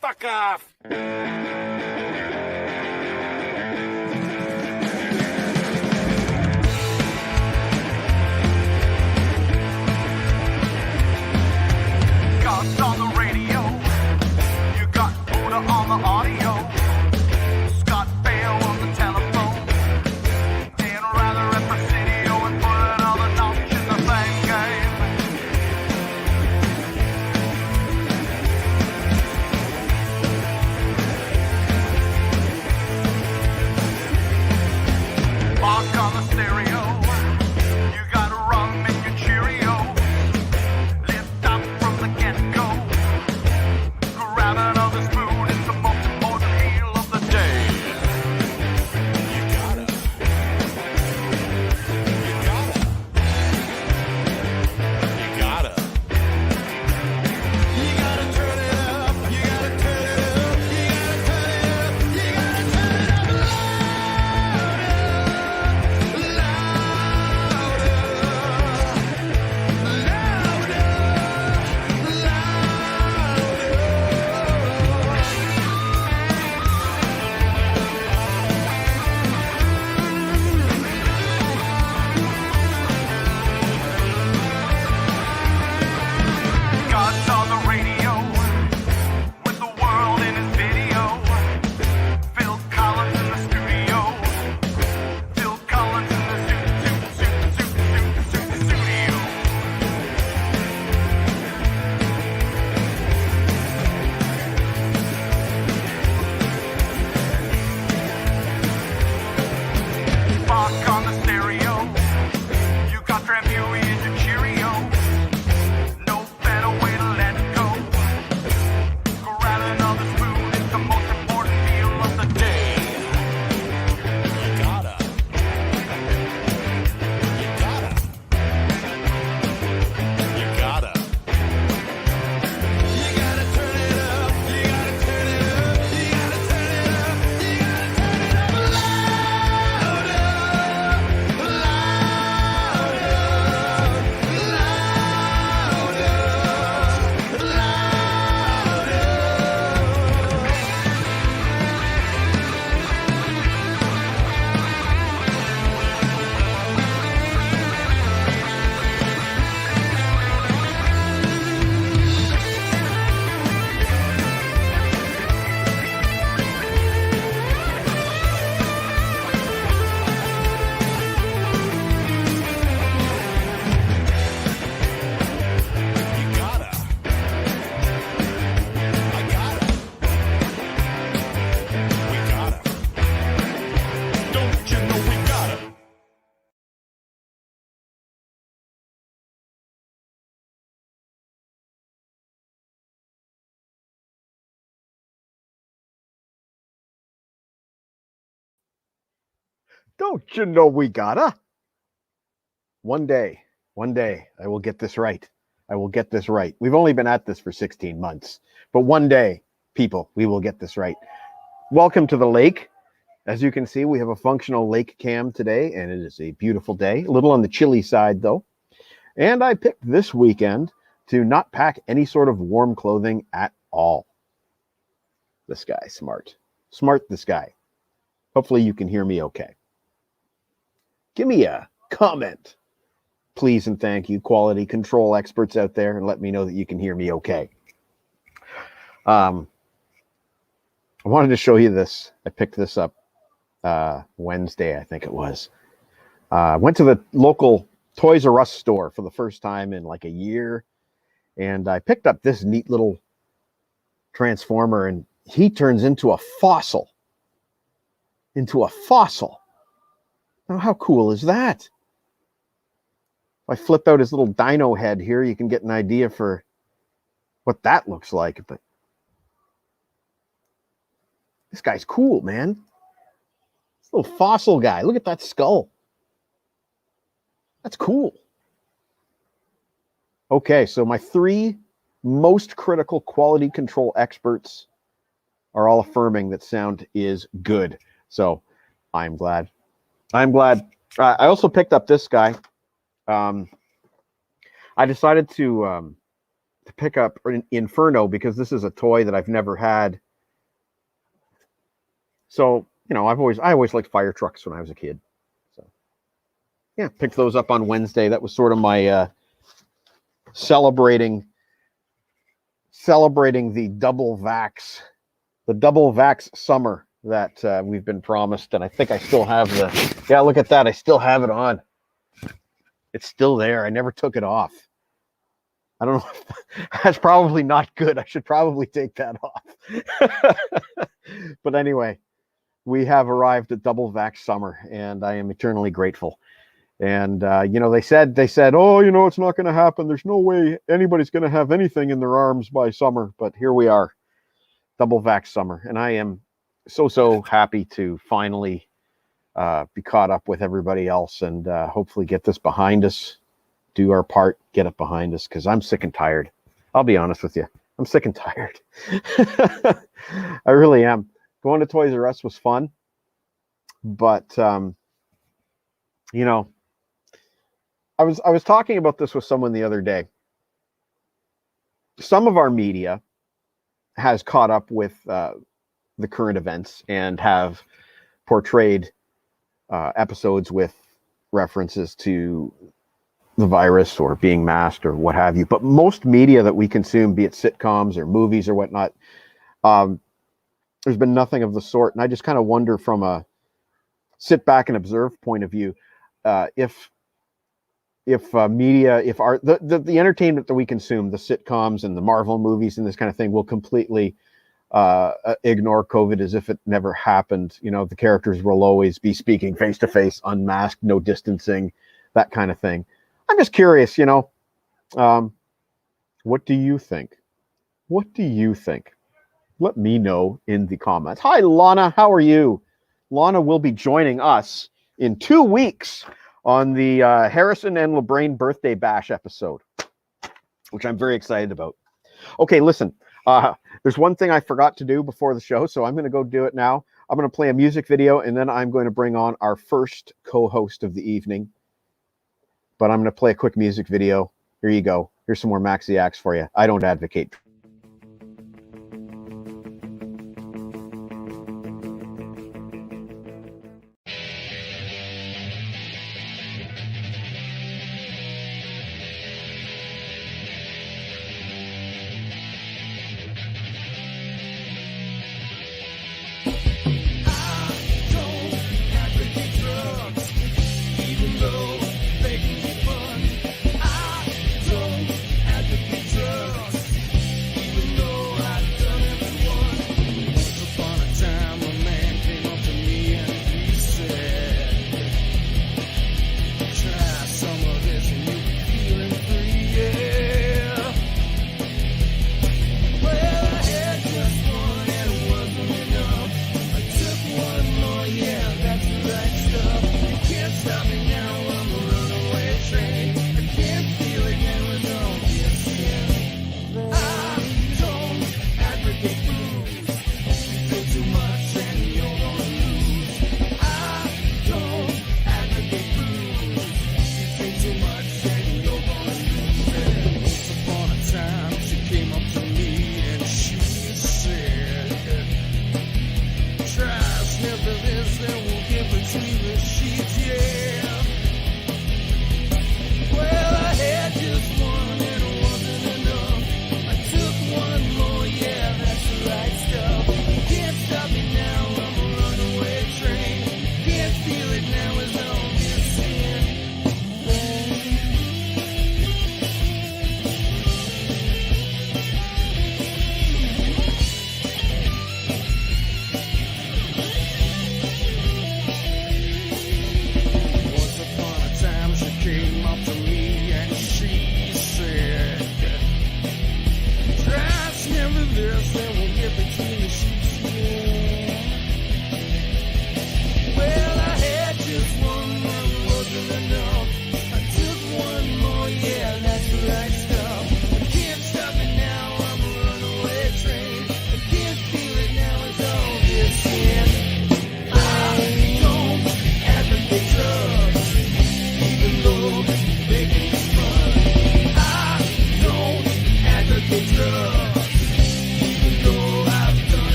Fuck off! God's on the radio. You got Buddha on the audio. Scott Bale on the telephone. Dan Rather at Presidio and putting all the knowledge in the same game. Mark on the stereo. You got rum in your Cheerio. Lift up from the get-go. Grab another spoon. It's the most important meal of the day. You gotta. You gotta. You gotta. You gotta turn it up. You gotta turn it up. You gotta turn it up. You gotta turn it up God's on the radio with the world in his video. Phil Collins in the studio. Phil Collins in the studio. Fuck on the stereo. You got Drambuie in your Cheerio. No better way to let it go. Grab another spoon. It's the most important meal of the day. You gotta. You gotta. You gotta. You gotta turn it up. You gotta turn it up. You gotta turn it up. You gotta turn it up louder, louder, louder, You gotta. I gotta. We gotta. Don't you know we gotta? Don't you know we gotta? One day, I will get this right. I will get this right. We've only been at this for 16 months, but one day, people, we will get this right. Welcome to the lake. As you can see, we have a functional lake cam today, and it is a beautiful day. A little on the chilly side, though. And I picked this weekend to not pack any sort of warm clothing at all. This guy, smart. Smart, this guy. Hopefully you can hear me okay. Give me a comment, please and thank you, quality control experts out there, and let me know that you can hear me okay. I wanted to show you this. I picked this up Wednesday, I think it was. Went to the local Toys R Us store for the first time in like a year, and I picked up this neat little transformer, and he turns into a fossil. Now, how cool is that? If I flip out his little dino head here, you can get an idea for what that looks like. But this guy's cool, man. This little fossil guy. Look at that skull. That's cool. Okay, so my three most critical quality control experts are all affirming that sound is good. So I'm glad. I also picked up this guy. I decided to to pick up Inferno because this is a toy that I've never had. So, you know, I always liked fire trucks when I was a kid. So, yeah, picked those up on Wednesday. That was sort of my celebrating the double vax summer that we've been promised. And I think I still have yeah, look at that. I still have it on. It's still there. I never took it off. I don't know. That's probably not good. I should probably take that off. But anyway, we have arrived at double vax summer, and I am eternally grateful. And, you know, they said, oh, you know, it's not going to happen. There's no way anybody's going to have anything in their arms by summer. But here we are, double vax summer. And I am so happy to finally be caught up with everybody else and hopefully get this behind us, do our part, get it behind us, because I'm sick and tired. I'll be honest with you. I'm sick and tired. I really am. Going to Toys R Us was fun, but you know, I was talking about this with someone the other day. Some of our media has caught up with the current events and have portrayed episodes with references to the virus or being masked or what have you. But most media that we consume, be it sitcoms or movies or whatnot, there's been nothing of the sort. And I just kind of wonder from a sit back and observe point of view, if media, if the entertainment that we consume, the sitcoms and the Marvel movies and this kind of thing, will completely ignore COVID as if it never happened. You know, the characters will always be speaking face to face, unmasked, no distancing, that kind of thing. I'm just curious, you know, what do you think? What do you think? Let me know in the comments. Hi, Lana. How are you? Lana will be joining us in 2 weeks on the Harrison and LeBrain birthday bash episode, which I'm very excited about. Okay, listen, there's one thing I forgot to do before the show, so I'm going to go do it now. I'm going to play a music video, and then I'm going to bring on our first co-host of the evening. But I'm going to play a quick music video. Here you go. Here's some more Maxi Axe for you. I don't advocate.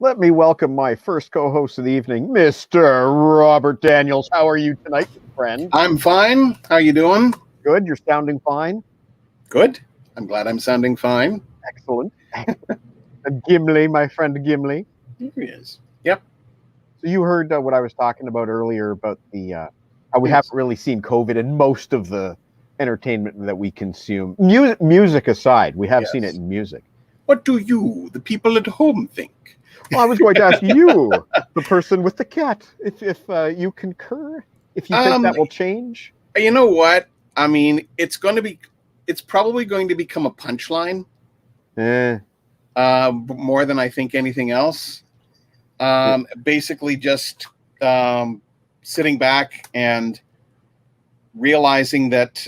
Let me welcome my first co-host of the evening, Mr. Robert Daniels. How are you tonight, friend? I'm fine. How you doing? Good. You're sounding fine. Good. I'm glad I'm sounding fine. Excellent. And Gimli, my friend Gimli. Here he is. Yep. So you heard what I was talking about earlier about the how we Yes. haven't really seen COVID in most of the entertainment that we consume. Music aside, we have Yes. seen it in music. What do you, the people at home, think? Well, I was going to ask you, the person with the cat, if you concur, if you think that will change. You know what? I mean, it's probably going to become a punchline more than I think anything else. Basically, just sitting back and realizing that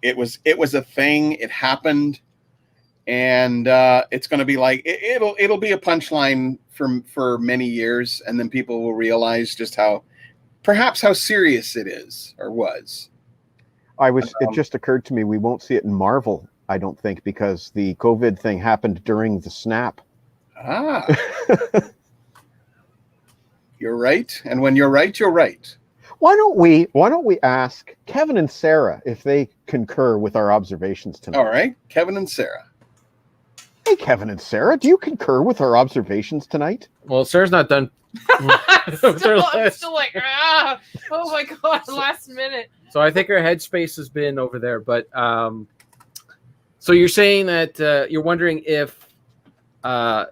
it was a thing. It happened. And it's going to be like it'll be a punchline for many years, and then people will realize just how serious it is or was. It just occurred to me we won't see it in Marvel, I don't think, because the COVID thing happened during the snap. You're right, and when you're right, you're right. Why don't we ask Kevin and Sarah if they concur with our observations tonight? All right, Kevin and Sarah. Hey, Kevin and Sarah, do you concur with our observations tonight? Well, Sarah's not done. I'm still like, oh my god, last minute. So I think her headspace has been over there. But so you're saying that you're wondering if they're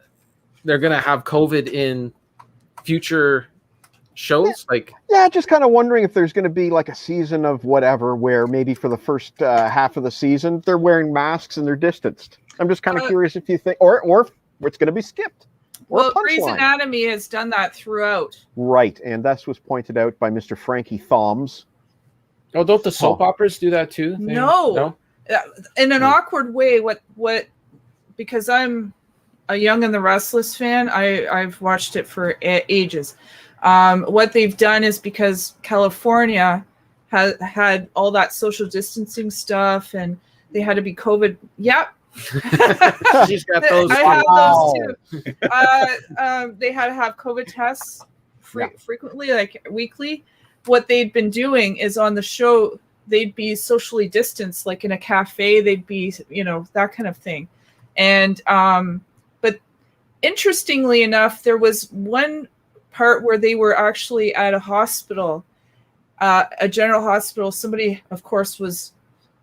going to have COVID in future shows? Yeah, just kind of wondering if there's going to be like a season of whatever where maybe for the first half of the season they're wearing masks and they're distanced. I'm just kind of curious if you think, or it's going to be skipped. Well, Grey's Anatomy has done that throughout. Right, and that was pointed out by Mr. Frankie Thoms. Oh, don't the soap operas do that too? No? In an awkward way. What? Because I'm a Young and the Restless fan. I've watched it for ages. What they've done is because California had all that social distancing stuff, and they had to be COVID. Yep. She's got those. I have those too. They had to have COVID tests frequently, like weekly. What they'd been doing is on the show, they'd be socially distanced, like in a cafe. They'd be, that kind of thing. And but interestingly enough, there was one part where they were actually at a hospital, a general hospital. Somebody, of course, was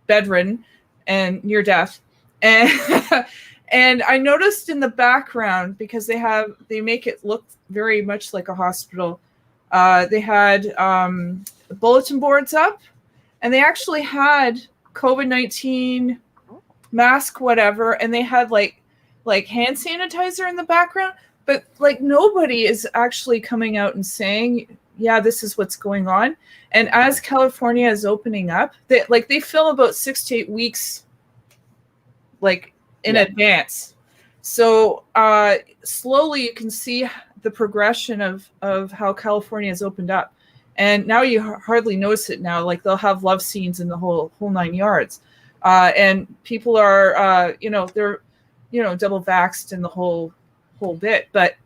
bedridden and near death. And I noticed in the background, because they make it look very much like a hospital. They had bulletin boards up, and they actually had COVID-19 mask, whatever, and they had like hand sanitizer in the background. But like nobody is actually coming out and saying, yeah, this is what's going on. And as California is opening up, they film about 6 to 8 weeks in advance. So slowly you can see the progression of how California has opened up. And now you hardly notice it now. Like they'll have love scenes in the whole 9 yards. And people are, they're, double vaxxed in the whole bit. But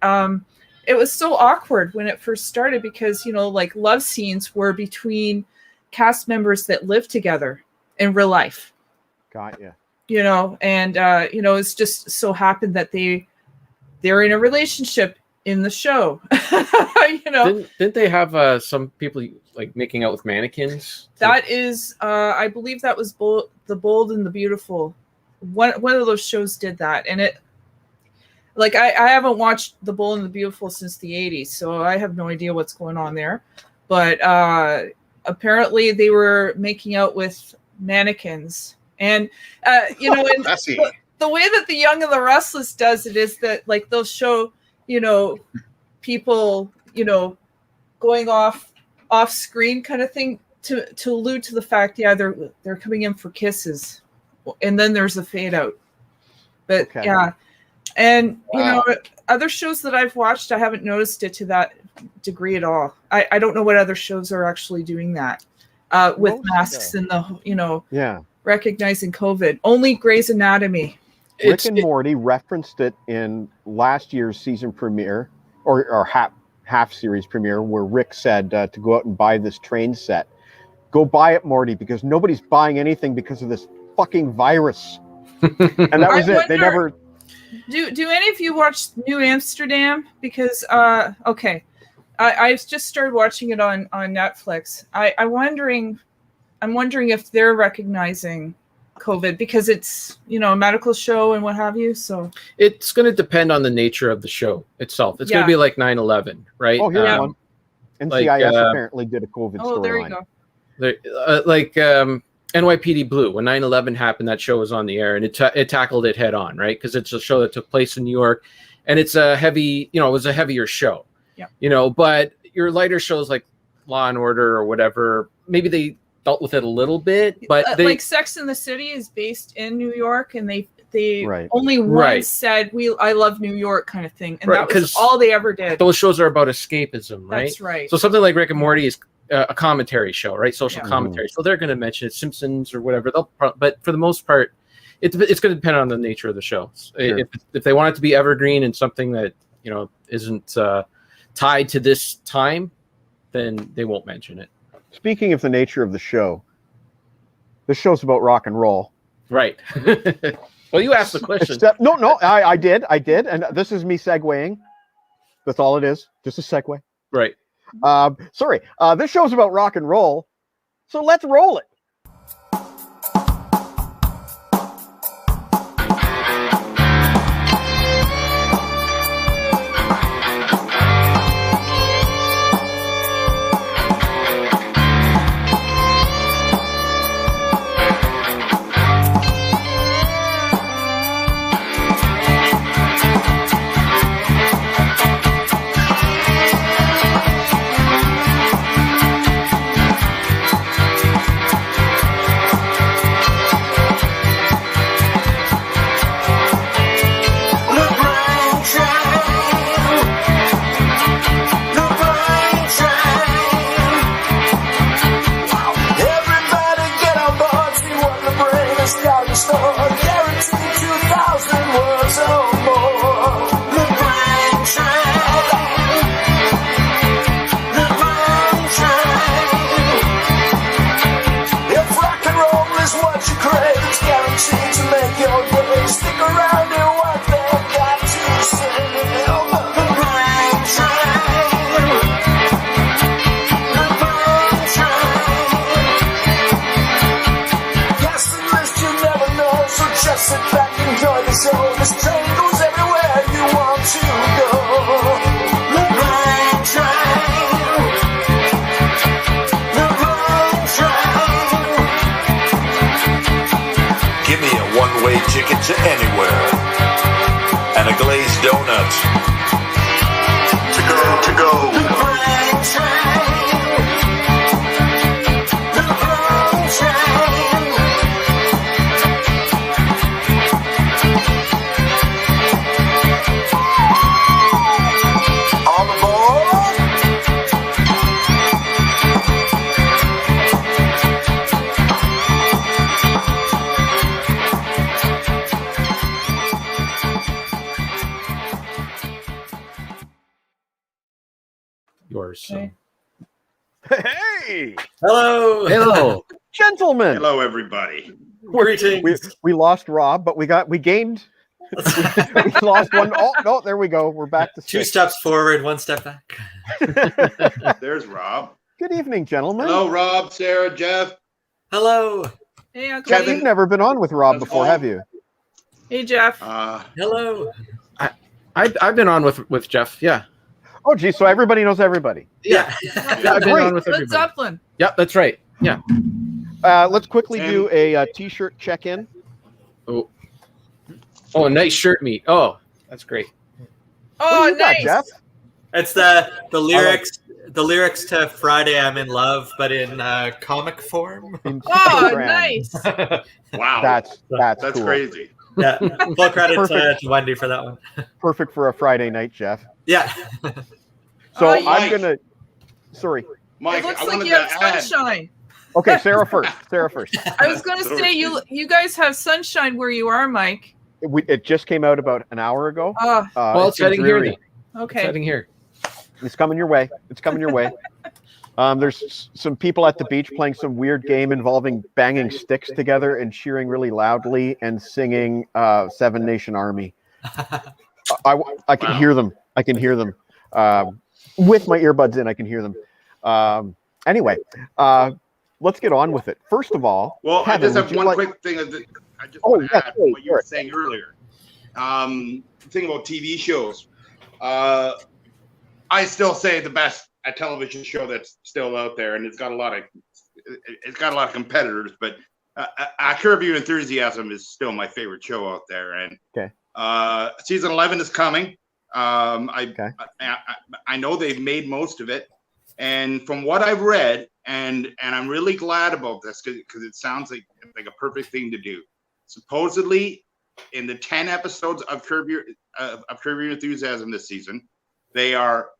it was so awkward when it first started because, love scenes were between cast members that live together in real life. Got you. It's just so happened that they're in a relationship in the show. Didn't they have some people like making out with mannequins? That is, I believe that was The Bold and the Beautiful. One of those shows did that, and it. Like I haven't watched The Bold and the Beautiful since the 80s, so I have no idea what's going on there. But apparently they were making out with mannequins. And the way that the Young and the Restless does it is that like they'll show, people, going off screen kind of thing to allude to the fact, they're coming in for kisses, and then there's a fade out. But okay. Yeah. And other shows that I've watched, I haven't noticed it to that degree at all. I don't know what other shows are actually doing that with masks and the recognizing COVID. Only Grey's Anatomy Rick and Morty referenced it in last year's season premiere or half series premiere, where Rick said to go out and buy this train set. Go buy it, Morty, because nobody's buying anything because of this fucking virus. And that was it. They never. Do any of you watch New Amsterdam? Because okay, I just started watching it on Netflix. I'm wondering if they're recognizing COVID, because it's, you know, a medical show and what have you. So it's going to depend on the nature of the show itself. It's going to be like 9/11, right? Oh, here's one. NCIS apparently did a COVID storyline. Oh, there you go. Like NYPD Blue, when 9/11 happened, that show was on the air, and it tackled it head on, right? Because it's a show that took place in New York, and it's a heavy, you know, it was a heavier show. Yeah. You know, but your lighter shows like Law and Order or whatever, maybe they dealt with it a little bit, but like Sex and the City is based in New York, and they only once said I love New York kind of thing, and that was all they ever did. Those shows are about escapism, right? That's right. So something like Rick and Morty is a commentary show, right? Social commentary. So they're going to mention it, Simpsons or whatever. But for the most part, it's going to depend on the nature of the show. Sure. If they want it to be evergreen and something that, you know, isn't tied to this time, then they won't mention it. Speaking of the nature of the show's about rock and roll. Right. Well, you asked the question. No, I did. And this is me segueing. That's all it is. Just a segue. Right. Sorry. This show's about rock and roll. So let's roll it. Ticket to anywhere and a glazed donut to go. All aboard. Yours. So. Hey! Hello, gentlemen. Hello, everybody. We lost Rob, but we gained. we lost one. Oh no! There we go. We're back to 2 steps forward, 1 step back. There's Rob. Good evening, gentlemen. Hello, Rob, Sarah, Jeff. Hello. Hey, Uncle Jeff, Kevin. you've never been on with Rob before, have you? Hey, Jeff. Hello. I've been on with Jeff. Yeah. Oh, geez. So everybody knows everybody. Yeah. I've been on with Led everybody. Zeppelin. Yep, that's right. Yeah. Let's quickly do a t-shirt check-in. Oh, a nice shirt meet. Oh, that's great. Oh, What do you got, nice. Jeff? It's the lyrics. The lyrics to Friday I'm in Love, but in comic form. In Oh, Instagram. nice. Wow. That's That's cool. crazy. Yeah, full credit Perfect. to Wendy for that one. Perfect for a Friday night, Jeff. Yeah. So Oh, yeah. I'm gonna. Sorry. Mike, It looks I like wanted you have to add. sunshine. Okay, Sarah first. I was going to say, you guys have sunshine where you are, Mike. It just came out about an hour ago. Well, it's heading here. dreary. Then. Okay. It's heading here. It's coming your way. It's coming your way. There's some people at the beach playing some weird game involving banging sticks together and cheering really loudly and singing Seven Nation Army. I can hear them. I can hear them. With my earbuds in, I can hear them. Anyway, let's get on with it. First of all, Well, Kevin, I just have would you one like- quick thing. I just Oh, want to yes, add please, what you were sure. saying earlier. Thing about TV shows. I still say the best television show that's still out there, and it's got a lot of competitors. But Curb Your Enthusiasm is still my favorite show out there. And season 11 is coming. I know they've made most of it, and from what I've read, and I'm really glad about this because it sounds like a perfect thing to do. Supposedly, in the 10 episodes of Curb Your Enthusiasm this season, they're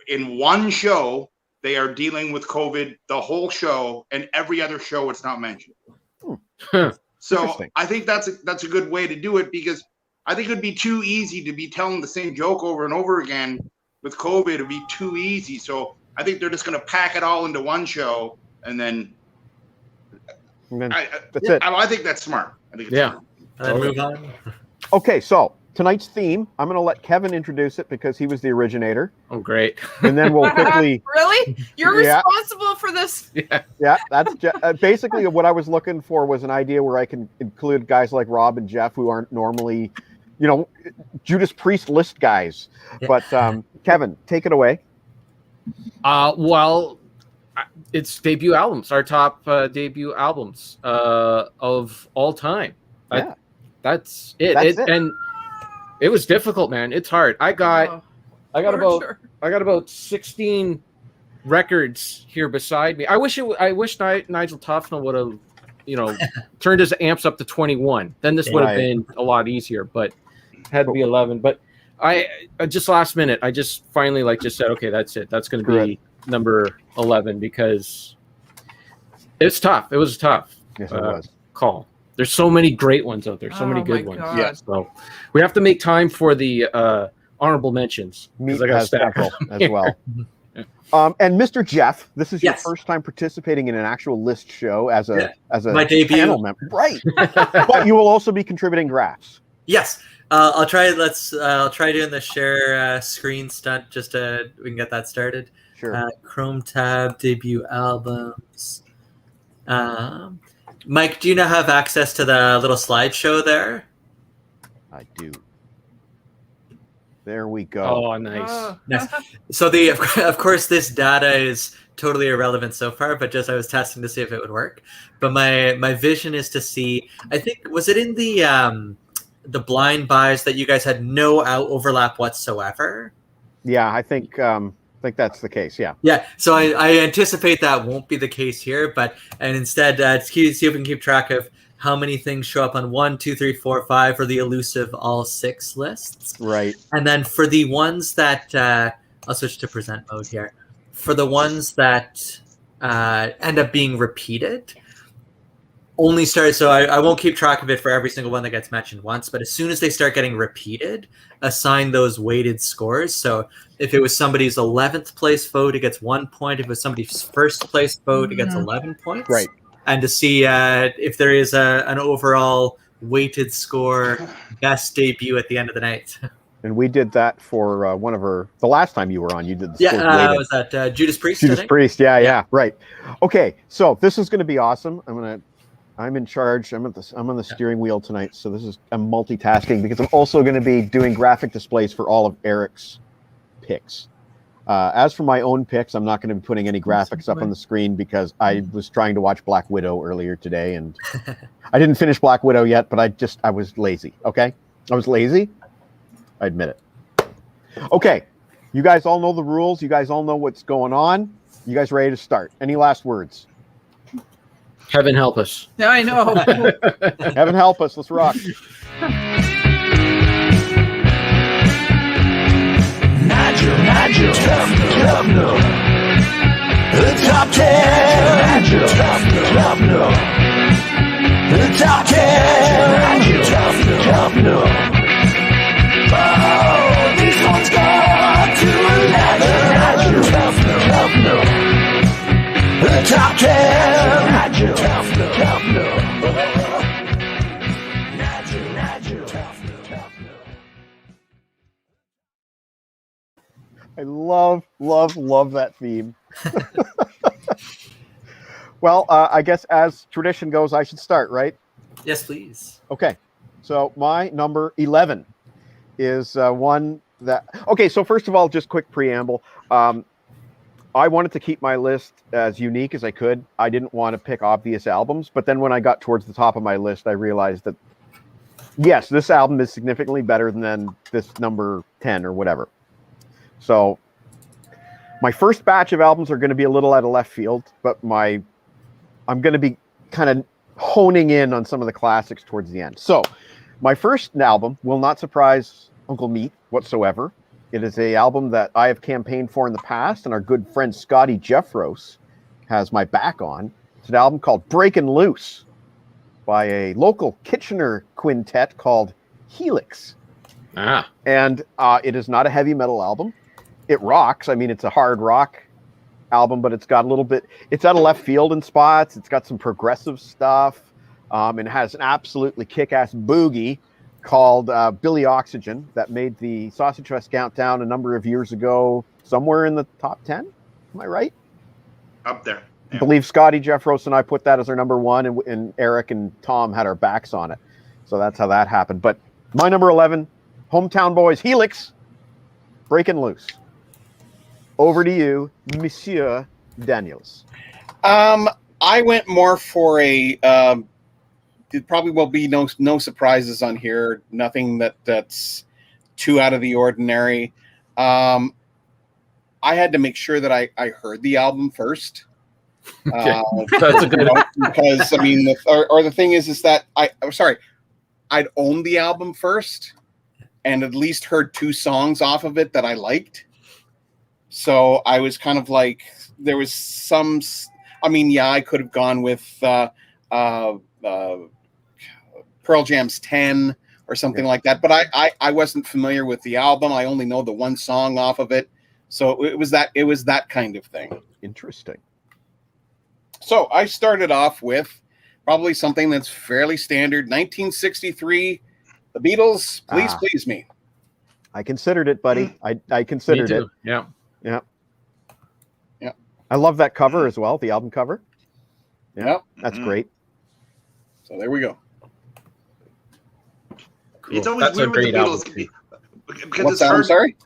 in one show. They are dealing with COVID the whole show, and every other show it's not mentioned. So I think that's a good way to do it, because I think it would be too easy to be telling the same joke over and over again with COVID. It would be too easy. So I think they're just going to pack it all into one show, and then that's it. I think that's smart. I think it's smart. And then move on. Okay, so tonight's theme, I'm going to let Kevin introduce it because he was the originator. Oh, great. And then we'll quickly... Really? You're Yeah. responsible for this? Yeah, that's basically what I was looking for, was an idea where I can include guys like Rob and Jeff who aren't normally, Judas Priest list guys. But Kevin, take it away. Well, it's debut albums, our top debut albums of all time. Yeah. That's it. That's it. And it was difficult, man. It's hard. I got about 16 records here beside me. I wish Nigel Tufnel would have, turned his amps up to 21. Then this would have been a lot easier, but it had to be 11. But I just last minute, I just finally just said, okay, that's it. That's going to be number 11, because it's tough. It was tough. Yes, it was. Call. There's so many great ones out there. So many good ones. God. Yeah. So we have to make time for the honorable mentions. Me I got as well. And Mr. Jeff, this is your first time participating in an actual list show as a My debut. panel member, right? But you will also be contributing graphs. Yes. I'll try. I'll try doing the share screen stunt just to we can get that started. Sure. Chrome tab, debut albums. Mike, do you now have access to the little slideshow there? I do. There we go. Oh, nice. Nice. So of course, this data is totally irrelevant so far, but just I was testing to see if it would work. But my vision is to see. I think was it in the blind buys that you guys had no overlap whatsoever? Yeah, I think that's the case. Yeah. Yeah. So I anticipate that won't be the case here, and instead see if we can keep track of how many things show up on 1, 2, 3, 4, 5 for the elusive all 6 lists. Right. And then for the ones that I'll switch to present mode here. For the ones that end up being repeated, only start. So I won't keep track of it for every single one that gets mentioned once, but as soon as they start getting repeated, assign those weighted scores. So if it was somebody's 11th place vote, it gets 1 point. If it was somebody's first place vote, it gets 11 points. Right. And to see if there is an overall weighted score, best debut at the end of the night. And we did that for one of the last time you were on. You did the scores weighted. Was that Judas Priest? Judas Priest. Yeah, right. Okay, so this is going to be awesome. I'm in charge. I'm on the steering wheel tonight, so I'm multitasking because I'm also going to be doing graphic displays for all of Eric's picks. As for my own picks, I'm not going to be putting any graphics up on the screen because I was trying to watch Black Widow earlier today, and I didn't finish Black Widow yet, but I was lazy. Okay, I was lazy. I admit it. Okay, you guys all know the rules. You guys all know what's going on. You guys ready to start? Any last words? Heaven help us. Yeah, I know. Heaven help us. Let's rock. Nigel, Tufnel. The top 10. Nigel, Tufnel. The top 10. Nigel, I love that theme. Well, I guess as tradition goes, I should start, right? Yes, please. Okay. So my number 11 is one that. Okay, so first of all, just quick preamble. I wanted to keep my list as unique as I could. I didn't want to pick obvious albums, but then when I got towards the top of my list, I realized that yes, this album is significantly better than this number 10 or whatever. So my first batch of albums are going to be a little out of left field, but I'm going to be kind of honing in on some of the classics towards the end. So my first album will not surprise Uncle Meat whatsoever. It is an album that I have campaigned for in the past, and our good friend Scotty Jeffros has my back on. It's an album called Breakin' Loose by a local Kitchener quintet called Helix. And it is not a heavy metal album. It rocks. I mean, it's a hard rock album, but it's got a little bit, it's out of left field in spots. It's got some progressive stuff. And has an absolutely kick-ass boogie called Billy Oxygen that made the Sausage Fest Countdown a number of years ago, somewhere in the top 10. Am I right? Up there. I believe Scotty Jeffros and I put that as our number one, and Eric and Tom had our backs on it. So that's how that happened. But my number 11, Hometown Boys, Helix, Breakin' Loose. Over to you, Monsieur Daniels. I went more for a. There probably will be no surprises on here. Nothing that's too out of the ordinary. I had to make sure that I heard the album first. That's a good one. Because I mean, the thing is that I'd owned the album first, and at least heard 2 songs off of it that I liked. So I was kind of like, there was some. I mean, yeah, I could have gone with Pearl Jam's 10 or something like that, but I wasn't familiar with the album. I only know the 1 song off of it, so it was that kind of thing. Interesting. So I started off with probably something that's fairly standard. 1963, The Beatles, Please Please Me. I considered it, buddy. I considered it. Yeah. I love that cover as well, the album cover. Yeah, yep. That's great. So there we go. Cool. It's always weird with the Beatles because What's it's that? hard. I'm sorry?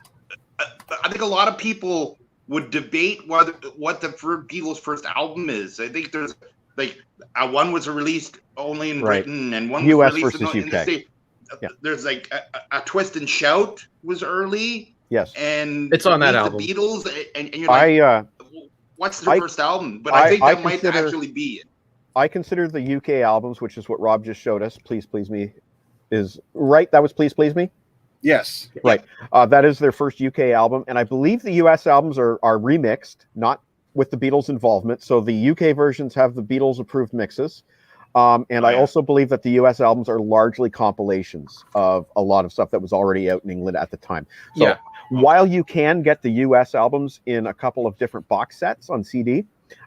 I think a lot of people would debate what the Beatles' first album is. I think there's like one was released only in Britain and one US was released versus in the UK. States. Yeah. There's like a Twist and Shout was early. Yes, and it's on that the album. Beatles, and you're like, what's their first album? But I think that might actually be it. I consider the UK albums, which is what Rob just showed us. Please Please Me is right. That was Please Please Me. Yes. Right. That is their first UK album, and I believe the US albums are remixed, not with the Beatles' involvement. So the UK versions have the Beatles approved mixes. I also believe that the US albums are largely compilations of a lot of stuff that was already out in England at the time. So while you can get the US albums in a couple of different box sets on CD,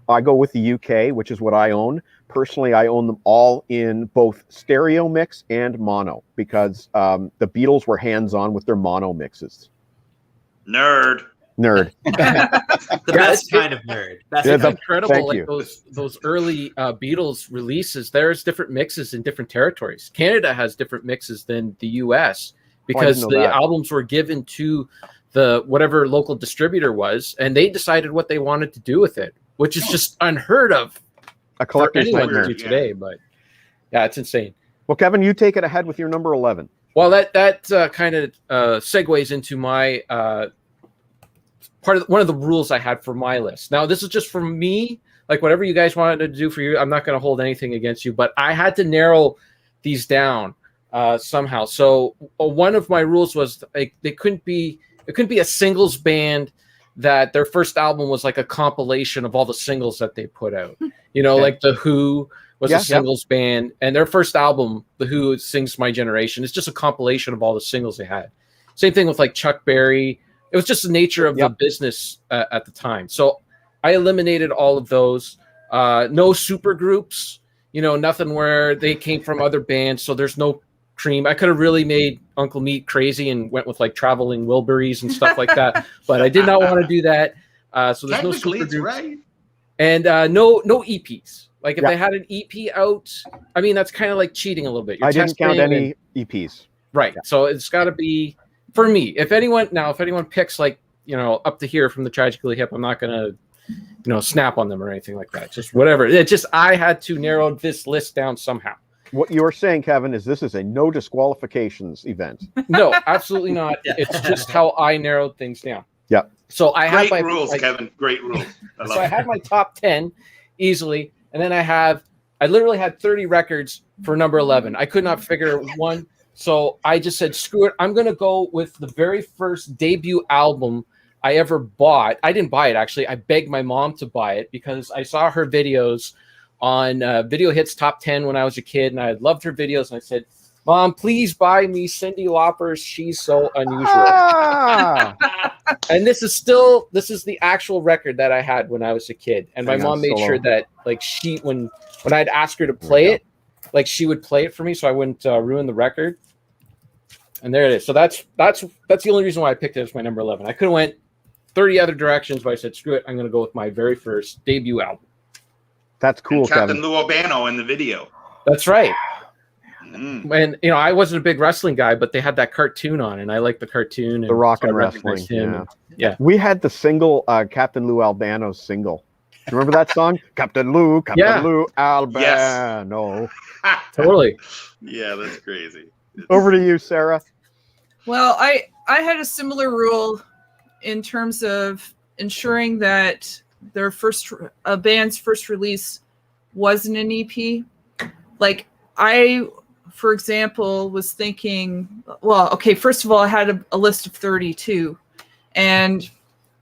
I go with the UK, which is what I own. Personally, I own them all in both stereo mix and mono because the Beatles were hands-on with their mono mixes. Nerd. The best kind of nerd. That's incredible. Like those early Beatles releases, there's different mixes in different territories. Canada has different mixes than the US because the albums were given to the whatever local distributor was, and they decided what they wanted to do with it, which is just unheard of. A collector's nightmare to do today, but yeah, it's insane. Well, Kevin, you take it ahead with your number 11. Well, that kind of segues into my one of the rules I had for my list. Now, this is just for me. Like whatever you guys wanted to do for you, I'm not going to hold anything against you, but I had to narrow these down somehow. So one of my rules was it couldn't be a singles band that their first album was like a compilation of all the singles that they put out. You know, like The Who was a singles band, and their first album, The Who Sings My Generation, is just a compilation of all the singles they had. Same thing with like Chuck Berry. It was just the nature of the business at the time. So I eliminated all of those. No super groups, you know, nothing where they came from other bands. So there's no extreme. I could have really made Uncle Meat crazy and went with like Traveling Wilburys and stuff like that, but I did not want to do that. So there's no super it's groups right. and no EPs. Like if they had an EP out, I mean that's kind of like cheating a little bit. I didn't count any EPs. Right. Yeah. So it's got to be for me. If anyone picks like, up to here from the Tragically Hip, I'm not going to, snap on them or anything like that. Just whatever. I had to narrow this list down somehow. What you're saying, Kevin, is this is a no disqualifications event. No, absolutely not. It's just how I narrowed things down. Yeah. So I have my rules, Kevin. Great rules. I had my top 10 easily. And then I literally had 30 records for number 11. I could not figure one. So I just said, screw it. I'm going to go with the very first debut album I ever bought. I didn't buy it, actually. I begged my mom to buy it because I saw her videos on Video Hits Top 10 when I was a kid. And I loved her videos. And I said, Mom, please buy me Cyndi Lauper's She's So Unusual. And this is the actual record that I had when I was a kid. And my mom made sure that like when I'd ask her to play it, like she would play it for me so I wouldn't ruin the record. And there it is. So that's the only reason why I picked it as my number 11. I could have went 30 other directions, but I said, screw it. I'm going to go with my very first debut album. That's cool, and Captain Kevin. Lou Albano in the video. That's right. And I wasn't a big wrestling guy, but they had that cartoon on, and I liked the cartoon. The rock and wrestling. Yeah. We had the single, Captain Lou Albano's single. Do you remember that song? Captain Lou Albano. Yes. Totally. Yeah, that's crazy. Over to you, Sarah. Well, I had a similar rule in terms of ensuring that a band's first release wasn't an EP. Like for example, was thinking, well, okay, first of all, I had a list of 32, and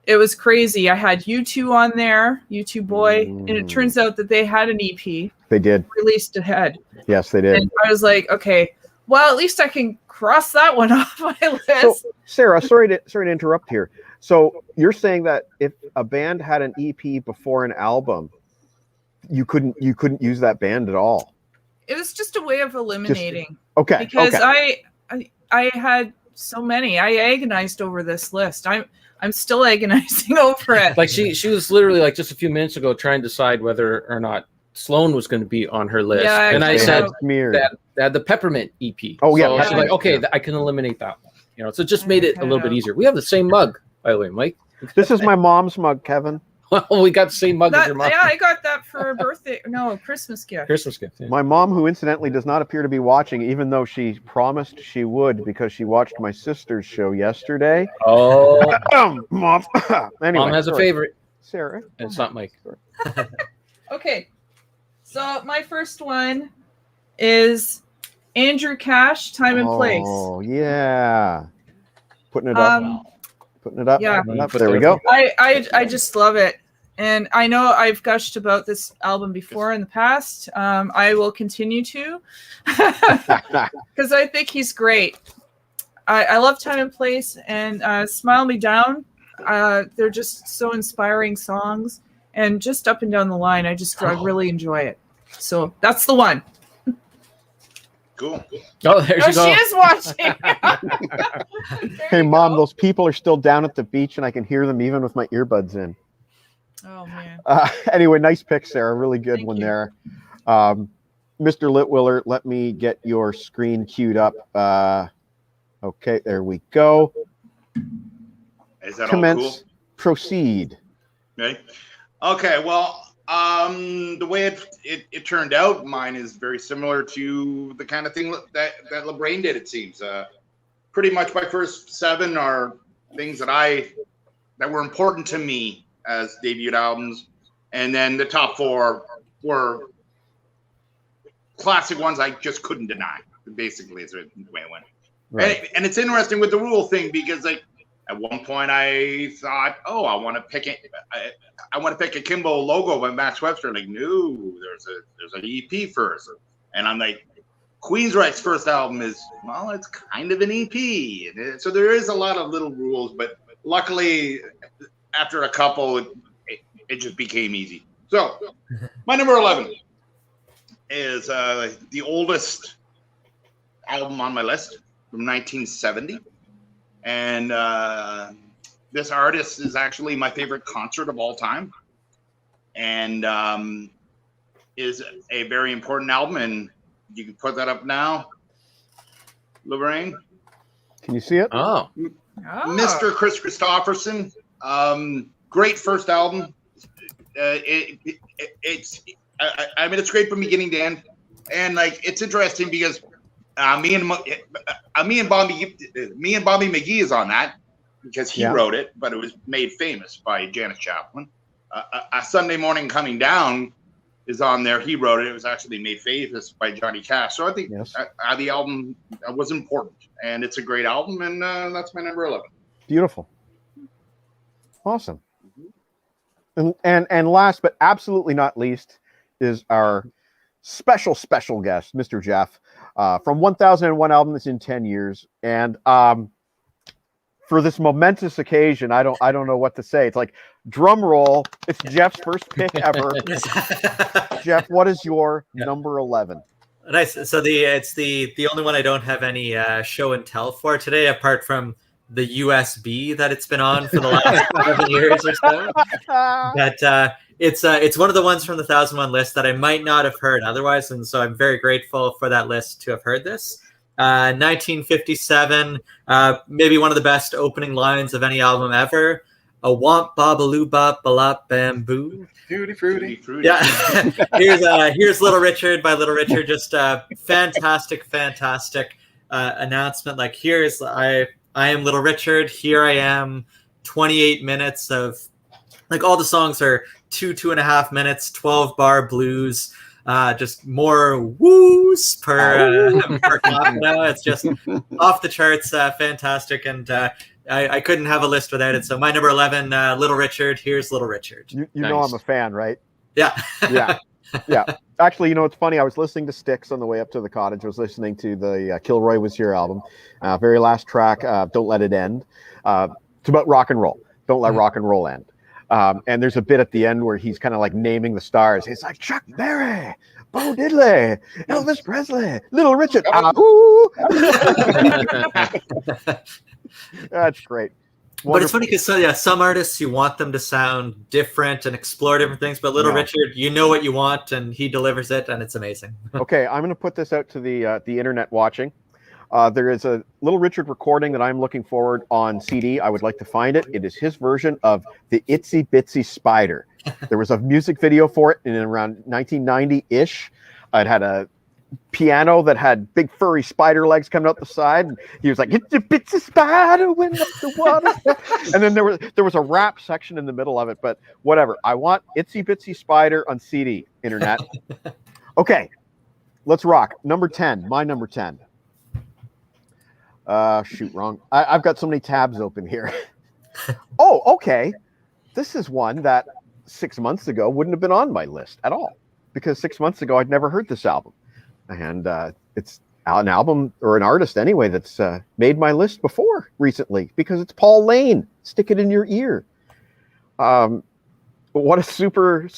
it was crazy. I had U2 on there, U2 Boy, and it turns out that they had an EP. They did. Released ahead. Yes, they did. And I was like, okay, well, at least I can cross that one off my list. So, Sarah, sorry to interrupt here. So you're saying that if a band had an EP before an album, you couldn't use that band at all? It was just a way of eliminating. Okay. Because I had so many. I agonized over this list. I'm still agonizing over it. Like she was literally like just a few minutes ago trying to decide whether or not Sloan was going to be on her list. Yeah, and I said that they had the Peppermint EP. Oh, yeah. So she's like, okay, I can eliminate that one. So it just made it a little bit easier. We have the same mug, by the way, Mike. This is my mom's mug, Kevin. Well, we got the same mug as your mom. Yeah, I got that for a Christmas gift. Christmas gift. Yeah. My mom, who incidentally does not appear to be watching, even though she promised she would because she watched my sister's show yesterday. Oh, Mom. Anyway, Mom has a favorite. Sarah. And it's not Mike. Okay, so my first one is Andrew Cash, Time and Place. Oh yeah, putting it up. Putting it up. Yeah. There we go. I just love it. And I know I've gushed about this album before in the past. I will continue to because I think he's great. I love Time and Place and Smile Me Down. They're just so inspiring songs, and just up and down the line, I really enjoy it. So that's the one. Cool. Oh, there she goes. She is watching. Hey, Mom, those people are still down at the beach, and I can hear them even with my earbuds in. Oh, man. Anyway, nice pick, Sarah. Really good Thank one you. there. Mr. Litwiller, let me get your screen queued up. Okay, there we go. Is that Commence. all cool? Proceed. Okay. Well, the way it turned out, mine is very similar to the kind of thing that LeBrain did. It seems pretty much my first 7 are things that were important to me as debut albums, and then the top 4 were classic ones I just couldn't deny. Basically, is the way it went. Right. And it's interesting with the rule thing because like at one point I thought, oh, I want to pick a Kimbo logo by Max Webster. Like, no, there's an EP first, and I'm like, Queensryche's first album is, well, it's kind of an EP. So there is a lot of little rules, but luckily after a couple, it just became easy. So my number 11 is the oldest album on my list from 1970. And this artist is actually my favorite concert of all time. And is a very important album. And you can put that up now, LeBrain. Can you see it? Oh. Mr. Chris Christopherson. Great first album. It's great from beginning to end. And like, it's interesting because me and Bobby McGee is on that because he wrote it, but it was made famous by Janis Joplin. A Sunday Morning Coming Down is on there. He wrote it. It was actually made famous by Johnny Cash. So I think the album was important, and it's a great album, and that's my number 11. Beautiful. Awesome. And last but absolutely not least is our special guest, Mr. Jeff, from 1001 Albums in 10 Years. And for this momentous occasion, I don't know what to say. It's like drum roll. It's Jeff's first pick ever. Jeff, what is your number 11? Nice. So it's the only one I don't have any show and tell for today, apart from the USB that it's been on for the last 7 years or so. But it's one of the ones from the 1001 list that I might not have heard otherwise, and so I'm very grateful for that list to have heard this. 1957, maybe one of the best opening lines of any album ever. A womp babaloo bop balop bamboo. Tutti frutti. Yeah. Here's Little Richard by Little Richard. Just a fantastic announcement. Like, I am Little Richard. Here I am. 28 minutes of, like, all the songs are 2.5 minutes, 12-bar blues. Just more woos per capita. It's just off the charts, fantastic, and I couldn't have a list without it. So my number 11, Little Richard. Here's Little Richard. You know I'm a fan, right? Yeah. Yeah. Actually, it's funny. I was listening to Styx on the way up to the cottage. I was listening to the Kilroy Was Here album. Very last track, Don't Let It End. It's about rock and roll. Don't let rock and roll end. And there's a bit at the end where he's kind of like naming the stars. He's like Chuck Berry, Bo Diddley, Elvis Presley, Little Richard. That's great. Wonderful. But it's funny because some artists, you want them to sound different and explore different things. But Little Richard, you know what you want, and he delivers it, and it's amazing. Okay, I'm going to put this out to the internet watching. There is a Little Richard recording that I'm looking forward on CD. I would like to find it. It is his version of the Itsy Bitsy Spider. There was a music video for it in around 1990-ish. It had a piano that had big furry spider legs coming out the side. And he was like, "Itsy Bitsy Spider went up the water." And then there was a rap section in the middle of it. But whatever. I want Itsy Bitsy Spider on CD, internet. Okay, let's rock. Number 10. My number 10. Shoot, wrong. I've got so many tabs open here. Oh, okay. This is one that 6 months ago wouldn't have been on my list at all, because 6 months ago I'd never heard this album, and it's an album or an artist anyway that's made my list before recently, because it's Paul Lane. Stick It in Your Ear. What a super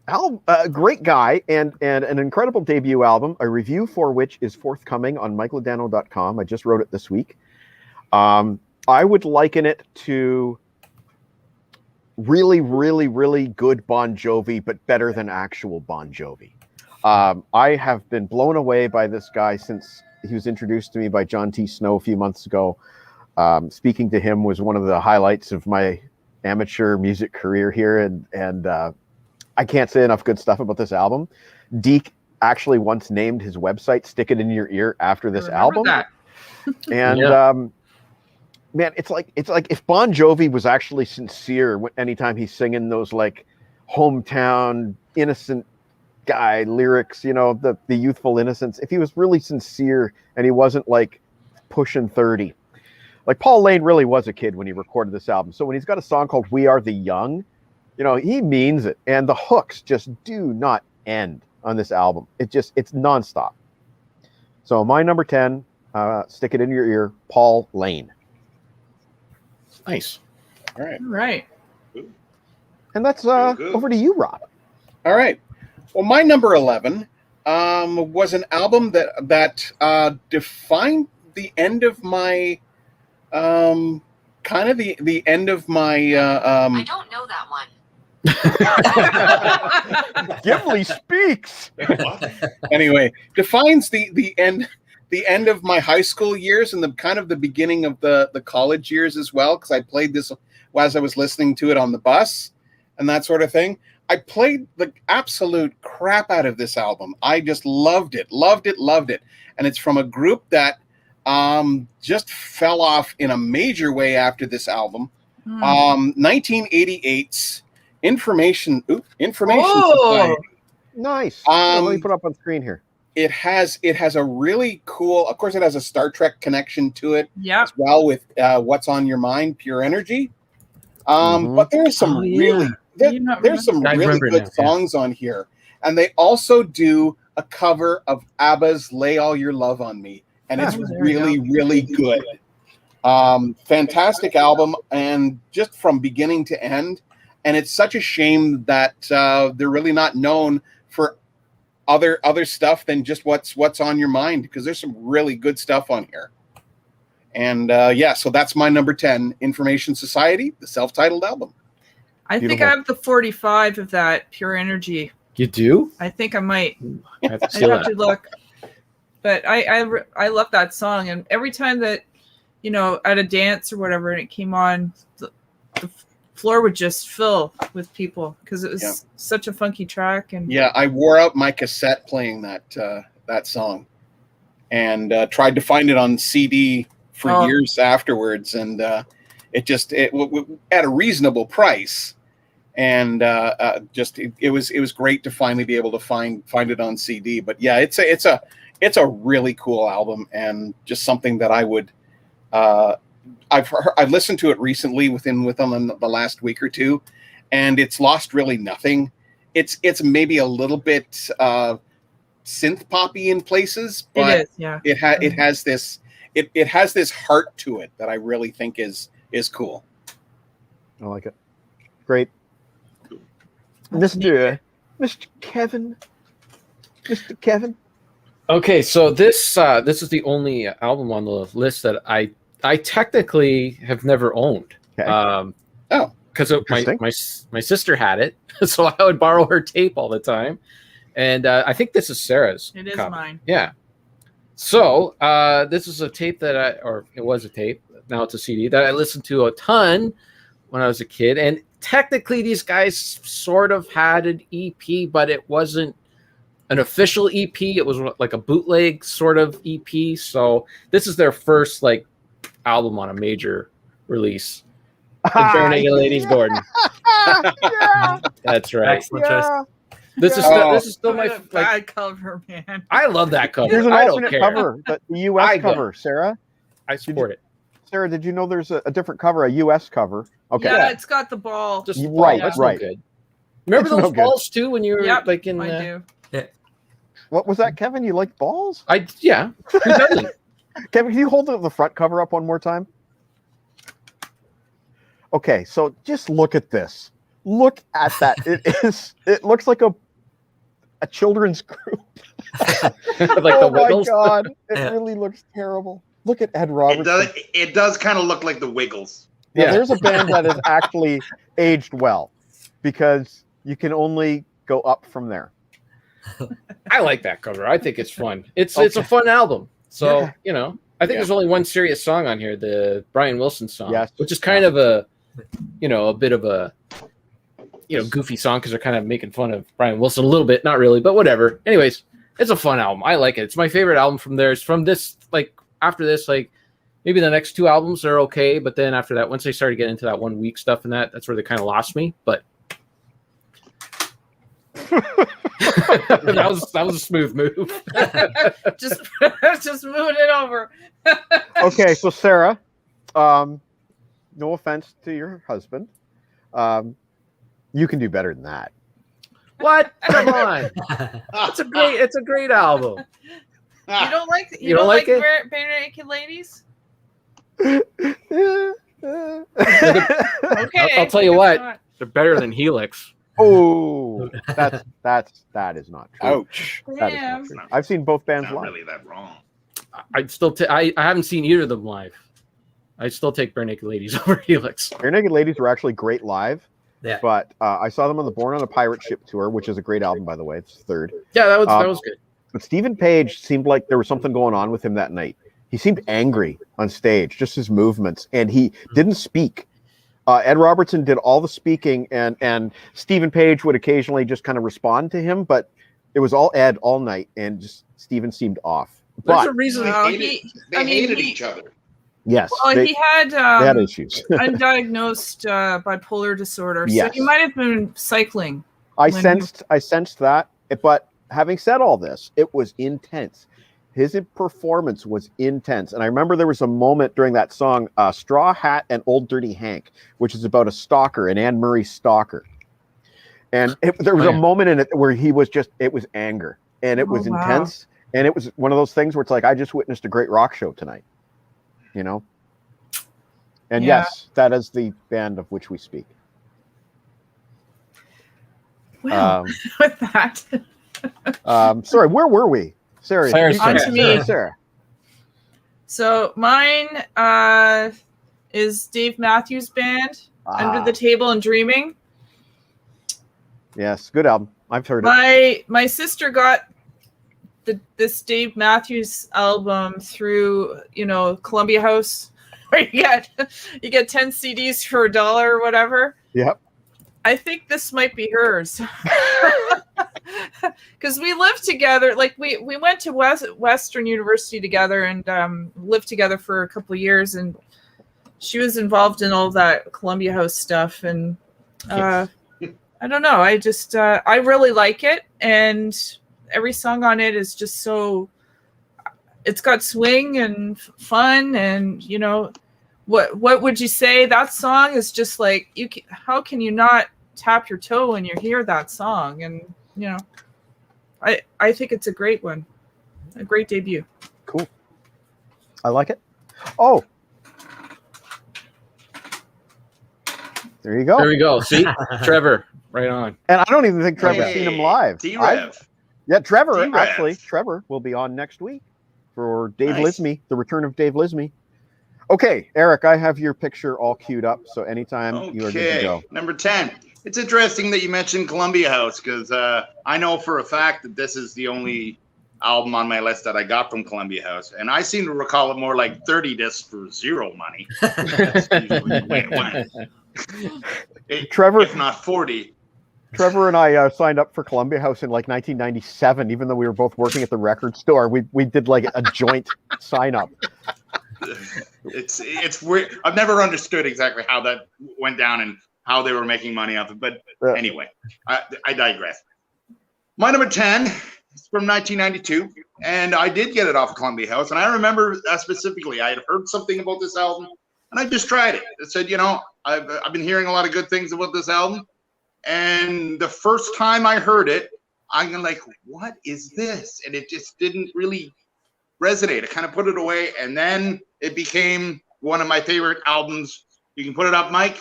album, great guy, and an incredible debut album, a review for which is forthcoming on MikeLadano.com. I just wrote it this week. I would liken it to really, really, really good Bon Jovi, but better than actual Bon Jovi. I have been blown away by this guy since he was introduced to me by John T. Snow a few months ago. Speaking to him was one of the highlights of my amateur music career here, and I can't say enough good stuff about this album. Deke actually once named his website "Stick It in Your Ear" after this album. That. And man, it's like if Bon Jovi was actually sincere anytime he's singing those like hometown innocent guy lyrics, the youthful innocence. If he was really sincere and he wasn't like pushing 30, like Paul Lane really was a kid when he recorded this album. So when he's got a song called "We Are the Young," he means it. And the hooks just do not end on this album. It's nonstop. So my number 10, Stick It in Your Ear, Paul Lane. Nice. All Right. And that's over to you, Rob. right. Well, my number 11 was an album that defined the end of my kind of the end of my I don't know that one. Gimli speaks. Anyway, defines the end of my high school years and the kind of the beginning of the college years as well, because I played this as I was listening to it on the bus and that sort of thing. I played the absolute crap out of this album. I just loved it. And it's from a group that just fell off in a major way after this album. 1988's Information Society. Nice. Let me put it up on screen here. It has a really cool, of course it has a Star Trek connection to it as well with What's on Your Mind, Pure Energy. But there's some there's some really good songs on here. And they also do a cover of ABBA's Lay All Your Love on Me. And it's really good. Fantastic album, and just from beginning to end. And it's such a shame that they're really not known for other stuff than just what's on your mind, because there's some really good stuff on here. And so that's my number 10, Information Society, the self-titled album. I think I have the 45 of that, Pure Energy. You do? I think I might. I have I'd have to look. But I love that song, and every time that, at a dance or whatever, and it came on, the floor would just fill with people because it was such a funky track. And I wore out my cassette playing that song, and tried to find it on CD for years afterwards, and it at a reasonable price, and it was great to finally be able to find it on CD. But yeah, it's a really cool album, and just something that I would I've listened to it recently within the last week or two, and it's lost really nothing. It's maybe a little bit synth poppy in places, but it has this heart to it that I really think is cool. I like it. Great. Mr. Kevin. Mr. Kevin. Okay, so this is the only album on the list that I technically have never owned. Okay. Because my sister had it, so I would borrow her tape all the time, and I think this is Sarah's. It is copy. mine. Yeah. So this is a tape it was a tape. Now it's a CD that I listened to a ton when I was a kid, and technically these guys sort of had an EP, but it wasn't an official EP. It was like a bootleg sort of EP. So this is their first album on a major release. The Bare Naked Ladies, Gordon. That's right. Excellent choice. This is still my bad cover, man. I love that cover. Here's an I alternate don't care. cover, the U.S. cover, Sarah. I support it. Sarah, did you know there's a different cover, a U.S. cover? Okay. Yeah, it's got the ball. Just right. That's no good. Remember those balls too when you were in? I do. What was that, Kevin? You like balls? Yeah. Who doesn't? Kevin, can you hold the front cover up one more time? Okay, so just look at this. Look at that. It looks like a children's group. The Wiggles. My God. It really looks terrible. Look at Ed Robertson. It does kind of look like the Wiggles. Yeah, there's a band that has actually aged well, because you can only go up from there. I like that cover. I think it's fun. It's a fun album. So, I think there's only one serious song on here, the Brian Wilson song, which is kind of a bit of a, goofy song because they're kind of making fun of Brian Wilson a little bit. Not really, but whatever. Anyways, it's a fun album. I like it. It's my favorite album from theirs. From this, after this, maybe the next two albums are okay, but then after that, once they started getting into that 1 week stuff and that's where they kind of lost me. But that was a smooth move. just moving it over. Okay, so Sarah, no offense to your husband, you can do better than that. What? Come on! It's a great album. You don't like you don't like it? Bare Naked Ladies? Okay, I'll tell you what. They're better than Helix. Oh, that is not true. Ouch. That is not true. I've seen both bands It's not live. really that wrong. I'd still I haven't seen either of them live. I'd still take Bare Naked Ladies over Helix. Bare Naked Ladies were actually great live. Yeah. But I saw them on the Born on a Pirate Ship tour, which is a great album, by the way. It's third. Yeah, that was good. But Stephen Page seemed like there was something going on with him that night. He seemed angry on stage, just his movements, and he didn't speak. Ed Robertson did all the speaking, and Stephen Page would occasionally just kind of respond to him, but it was all Ed all night, and just Stephen seemed off. There's But a reason. They hated each other. yes, Well, they he had had issues. undiagnosed bipolar disorder, Yes. so he might have been cycling. I when- sensed that, but having said all this, it was intense. His performance was intense, and I remember there was a moment during that song, "Straw Hat and Old Dirty Hank," which is about a stalker, an Anne Murray stalker, and there was a moment in it where he was it was anger, and it was wow. intense, and it was one of those things where it's like, I just witnessed a great rock show tonight, you know. And Yeah. yes, that is the band of which we speak. Well, with that, Sorry, where were we? Sarah, Sarah's on to me. Sarah. So mine is Dave Matthews Band, Under the Table and Dreaming. Yes, good album. I've heard it. My sister got this Dave Matthews album through Columbia House, where you get 10 CDs for $1 or whatever. Yep. I think this might be hers. Because we lived together, like we went to Western University together and lived together for a couple of years, and she was involved in all that Columbia House stuff, and I don't know, I just I really like it, and every song on it is just so, it's got swing and fun, and what would you say, that song is just like, how can you not tap your toe when you hear that song? And I think it's a great one, a great debut. Cool. I like it. Oh, there you go. There we go. See, Trevor, right on. And I don't even think Trevor's seen him live. T-Rev. Yeah, Trevor. T-Rev. Actually, Trevor will be on next week for Dave Nice. Lismy, the return of Dave Lismy. Okay, Eric, I have your picture all queued up, so anytime you are good to go. Number 10. It's interesting that you mentioned Columbia House, because I know for a fact that this is the only album on my list that I got from Columbia House, and I seem to recall it more like 30 discs for zero money. That's usually the way it went. Trevor, if not 40. Trevor and I signed up for Columbia House in like 1997, even though we were both working at the record store. We did like a joint sign up. It's weird. I've never understood exactly how that went down and how they were making money off it. But anyway, I digress. My number 10 is from 1992, and I did get it off Columbia House. And I remember specifically, I had heard something about this album, and I just tried it. I said, I've been hearing a lot of good things about this album. And the first time I heard it, I'm like, what is this? And it just didn't really resonate. I kind of put it away, and then it became one of my favorite albums. You can put it up, Mike.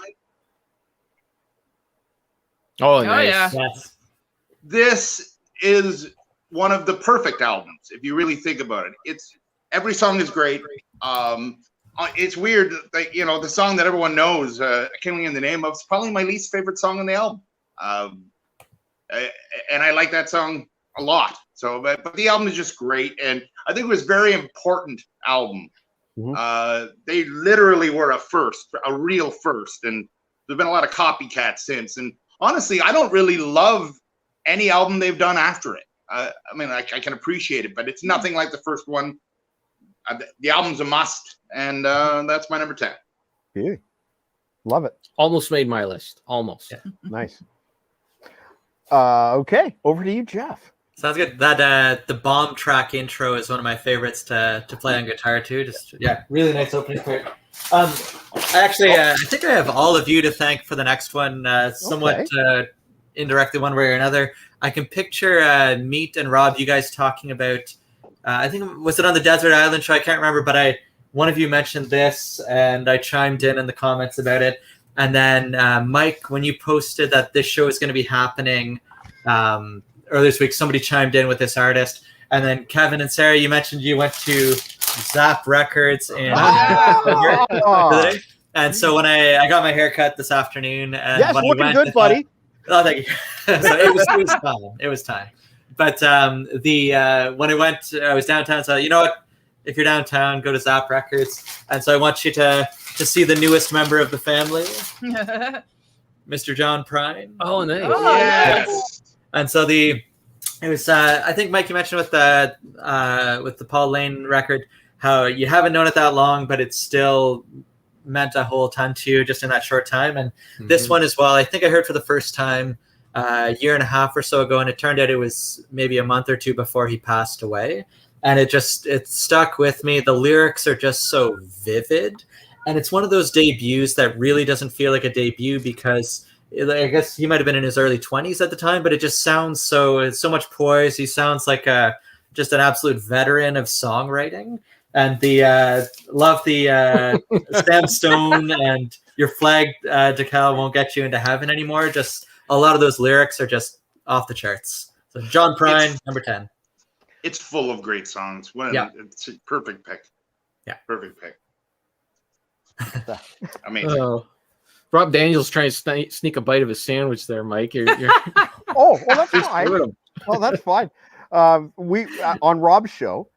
Oh, nice. Yeah. Yes. This is one of the perfect albums, if you really think about it. Every song is great. It's weird, like, the song that everyone knows, Killing in the Name of, is probably my least favorite song on the album. And I like that song a lot. So, but the album is just great, and I think it was a very important album. Mm-hmm. They literally were a real first, and there's been a lot of copycats since. And honestly, I don't really love any album they've done after it. I mean, I can appreciate it, but it's nothing like the first one. The album's a must, and that's my number 10. Yeah. Love it. Almost made my list. Almost. Yeah. Nice. Okay, over to you, Jeff. Sounds good. That the bomb track intro is one of my favorites to play on guitar too. Just really nice opening part. I think I have all of you to thank for the next one. Somewhat indirectly, one way or another. I can picture Meat and Rob, you guys talking about. I think was it on the Desert Island show? I can't remember, but one of you mentioned this, and I chimed in the comments about it. And then Mike, when you posted that this show is going to be happening earlier this week, somebody chimed in with this artist. And then Kevin and Sarah, you mentioned you went to Zap Records and and so when I got my hair cut this afternoon, and yes, when looking I went, good, buddy. Oh, thank you. So it was time. It was time. But when I went, I was downtown. So you know what? If you're downtown, go to Zap Records. And so I want you to see the newest member of the family, Mr. John Prine. Oh, nice. Oh, Yes. And so it was I think Mike, you mentioned with the Paul Lane record how you haven't known it that long, but it's still meant a whole ton to you just in that short time. And this one as well, I think I heard for the first time a year and a half or so ago, and it turned out it was maybe a month or two before he passed away. And it stuck with me. The lyrics are just so vivid, and it's one of those debuts that really doesn't feel like a debut because I guess he might have been in his early 20s at the time, but it just sounds so much poise. He sounds like just an absolute veteran of songwriting. And love the Sam Stone and your flag decal won't get you into heaven anymore. Just a lot of those lyrics are just off the charts. So John Prine, number 10. It's full of great songs. It's a perfect pick. Yeah. Perfect pick. Amazing. Rob Daniels trying to sneak a bite of his sandwich there, Mike. You're Oh, well, that's fine. Well, that's fine. We on Rob's show,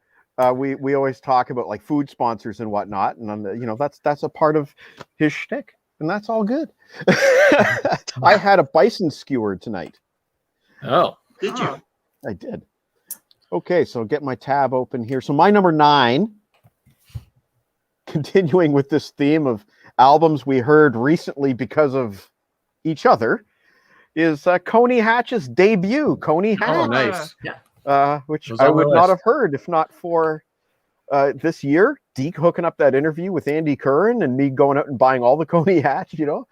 we always talk about like food sponsors and whatnot, and that's a part of his shtick, and that's all good. I had a bison skewer tonight. Oh, did you? I did. Okay, so get my tab open here. So my number 9, continuing with this theme of albums we heard recently because of each other, is Coney Hatch's debut, Coney Hatch. Oh, nice. Yeah. Which I would not have heard if not for this year, Deke hooking up that interview with Andy Curran and me going out and buying all the Coney Hatch, and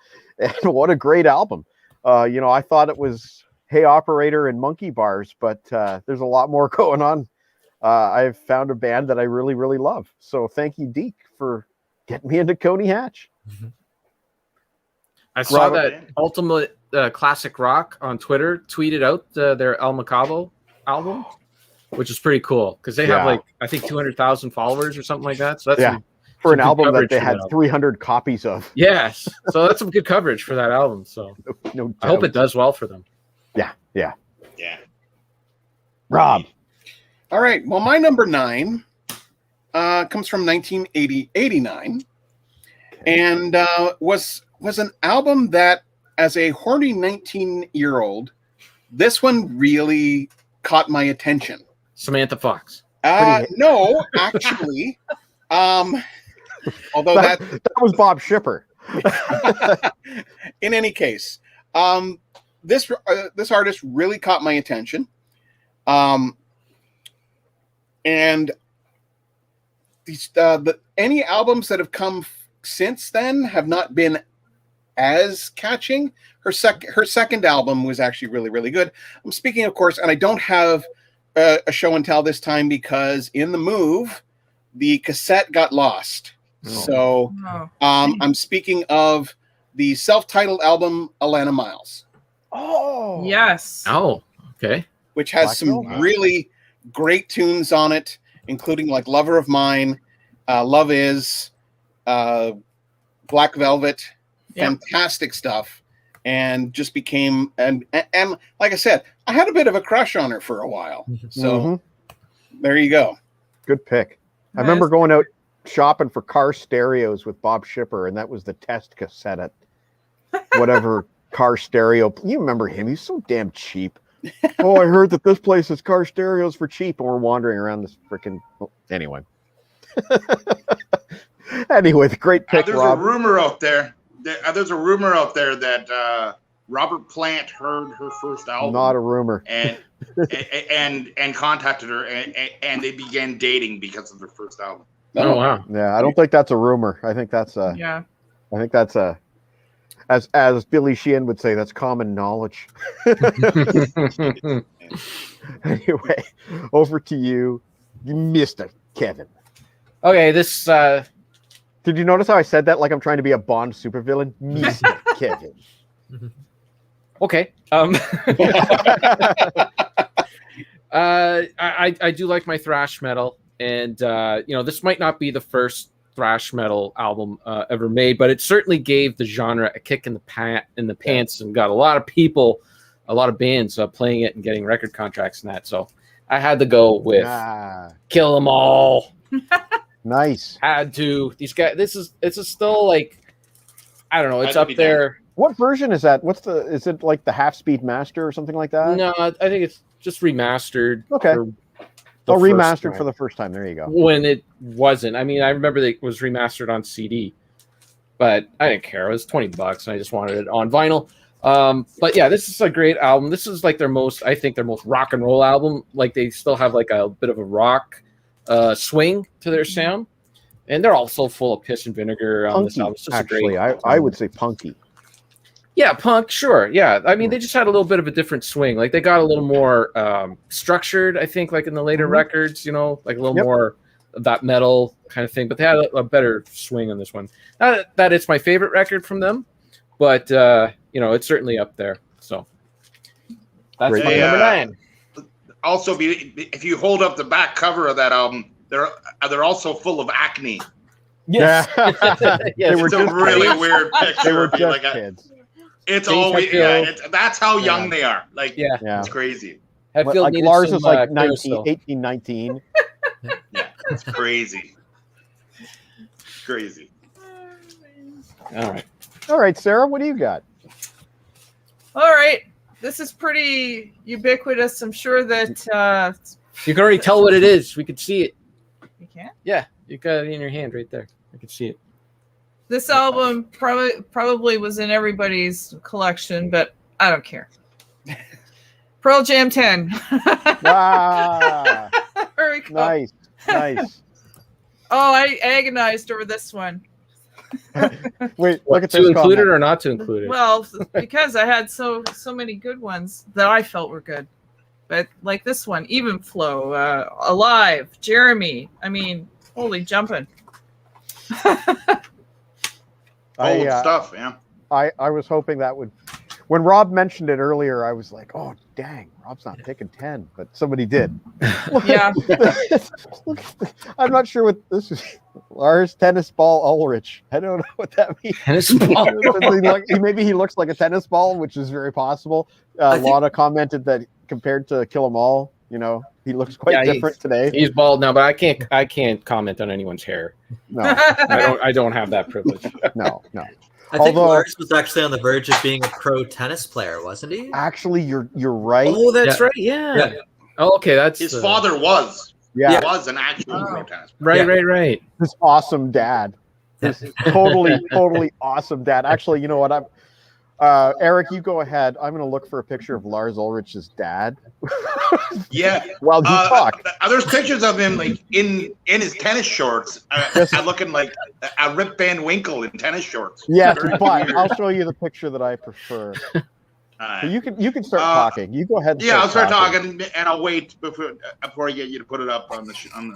what a great album. I thought it was Hey Operator and Monkey Bars, but there's a lot more going on. I've found a band that I really, really love. So thank you, Deke, for getting me into Coney Hatch. I saw that Ultimate Classic Rock on Twitter tweeted out their El Macabo album, which is pretty cool because they have I think 200,000 followers or something like that. So that's for an album that they had 300 copies of. Yes, so that's some good coverage for that album. So no I hope it does well for them. Yeah. Rob. All right. Well, my number 9 comes from 1989, and was an album that, as a horny 19-year-old, this one really caught my attention. Samantha Fox. No, actually, although that was Bob Shipper. In any case, this artist really caught my attention, and these any albums that have come since then have not been as catching. Her second album was actually really, really good. I'm speaking, of course, and I don't have a show and tell this time because in the move, the cassette got lost. So I'm speaking of the self-titled album Alana Miles. Oh, yes. Oh, okay. Which has some really great tunes on it, including like Lover of Mine, Love Is, Black Velvet, fantastic stuff. And just became, and like I said, I had a bit of a crush on her for a while. So there you go. Good pick. I remember going out shopping for car stereos with Bob Shipper, and that was the test cassette at whatever car stereo. You remember him? He's so damn cheap. Oh, I heard that this place has car stereos for cheap, and we're wandering around this freaking. Anyway. Anyway, the great pick, there's Rob. A rumor out there. There's a rumor out there that Robert Plant heard her first album. Not a rumor. And contacted her, and they began dating because of their first album. Oh wow! Yeah, I don't think that's a rumor. I think that's a. Yeah. I think that's a. As Billy Sheehan would say, that's common knowledge. Anyway, over to you, Mr. Kevin. Okay, this Did you notice how I said that like I'm trying to be a Bond supervillain? Mr. Kevin. Okay. I do like my thrash metal, and this might not be the first thrash metal album ever made, but it certainly gave the genre a kick in the pants, and got a lot of people, a lot of bands playing it and getting record contracts and that. So I had to go with Kill 'Em All. Nice. Had to. These guys. It's still like, I don't know. It's up there. What version is that? Is it like the half-speed master or something like that? No, I think it's just remastered. Okay. Remastered for the first time. There you go. When it wasn't. I mean, I remember it was remastered on CD, but I didn't care. It was $20 and I just wanted it on vinyl. But yeah, this is a great album. This is like their most rock and roll album. Like they still have like a bit of a rock swing to their sound. And they're also full of piss and vinegar on this album. It's actually, I would say punky. Yeah, punk, sure. Yeah. I mean, they just had a little bit of a different swing. Like they got a little more structured, I think, like in the later records, like a little more of that metal kind of thing. But they had a better swing on this one. Not that it's my favorite record from them, but it's certainly up there. So that's my number 9. Also, if you hold up the back cover of that album, they're also full of acne. Yes. It's a really weird picture. They were just kids. It's always that's how young they are. Like it's crazy. Like Lars is like 18, 19. Yeah, it's crazy. Crazy. All right, Sarah, what do you got? All right. This is pretty ubiquitous. I'm sure that you can already tell what it is. We could see it. You can? Yeah, you got it in your hand right there. I can see it. This album probably was in everybody's collection, but I don't care. Pearl Jam 10. There we go. Nice. Oh, I agonized over this one. Wait, look at to include it or not to include it? Well, because I had so many good ones that I felt were good. But like this one, Even Flow, Alive, Jeremy. I mean, holy jumping. Old stuff, yeah. I was hoping that would. When Rob mentioned it earlier, I was like, "Oh, dang, Rob's not picking 10," but somebody did. Yeah. I'm not sure what this is. Lars Tennis Ball Ulrich. I don't know what that means. Tennis ball. Maybe he looks like a tennis ball, which is very possible. Lana commented that compared to Kill 'Em All, he looks quite different today. He's bald now, but I can't comment on anyone's hair. No, I don't have that privilege. No. I think Lars was actually on the verge of being a pro tennis player, wasn't he? Actually, you're right. Oh, that's right. Yeah. Oh, okay. That's his father was. Yeah, was an actual pro tennis player. Right. His awesome dad. His totally awesome dad. Actually, you know what? Eric, you go ahead. I'm going to look for a picture of Lars Ulrich's dad. Yeah. While you talk. There's pictures of him like in his tennis shorts, looking like a Rip Van Winkle in tennis shorts. Yes, but I'll show you the picture that I prefer. So you can start talking. You go ahead. I'll start talking, and I'll wait before I get you to put it up on the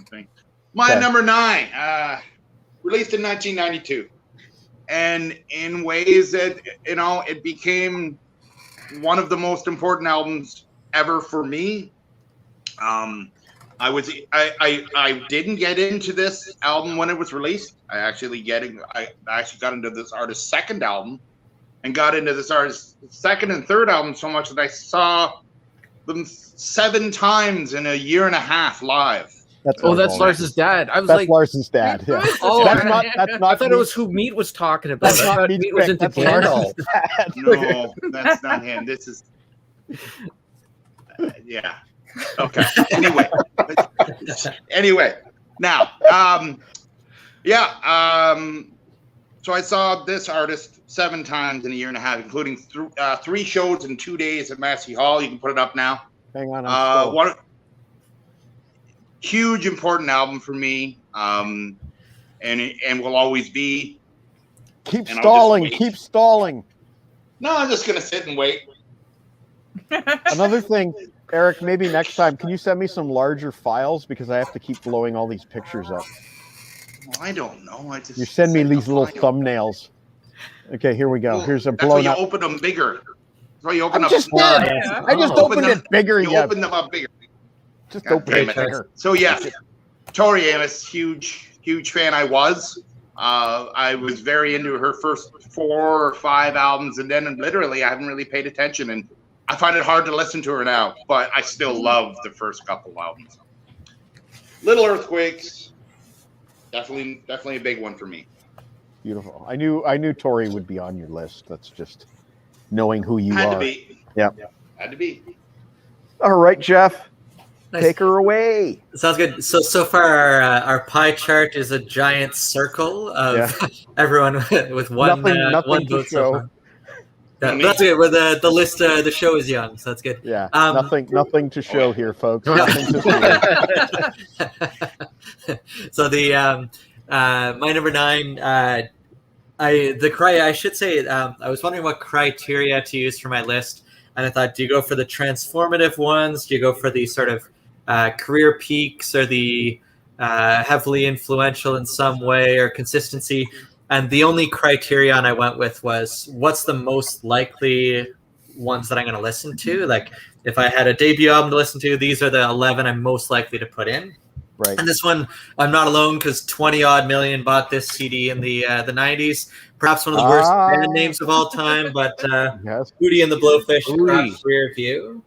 thing. My number 9, released in 1992. And in ways that it became one of the most important albums ever for me. I didn't get into this album when it was released. I actually got into this artist's second album, and got into this artist's second and third album so much that I saw them 7 times in a year and a half live. That's Lars's dad. I was that's Lars's dad. Yeah. Oh, that's not I thought it was who Meat was talking about. I thought Meat was into Gandalf. No, that's not him. This is yeah. Okay. Anyway. Now, so I saw this artist 7 times in a year and a half, including 3 shows in 2 days at Massey Hall. You can put it up now. Hang on. Huge important album for me, and will always be. Keep stalling. No, I'm just gonna sit and wait. Another thing, Eric, maybe next time, can you send me some larger files because I have to keep blowing all these pictures up. I don't know. I just You send me said these the little final. thumbnails. Okay, here we go. Well, Here's a that's why blown you up. open them bigger. That's why you open I up. just did. Yeah. I just Oh. opened it bigger. You Yeah, open them up bigger. just God open damn it it. bigger. So yes, Tori Amos, huge fan. I was. I was very into her first 4 or 5 albums, and then literally I haven't really paid attention, and I find it hard to listen to her now. But I still love the first couple albums. Little Earthquakes, definitely a big one for me. Beautiful. I knew Tori would be on your list. That's just knowing who you Had are. to be. Yeah. Had to be. All right, Jeff. Nice. Take her away. Sounds good. So far, our pie chart is a giant circle of everyone with one Nothing one to vote show. so far. That's good. Well, the list, the show is young, so that's good. Yeah. Nothing to show here, folks. Nothing to see. So the my number 9. I should say I was wondering what criteria to use for my list, and I thought, do you go for the transformative ones? Do you go for the sort of career peaks, or the heavily influential in some way, or consistency? And the only criterion I went with was, what's the most likely ones that I'm going to listen to? Like, if I had a debut album to listen to, these are the 11 I'm most likely to put in. Right. And this one, I'm not alone, because 20 odd million bought this CD in the 90s. Perhaps one of the worst band names of all time, but Yes. Hootie and the Blowfish, Hootie. Rear View.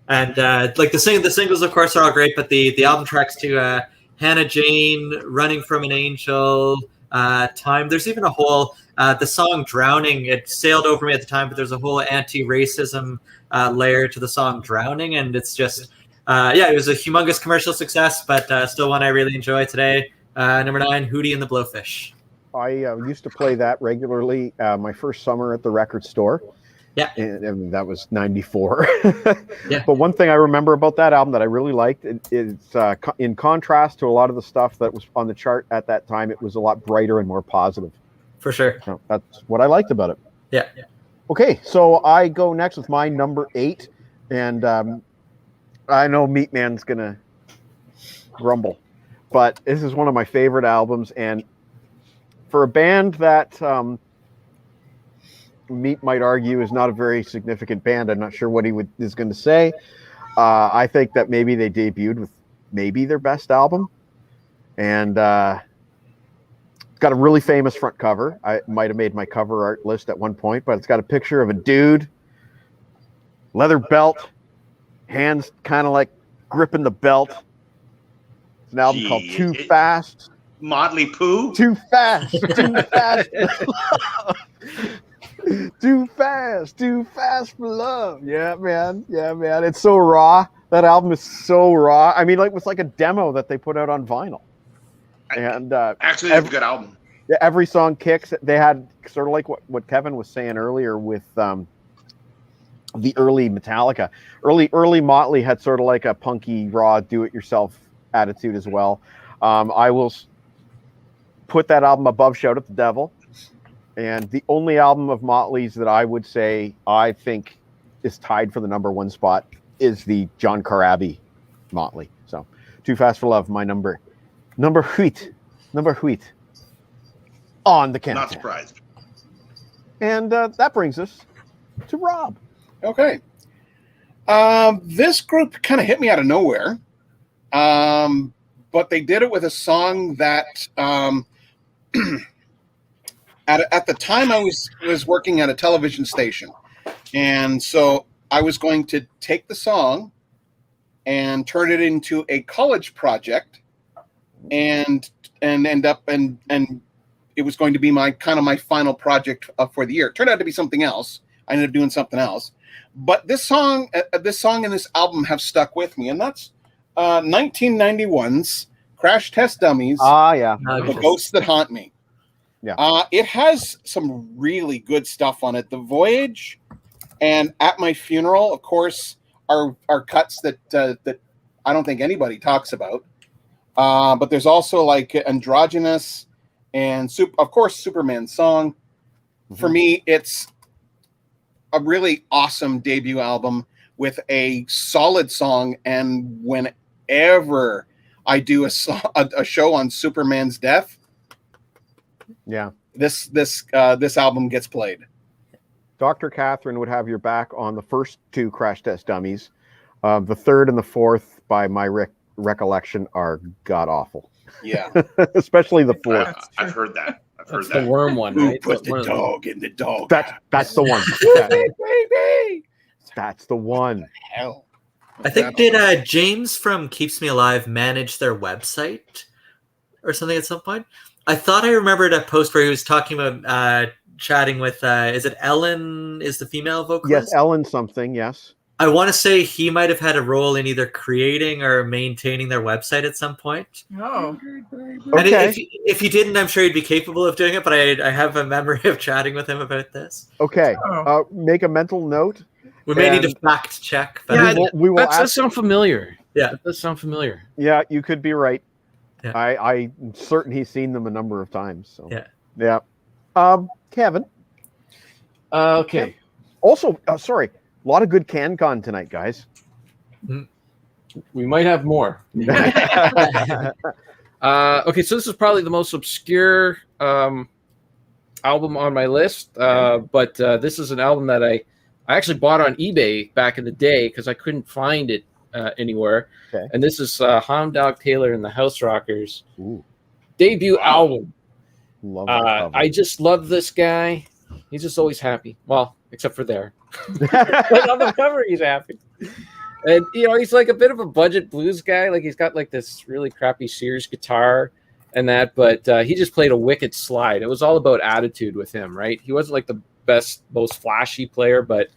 And like the singles, of course, are all great, but the album tracks to Hannah Jane, Running from an Angel, Time. There's even a whole, the song Drowning, it sailed over me at the time, but there's a whole anti-racism layer to the song Drowning, and it's just, it was a humongous commercial success, but still one I really enjoy today. Number 9, Hootie and the Blowfish. I used to play that regularly my first summer at the record store. Yeah. And that was 94. Yeah. But one thing I remember about that album that I really liked, it's in contrast to a lot of the stuff that was on the chart at that time, it was a lot brighter and more positive. For sure. So that's what I liked about it. Yeah. Okay, so I go next with my number 8. And I know Meat Man's going to grumble, but this is one of my favorite albums. And for a band that Meat might argue is not a very significant band, I'm not sure what is going to say. I think that maybe they debuted with maybe their best album, and got a really famous front cover. I might have made my cover art list at one point, but it's got a picture of a dude, leather belt, hands kind of like gripping the belt. It's an album called Too Fast. Motley Pooh? Too fast. Too fast. Too fast for love. Yeah, man. It's so raw. That album is so raw. I mean, like, it was like a demo that they put out on vinyl. And actually, it's a good album. Yeah, every song kicks. They had sort of like what Kevin was saying earlier with the early Metallica. Early Motley had sort of like a punky, raw, do-it-yourself attitude as well. I will put that album above Shout at the Devil. And the only album of Motley's that I would say I think is tied for the number 1 spot is the John Corabi Motley. So, Too Fast for Love, my number 8 on the countdown. Not surprised. And that brings us to Rob. Okay. This group kind of hit me out of nowhere. But they did it with a song that at the time I was working at a television station. And so I was going to take the song and turn it into a college project and end up and it was going to be my final project for the year. It turned out to be something else. I ended up doing something else. But this song and this album have stuck with me, and that's 1991's Crash Test Dummies. The Ghosts That Haunt Me. Yeah. It has some really good stuff on it. The Voyage and At My Funeral, of course, are cuts that I don't think anybody talks about. But there's also like Androgynous and of course Superman's Song. Mm-hmm. For me, it's a really awesome debut album with a solid song. And whenever I do a show on Superman's death, Yeah. this album gets played. Dr. Catherine would have your back on the first two Crash Test Dummies. The third and the fourth, by my recollection, are god awful. Yeah. Especially the fourth. I've heard that. I've heard That's that. the worm one, Who right? put One the of dog in the dog? That's the one. That's the one. Hell. I think did James from Keeps Me Alive manage their website or something at some point? I thought I remembered a post where he was talking about chatting with is it Ellen is the female vocalist? Yes, Ellen something, yes. I want to say he might have had a role in either creating or maintaining their website at some point. Oh. And Okay. if he didn't, I'm sure he'd be capable of doing it, but I have a memory of chatting with him about this. Okay. Make a mental note. We may need to fact check. But Yeah, we will that does ask, sound familiar. Yeah. That does sound familiar. yeah, you could be right. Yeah. I'm certain he's seen them a number of times. So. Yeah. Kevin. Okay. Also, sorry, a lot of good CanCon tonight, guys. We might have more. Okay, so this is probably the most obscure album on my list, but this is an album that I actually bought on eBay back in the day because I couldn't find it anywhere. Okay. And this is Hound Dog Taylor and the House Rockers Ooh, debut album. love that cover. I just love this guy. He's just always happy. Well, except for there. But on the cover, he's happy. And, he's like a bit of a budget blues guy. Like, he's got like this really crappy Sears guitar and that, but he just played a wicked slide. It was all about attitude with him, right? He wasn't like the best, most flashy player, but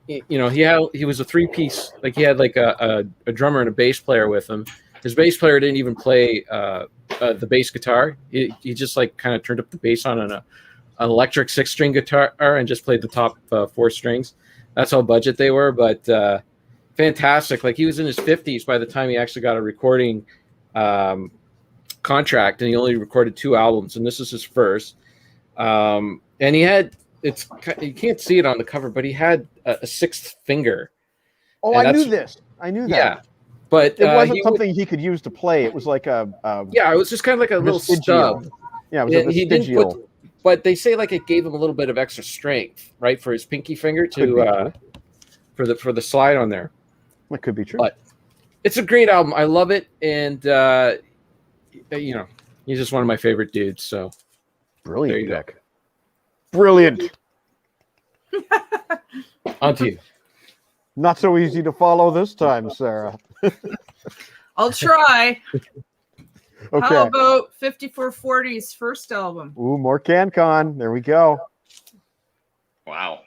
he was a three-piece. Like, he had like a drummer and a bass player with him. His bass player didn't even play the bass guitar. He just like kind of turned up the bass on an electric 6-string guitar and just played the top 4 strings. That's how budget they were, but fantastic. Like, he was in his 50s by the time he actually got a recording contract, and he only recorded 2 albums, and this is his first. And he had, you can't see it on the cover, but he had a 6th finger. Oh, I knew this. I knew that. Yeah. But it wasn't something he could use to play. It was like it was just kind of like a little stub. Yeah, it was a vestigial. But they say like it gave him a little bit of extra strength, right, for his pinky finger to for the slide on there. That could be true. But it's a great album. I love it, and he's just one of my favorite dudes. So brilliant pick. Brilliant. On to you. Not so easy to follow this time, Sarah. I'll try. Okay. How about 5440's first album? Ooh, more CanCon. There we go. Wow.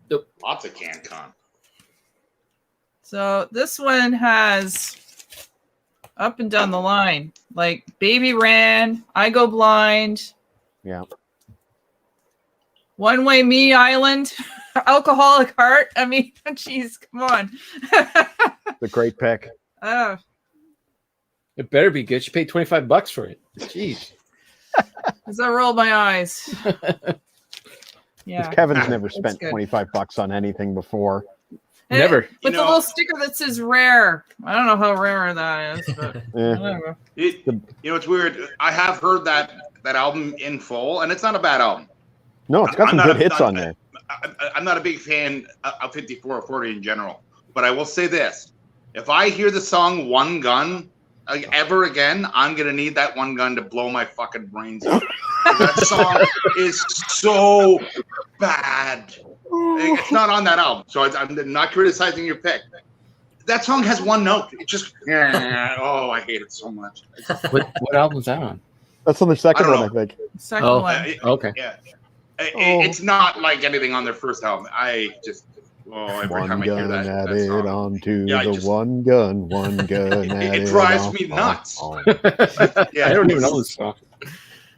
Yep. Lots of CanCon. So this one has up and down the line, like Baby Ran, I Go Blind. Yeah. One Way Me Island, Alcoholic Heart. I mean, jeez, come on. The great pick. It better be good. You paid $25 for it. Jeez. As I roll my eyes. Yeah. Kevin's never spent $25 on anything before. Never. With the little sticker that says rare. I don't know how rare that is, but whatever. It's weird. I have heard that album in full, and it's not a bad album. No, it's got some good hits on there. I'm not a big fan of 5440 in general, but I will say this. If I hear the song One Gun ever again, I'm going to need that one gun to blow my fucking brains out. That song is so bad. It's not on that album, so I'm not criticizing your pick. That song has one note. It just, I hate it so much. What album's that on? That's on the second one, I think. Second one. Okay. Yeah. It's not like anything on their first album. Every time I hear that song. Onto the one gun. It drives me nuts. Yeah, I don't even know this song.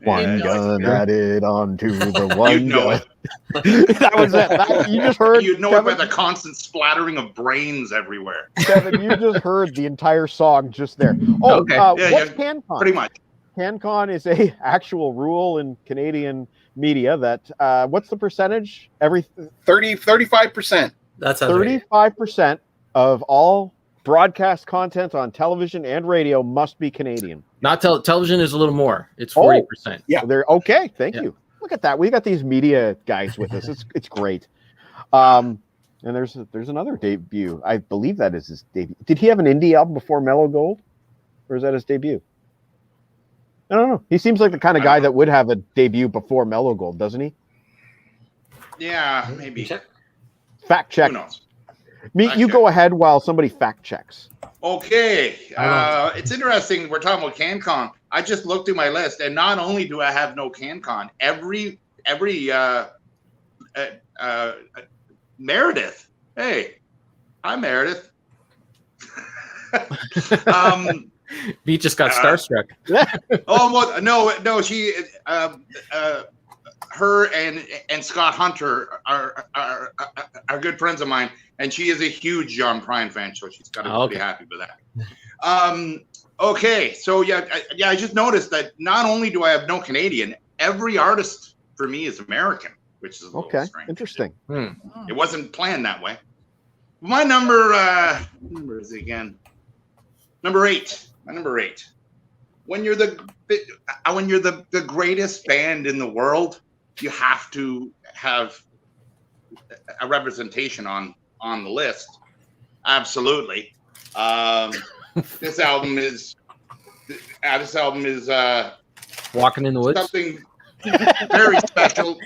One gun added onto the one You'd know gun. it. That was it. You just heard. You'd know Kevin, it by the constant splattering of brains everywhere. Kevin, you just heard the entire song just there. Oh, okay. What's CanCon? Pretty much. CanCon is a actual rule in Canadian media that what's the percentage? 35%. That sounds right. 35% of all broadcast content on television and radio must be Canadian. Not television is a little more. It's 40%. Yeah, they're okay. Thank you. Look at that. We got these media guys with us. It's great. And there's another debut. I believe that is his debut. Did he have an indie album before Mellow Gold, or is that his debut? I don't know. He seems like the kind of guy that would have a debut before Mellow Gold, doesn't he? Yeah, maybe. Fact check. Who knows? You go ahead while somebody fact checks. Okay. It's interesting. We're talking about CanCon. I just looked through my list, and not only do I have no CanCon, every Meredith. Hey, hi Meredith. Beat just got starstruck. Oh well, no. She, her and Scott Hunter are good friends of mine, and she is a huge John Prine fan, so she's got to be pretty happy with that. Okay, so I just noticed that not only do I have no Canadian, every artist for me is American, which is a little strange. Interesting. It wasn't planned that way. My number is it again? Number 8. My number 8. When you're the greatest band in the world, you have to have a representation on the list. Absolutely. This album is Walking in the Woods. Something very special.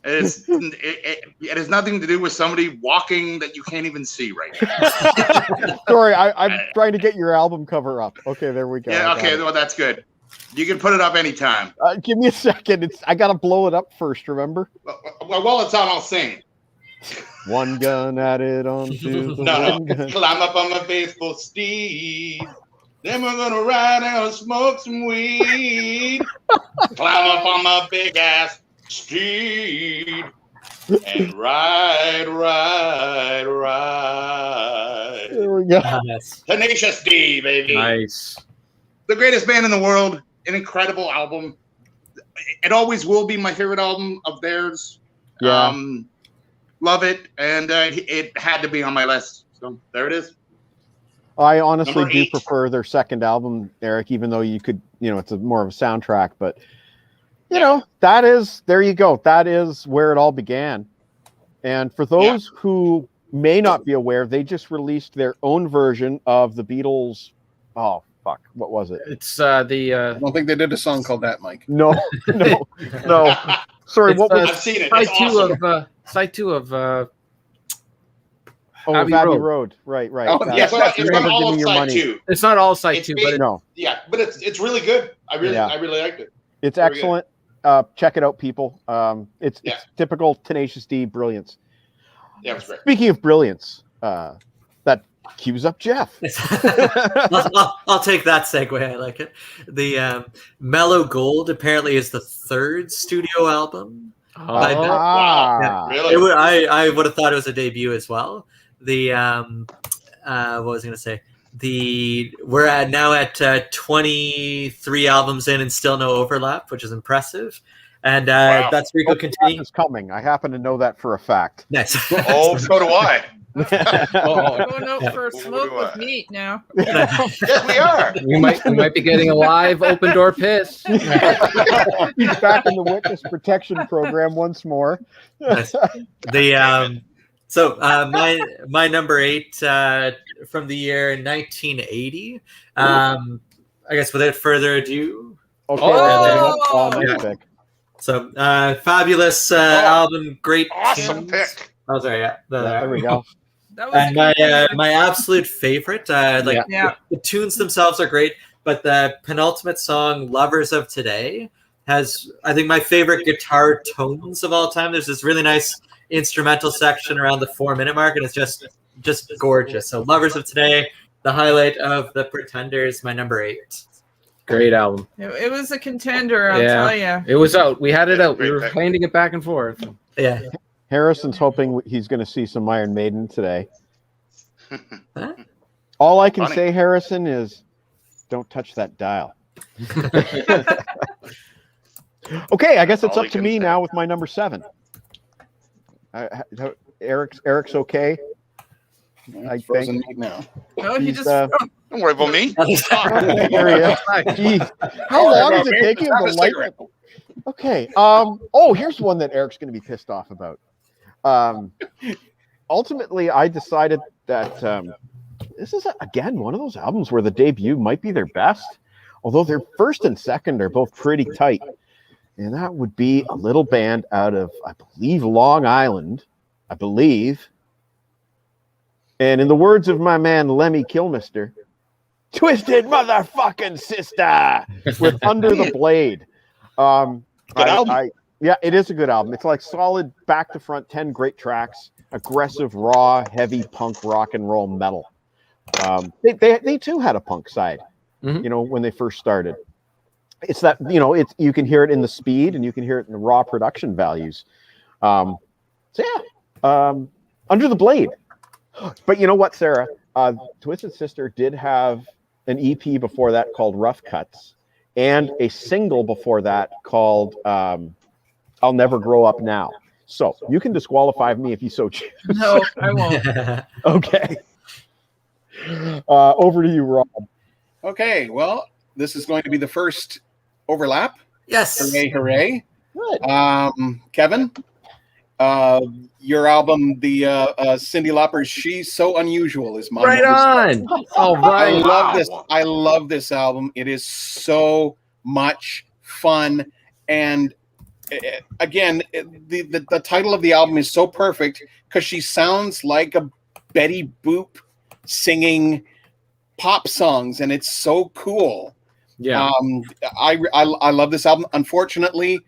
It has nothing to do with somebody walking that you can't even see right now. Sorry, I'm trying to get your album cover up. Okay, there we go. Yeah, okay, well, that's good. You can put it up anytime. Give me a second. I got to blow it up first, remember? Well, while it's on, I'll sing. One gun added onto the No. gun. Climb up on my faithful steed. Then we're going to ride out and smoke some weed. Climb up on my big ass steed. And ride. There we go. Tenacious D, baby. Nice. The greatest band in the world. An incredible album. It always will be my favorite album of theirs. Yeah. Love it. And it had to be on my list. So there it is. I honestly Number do 8. prefer their second album, Eric, even though you could, it's more of a soundtrack, but there you go. That is where it all began. And for those who may not be aware, they just released their own version of the Beatles. Oh, fuck. What was it? It's I don't think they did a song called that, Mike. No. Sorry, what was I've seen it. It's awesome. side 2 of Abbey Road. Right. Oh, yeah, it's not all of side 2. It's not all side 2, but no. Yeah, but it's really good. I really liked it. It's very excellent. Check it out, people. It's typical Tenacious D brilliance. Yeah, it's great. Speaking of brilliance, that cues up Jeff. I'll take that segue. I like it. The Mellow Gold apparently is the 3rd studio album. Wow. Really? I would have thought it was a debut as well. The what was I going to say? We're now at 23 albums in and still no overlap, which is impressive. And that's Rico continuing. Is coming. I happen to know that for a fact. Nice. Oh, so do I. Going out for a smoke with meat now. Yes, we are. we might be getting a live open door piss. He's back in the witness protection program once more. Nice. So my number 8 from the year 1980. I guess without further ado. Okay. Nice pick. So fabulous album, great. Awesome tunes. pick. Oh, sorry, yeah. There we go. That was And my absolute favorite, the tunes themselves are great, but the penultimate song, "Lovers of Today," has, I think, my favorite guitar tones of all time. There's this really nice instrumental section around the 4-minute mark, and it's just gorgeous. So, "Lovers of Today," the highlight of the Pretenders, my number 8. Great album. it was a contender, I'll tell you. It was out. We had it out. We Great were pick. handing it back and forth. Yeah. Harrison's hoping he's going to see some Iron Maiden today. Huh? All I can Funny. say, Harrison, is don't touch that dial. Okay, I guess it's All up he to can me say. now with my number 7. Eric's okay. I Frozen think meat now. No, he he's, just. Don't worry about me. there he is. Jeez. How long does it take you to light it? Okay. Oh, here's one that Eric's going to be pissed off about. Ultimately, I decided that this is again one of those albums where the debut might be their best, although their first and second are both pretty tight. And that would be a little band out of, I believe, Long Island. I believe. And in the words of my man Lemmy Kilmister, Twisted Motherfucking Sister with Under the Blade. Good album. Yeah, it is a good album. It's like solid back to front, 10 great tracks, aggressive, raw, heavy punk rock and roll metal. They too had a punk side, Mhm. you know, when they first started. It's that, you know, you can hear it in the speed and you can hear it in the raw production values. So yeah, Under the Blade. But you know what, Sarah? Twisted Sister did have an EP before that called Rough Cuts and a single before that called I'll Never Grow Up Now. So you can disqualify me if you so choose. No, I won't. Okay. Over to you, Rob. Okay, well, this is going to be the first overlap. Yes. Hooray, hooray. Good. Kevin, your album, the Cyndi Lauper's She's So Unusual is my Right on. All I right. love this. I love this album. It is so much fun. And again, the title of the album is so perfect because she sounds like a Betty Boop singing pop songs, and it's so cool. Yeah. I love this album. Unfortunately,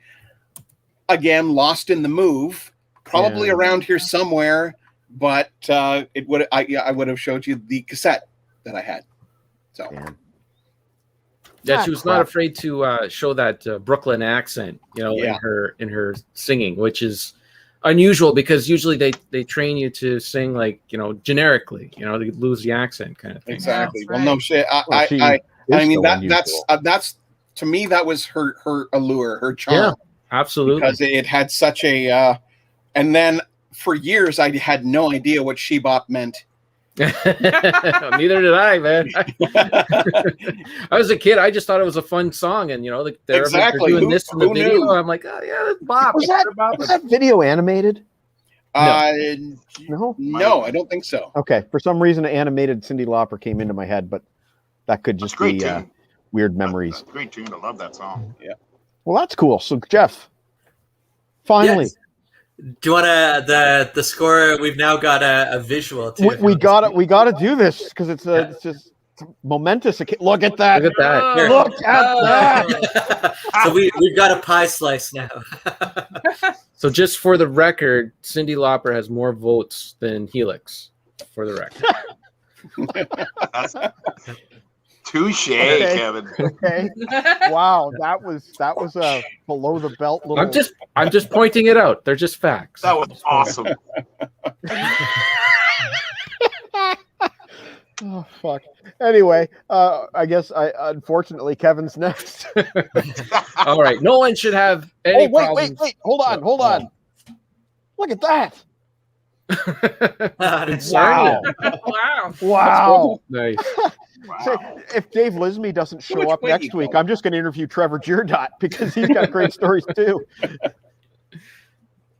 again, lost in the move, probably Yeah. around here somewhere, but I would have showed you the cassette that I had. So Yeah, she was not afraid to show that Brooklyn accent, you know, Yeah. in her singing, which is unusual because usually they train you to sing like, you know, generically, you know, they lose the accent kind of thing. Exactly. Yeah, well, right. no shit. I mean that's to me that was her allure, her charm. Yeah, absolutely. Because it had such a and then for years I had no idea what She-Bop meant. Neither did I, man. I was a kid. I just thought it was a fun song, and you know, they're Exactly. doing Who- this in the who video. knew? I'm like, oh yeah, that's Bob. Was that video animated? No? No, I don't think so. Okay. For some reason, animated Cyndi Lauper came into my head, but that could just Great be tune. weird memories. That's a great tune. I love that song. Yeah. Well, that's cool. So, Jeff, finally, Yes. Do you want the score? We've now got a visual too. we got it. We got to do this because it's just momentous. Look at that. Look at that. Here. Look at that. So we've got a pie slice now. So just for the record, Cyndi Lauper has more votes than Helix. For the record. That's touche, Okay. Kevin. Okay. Wow, that was a below the belt little. I'm just pointing it out. They're just facts. That was awesome. Oh fuck. Anyway, I guess unfortunately Kevin's next. All right. No one should have any wait. Hold on. Look at that. Wow. Wow. Wow. Nice. So, if Dave Lismy doesn't show up next week, I'm just going to interview Trevor Jurdot because he's got great stories too.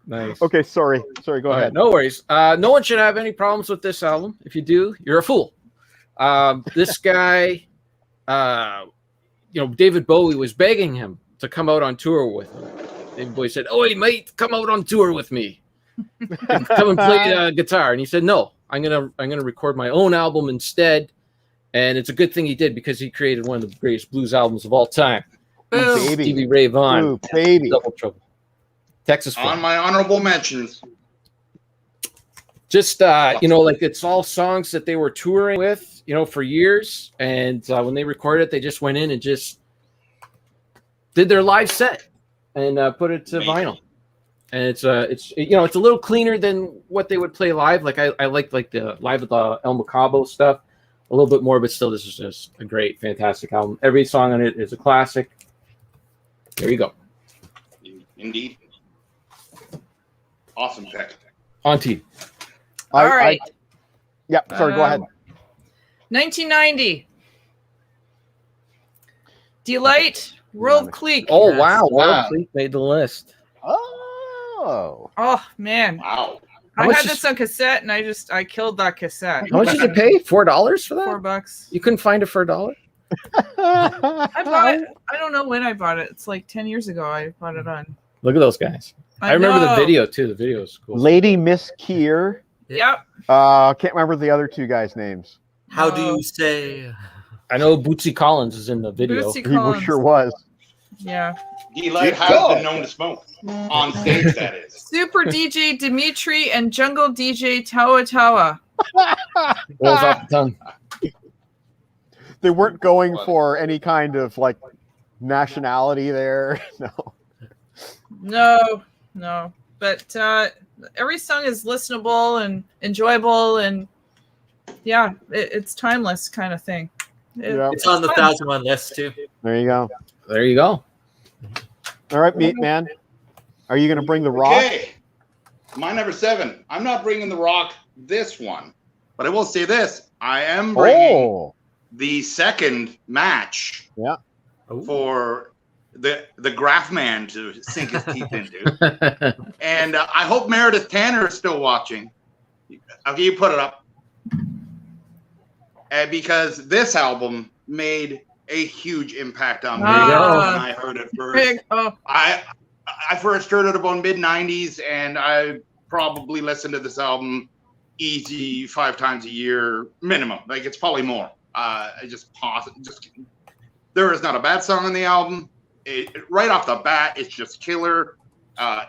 Nice. Okay, sorry, go All right, ahead. no worries. No one should have any problems with this album. If you do, you're a fool. This guy, David Bowie was begging him to come out on tour with him. David Bowie said, "Oh, mate, come out on tour with me. Come and play guitar." And he said, "No, I'm gonna record my own album instead." And it's a good thing he did because he created one of the greatest blues albums of all time. Boom. Baby. Stevie Ray Vaughan, Ooh, baby. Double Trouble, Texas. On Funk. my honorable mentions. Just like it's all songs that they were touring with, for years. And when they recorded it, they just went in and just did their live set and put it to vinyl. And it's a little cleaner than what they would play live. Like I like the live at the El Macabo stuff a little bit more, but still, this is just a great, fantastic album. Every song on it is a classic. There you go. Indeed. Awesome pick. On to you. All right. Yep. Sorry, go ahead. 1990. Delight, World Clique. Oh wow, Wow. World Clique made the list. Oh. Oh man. Wow. How I much had is- this on cassette and I killed that cassette. How much did you pay? $4 for that? $4. You couldn't find it for $1? I bought it. I don't know when I bought it. It's like 10 years ago I bought it on. Look at those guys. I remember the know. video too. The video is cool. Lady Miss Kier. Yep. Can't remember the other two guys' names. How do you say? I know Bootsy Collins is in the video. Bootsy He Collins. sure was. Yeah. Delight has been known to smoke on stage. That is. Super DJ Dimitri and Jungle DJ Tawa Tawa. Rolls off the tongue. They weren't going for any kind of like nationality there. No. No. But every song is listenable and enjoyable, and yeah, it's timeless kind of thing. Yep. It's on the fun. 1001 list too. There you go. There you go. All right, Meat Man. Are you going to bring the rock? Okay. My number 7. I'm not bringing the rock this one, but I will say this: I am bringing the second match. Yeah. For the Graph Man to sink his teeth into. And I hope Meredith Tanner is still watching. Okay, you put it up. Because this album made a huge impact on me when I heard it first. I first heard it about mid-90s, and I probably listened to this album easy 5 times a year minimum. Like, it's probably more. I just pause it. There is not a bad song on the album. Right off the bat, it's just killer.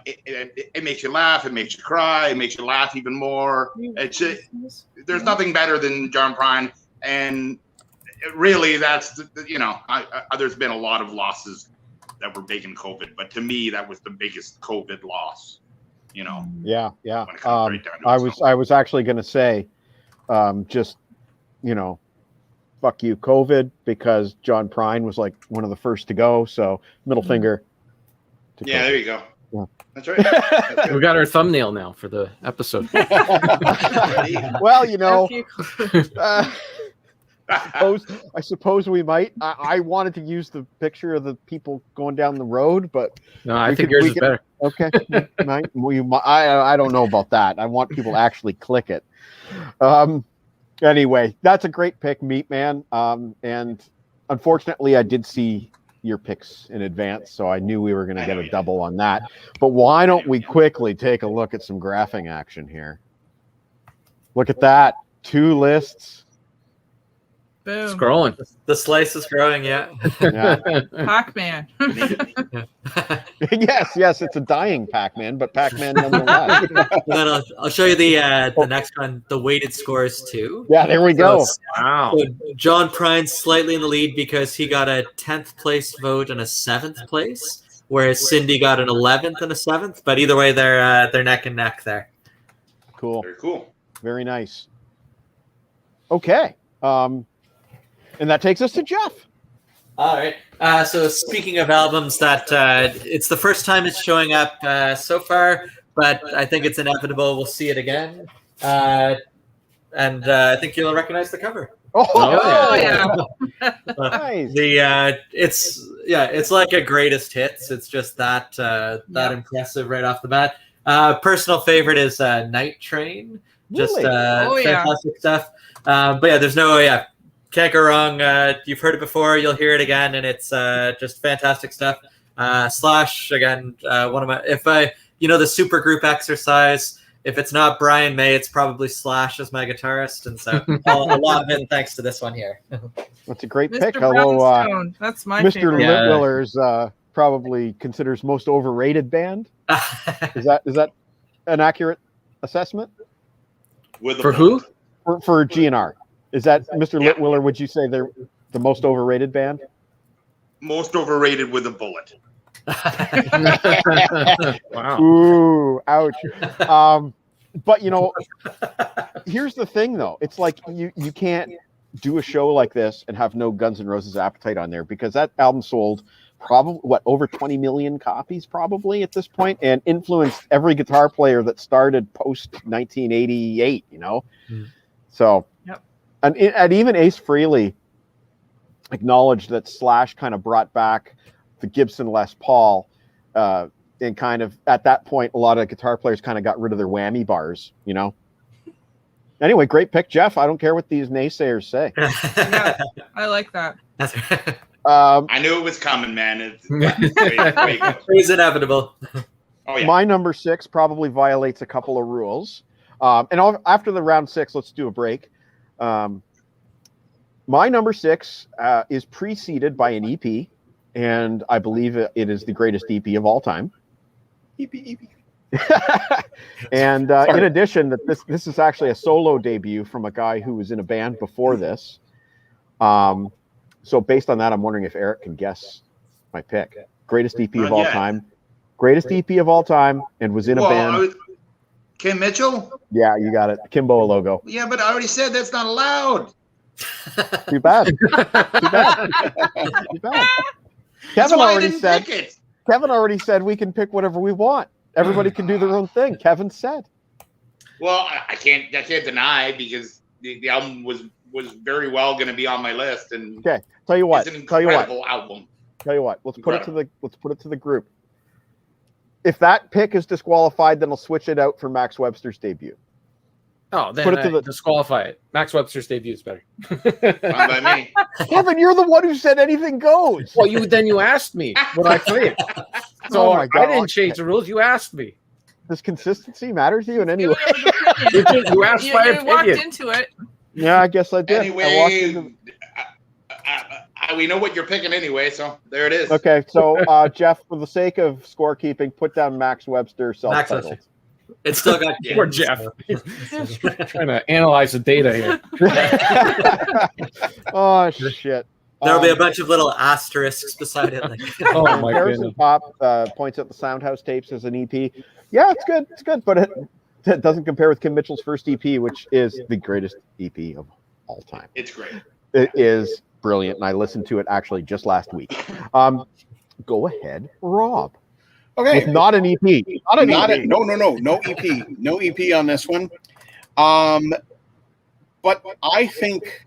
It makes you laugh. It makes you cry. It makes you laugh even more. There's nothing better than John Prine. And really, that's, there's been a lot of losses that were big in COVID. But to me, that was the biggest COVID loss, Yeah. Yeah. Right down to I was actually going to say, fuck you, COVID, because John Prine was like one of the first to go. So middle finger. Yeah, there you go. Yeah. That's right. That's We got our thumbnail now for the episode. Well, I suppose we might. I wanted to use the picture of the people going down the road, but no, I think yours is better. Okay, I don't know about that. I want people to actually click it. Anyway, that's a great pick, Meat Man. And unfortunately, I did see your picks in advance, so I knew we were going to get a double on that. But why don't we quickly take a look at some graphing action here? Look at that. 2 lists. Boom. It's growing. The slice is growing, yeah. Pac-Man. Yes, it's a dying Pac-Man, but Pac-Man nonetheless. Then I'll show you the next one, the weighted scores too. Yeah, there we go. Wow. So John Prine's slightly in the lead because he got a 10th place vote and a 7th place, whereas Cindy got an 11th and a 7th. But either way, they're neck and neck there. Cool. Very cool. Very nice. Okay. And that takes us to Jeff. All right. So speaking of albums that it's the first time it's showing up so far, but I think it's inevitable we'll see it again. And I think you'll recognize the cover. Oh yeah. Nice. It's like a greatest hits. It's just that impressive right off the bat. Personal favorite is Night Train. Just Really? fantastic stuff. But yeah, there's can't go wrong. You've heard it before, you'll hear it again, and it's just fantastic stuff. Slash again, one of my the super group exercise. If it's not Brian May, it's probably Slash as my guitarist, and so a lot of it thanks to this one here. That's a great Mr. pick. Although Brownstone. That's my Mr. favorite. Litwiller's probably considers most overrated band. Is that an accurate assessment? For who? For GNR. Is that Mr. Litwiller? Would you say they're the most overrated band? Most overrated with a bullet. Wow. Ooh, ouch. But here's the thing, though. It's like you can't do a show like this and have no Guns N' Roses Appetite on there, because that album sold probably over 20 million copies probably at this point, and influenced every guitar player that started post 1988. So, Yep. and even Ace Frehley acknowledged that Slash kind of brought back the Gibson Les Paul, and kind of at that point, a lot of guitar players kind of got rid of their whammy bars, you know. Anyway, great pick, Jeff. I don't care what these naysayers say. Yeah, I like that. That's right. I knew it was coming, man. It's way It was inevitable. Oh yeah. My number 6 probably violates a couple of rules. After the round 6, let's do a break. My number 6 is preceded by an EP, and I believe it is the greatest EP of all time. EP. And in addition, that this is actually a solo debut from a guy who was in a band before this. So based on that, I'm wondering if Eric can guess my pick. Greatest EP of all time. Greatest EP of all time, and was in a band. Kim Mitchell? Yeah, you got it. Kimbo logo. Yeah, but I already said that's not allowed. Too bad. Too bad. Too bad. Kevin already said we can pick whatever we want. Everybody can do their own thing. Kevin said. Well, I can't deny because the album was very well going to be on my list, and okay. Tell you what. It's an incredible album. Tell you what. Let's put it to the group. If that pick is disqualified, then I'll switch it out for Max Webster's debut. Oh, then disqualify it. Max Webster's debut is better. Fine by me. Kevin, you're the one who said anything goes. Well, you asked me what I think. So I didn't change the rules. You asked me. Does consistency matter to you in any way? You asked my opinion. You walked into it. Yeah, I guess I did. Anyway, we know what you're picking anyway, so there it is. Okay, so Jeff, for the sake of scorekeeping, put down Max Webster self-titled. It's still got poor Jeff. Trying to analyze the data here. Oh shit! There'll be a bunch of little asterisks beside it. Like, oh my goodness! Pop points at the Soundhouse tapes as an EP. Yeah, it's good. It's good, but it doesn't compare with Kim Mitchell's first EP, which is the greatest EP of all time. It's great. It is brilliant, and I listened to it actually just last week. Go ahead, Rob. Okay. With not an EP. No EP. No EP on this one. But I think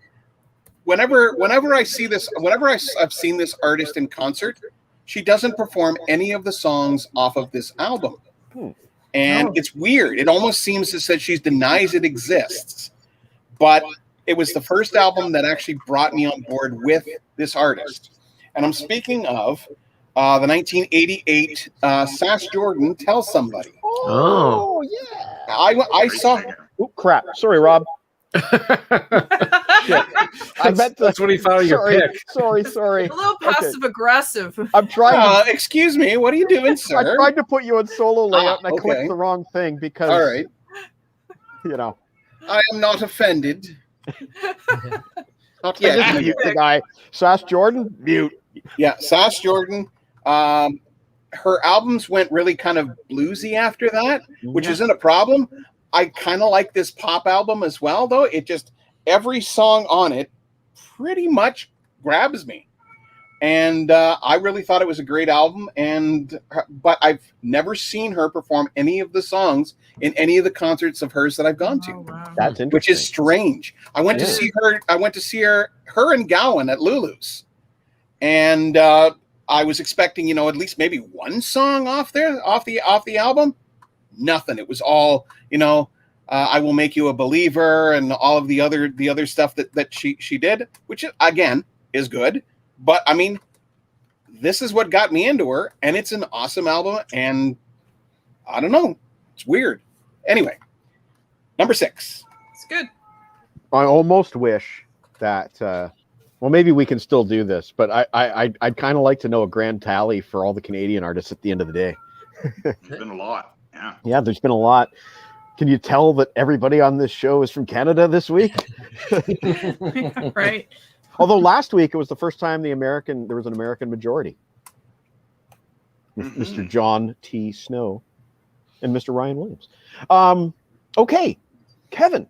whenever I see this, I've seen this artist in concert, she doesn't perform any of the songs off of this album. And it's weird. It almost seems as if she denies it exists. But it was the first album that actually brought me on board with this artist. And I'm speaking of the 1988 Sass Jordan, Tell Somebody. Oh yeah. I saw. Oh crap! Sorry, Rob. That's when he found your pick. Sorry. A little passive aggressive. I'm trying. Excuse me. What are you doing, sir? I tried to put you in solo layout, and I clicked the wrong thing because. All right. You know. I am not offended. Not yet. Mute the guy. Sass Jordan, mute. Yeah, Sass Jordan. Her albums went really kind of bluesy after that, which isn't a problem. I kind of like this pop album as well, though. It just, every song on it pretty much grabs me. And I really thought it was a great album. But I've never seen her perform any of the songs in any of the concerts of hers that I've gone to. Oh, wow. That's interesting. Which is strange. I went to see her and Gowan at Lulu's. And I was expecting, at least maybe one song off the album. Nothing. It was all, I Will Make You a Believer and all of the other stuff that she did, which again is good. But I mean, this is what got me into her, and it's an awesome album. And I don't know, it's weird. Anyway, number 6. It's good. I almost wish that. Well, maybe we can still do this, but I'd kind of like to know a grand tally for all the Canadian artists at the end of the day. There's been a lot. Yeah. Yeah, there's been a lot. Can you tell that everybody on this show is from Canada this week? Right. Although last week it was the first time there was an American majority. With Mr. John T. Snow and Mr. Ryan Williams. Okay, Kevin,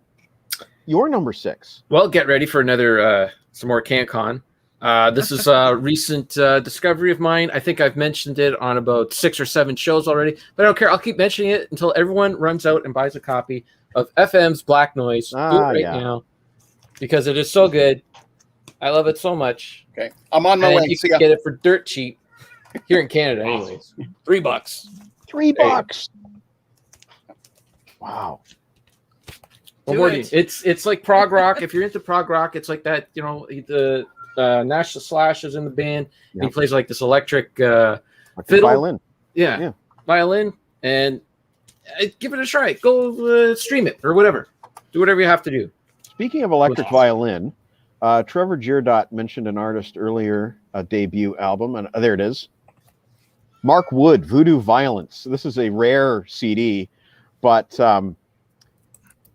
your number 6. Well, get ready for another some more CanCon. This is a recent discovery of mine. I think I've mentioned it on about 6 or 7 shows already, but I don't care. I'll keep mentioning it until everyone runs out and buys a copy of FM's Black Noise. Do it right now because it is so good. I love it so much. Okay, I'm on my And way. you See can ya. get it for dirt cheap here in Canada, anyways. $3. $3. Wow. What Do more do it. you- It's like prog rock. If you're into prog rock, it's like that. You know, the National Slash is in the band. And he plays like this electric fiddle. Violin. Yeah, violin. And give it a try. Go stream it or whatever. Do whatever you have to do. Speaking of electric violin, Trevor Girdot mentioned an artist earlier, a debut album, and there it is. Mark Wood, Voodoo Violence. This is a rare CD, but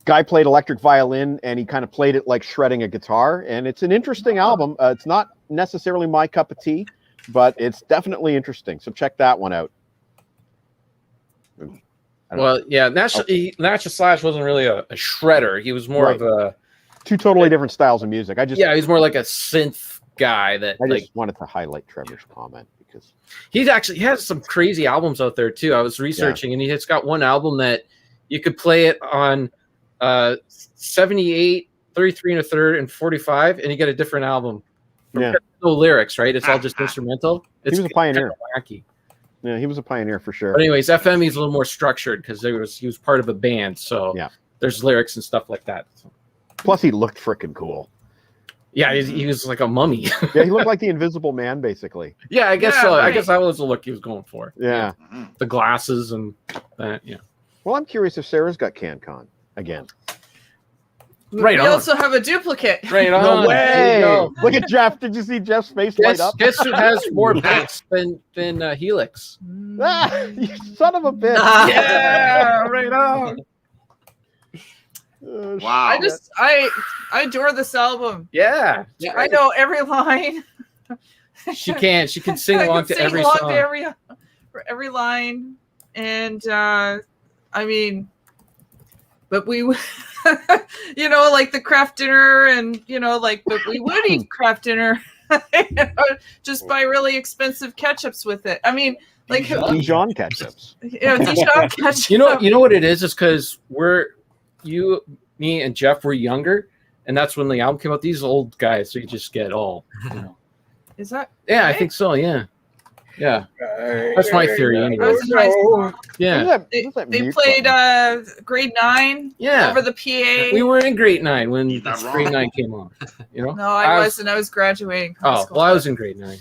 guy played electric violin, and he kind of played it like shredding a guitar, and it's an interesting album. It's not necessarily my cup of tea, but it's definitely interesting. So check that one out. Well, yeah, National Slash wasn't really a shredder. He was more of a two totally different styles of music. he's more like a synth guy that I like just wanted to highlight Trevor's comment because he has some crazy albums out there too. I was researching and he's got one album that you could play it on 78, 33 1/3, and 45, and you get a different album. No lyrics, right? It's all just instrumental. He was a pioneer. Wacky. Yeah, he was a pioneer for sure. But anyways, FM he's a little more structured because he was part of a band, so there's lyrics and stuff like that. So. Plus, he looked freaking cool. Yeah, he was like a mummy. Yeah, he looked like the Invisible Man, basically. Yeah, I guess so. right. I guess that was the look he was going for. Yeah. The glasses and that. Yeah. Well, I'm curious if Sarah's got CanCon again. Right We on. also have a duplicate. Right on. No There you way! go. Look at Jeff. Did you see Jeff's face light up? Guess who has more bits than Helix? Ah, you son of a bitch! Yeah, right on. Wow. I adore this album. Yeah. I know every line. She can sing I along can to sing every along song. to every line, and I mean, but we, you know, like the craft dinner, and you know, like, but we would eat craft dinner, you know, just buy really expensive ketchups with it. I mean, like Dijon ketchups. Dijon ketchup. You know what it is because me and Jeff were younger, and that's when the album came out. These old guys, so you just get all. You know. Is that? Yeah, I think so. Yeah. That's my theory. I Anyway. was in high school. Yeah. They played grade 9 Yeah. over the PA. We were in grade 9 when grade 9 came on. You know? No, I wasn't. I was graduating. High Oh, school. well, I was in grade 9.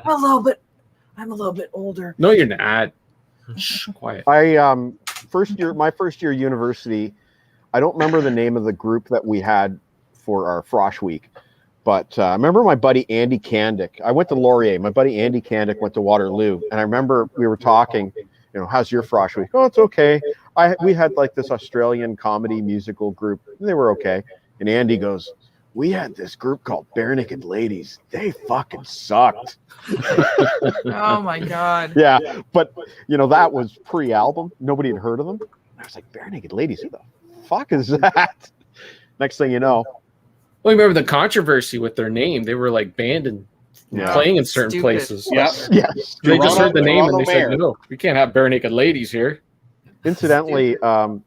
I'm a little bit older. No, you're not. Shh, quiet. My first year university. I don't remember the name of the group that we had for our Frosh Week, but I remember my buddy Andy Kandick. I went to Laurier. My buddy Andy Kandick went to Waterloo, and I remember we were talking. You know, how's your Frosh Week? Oh, it's okay. We had like this Australian comedy musical group. They were okay. And Andy goes, "We had this group called Bare Naked Ladies. They fucking sucked." Oh my god. Yeah, but you know that was pre-album. Nobody had heard of them. I was like, Bare Naked Ladies, who the fuck is that? Next thing you know, Well, remember the controversy with their name? They were like banned and playing in certain Stupid. places. yes. They just heard the name and they Toronto said, "No, we can't have bare naked ladies here." Incidentally,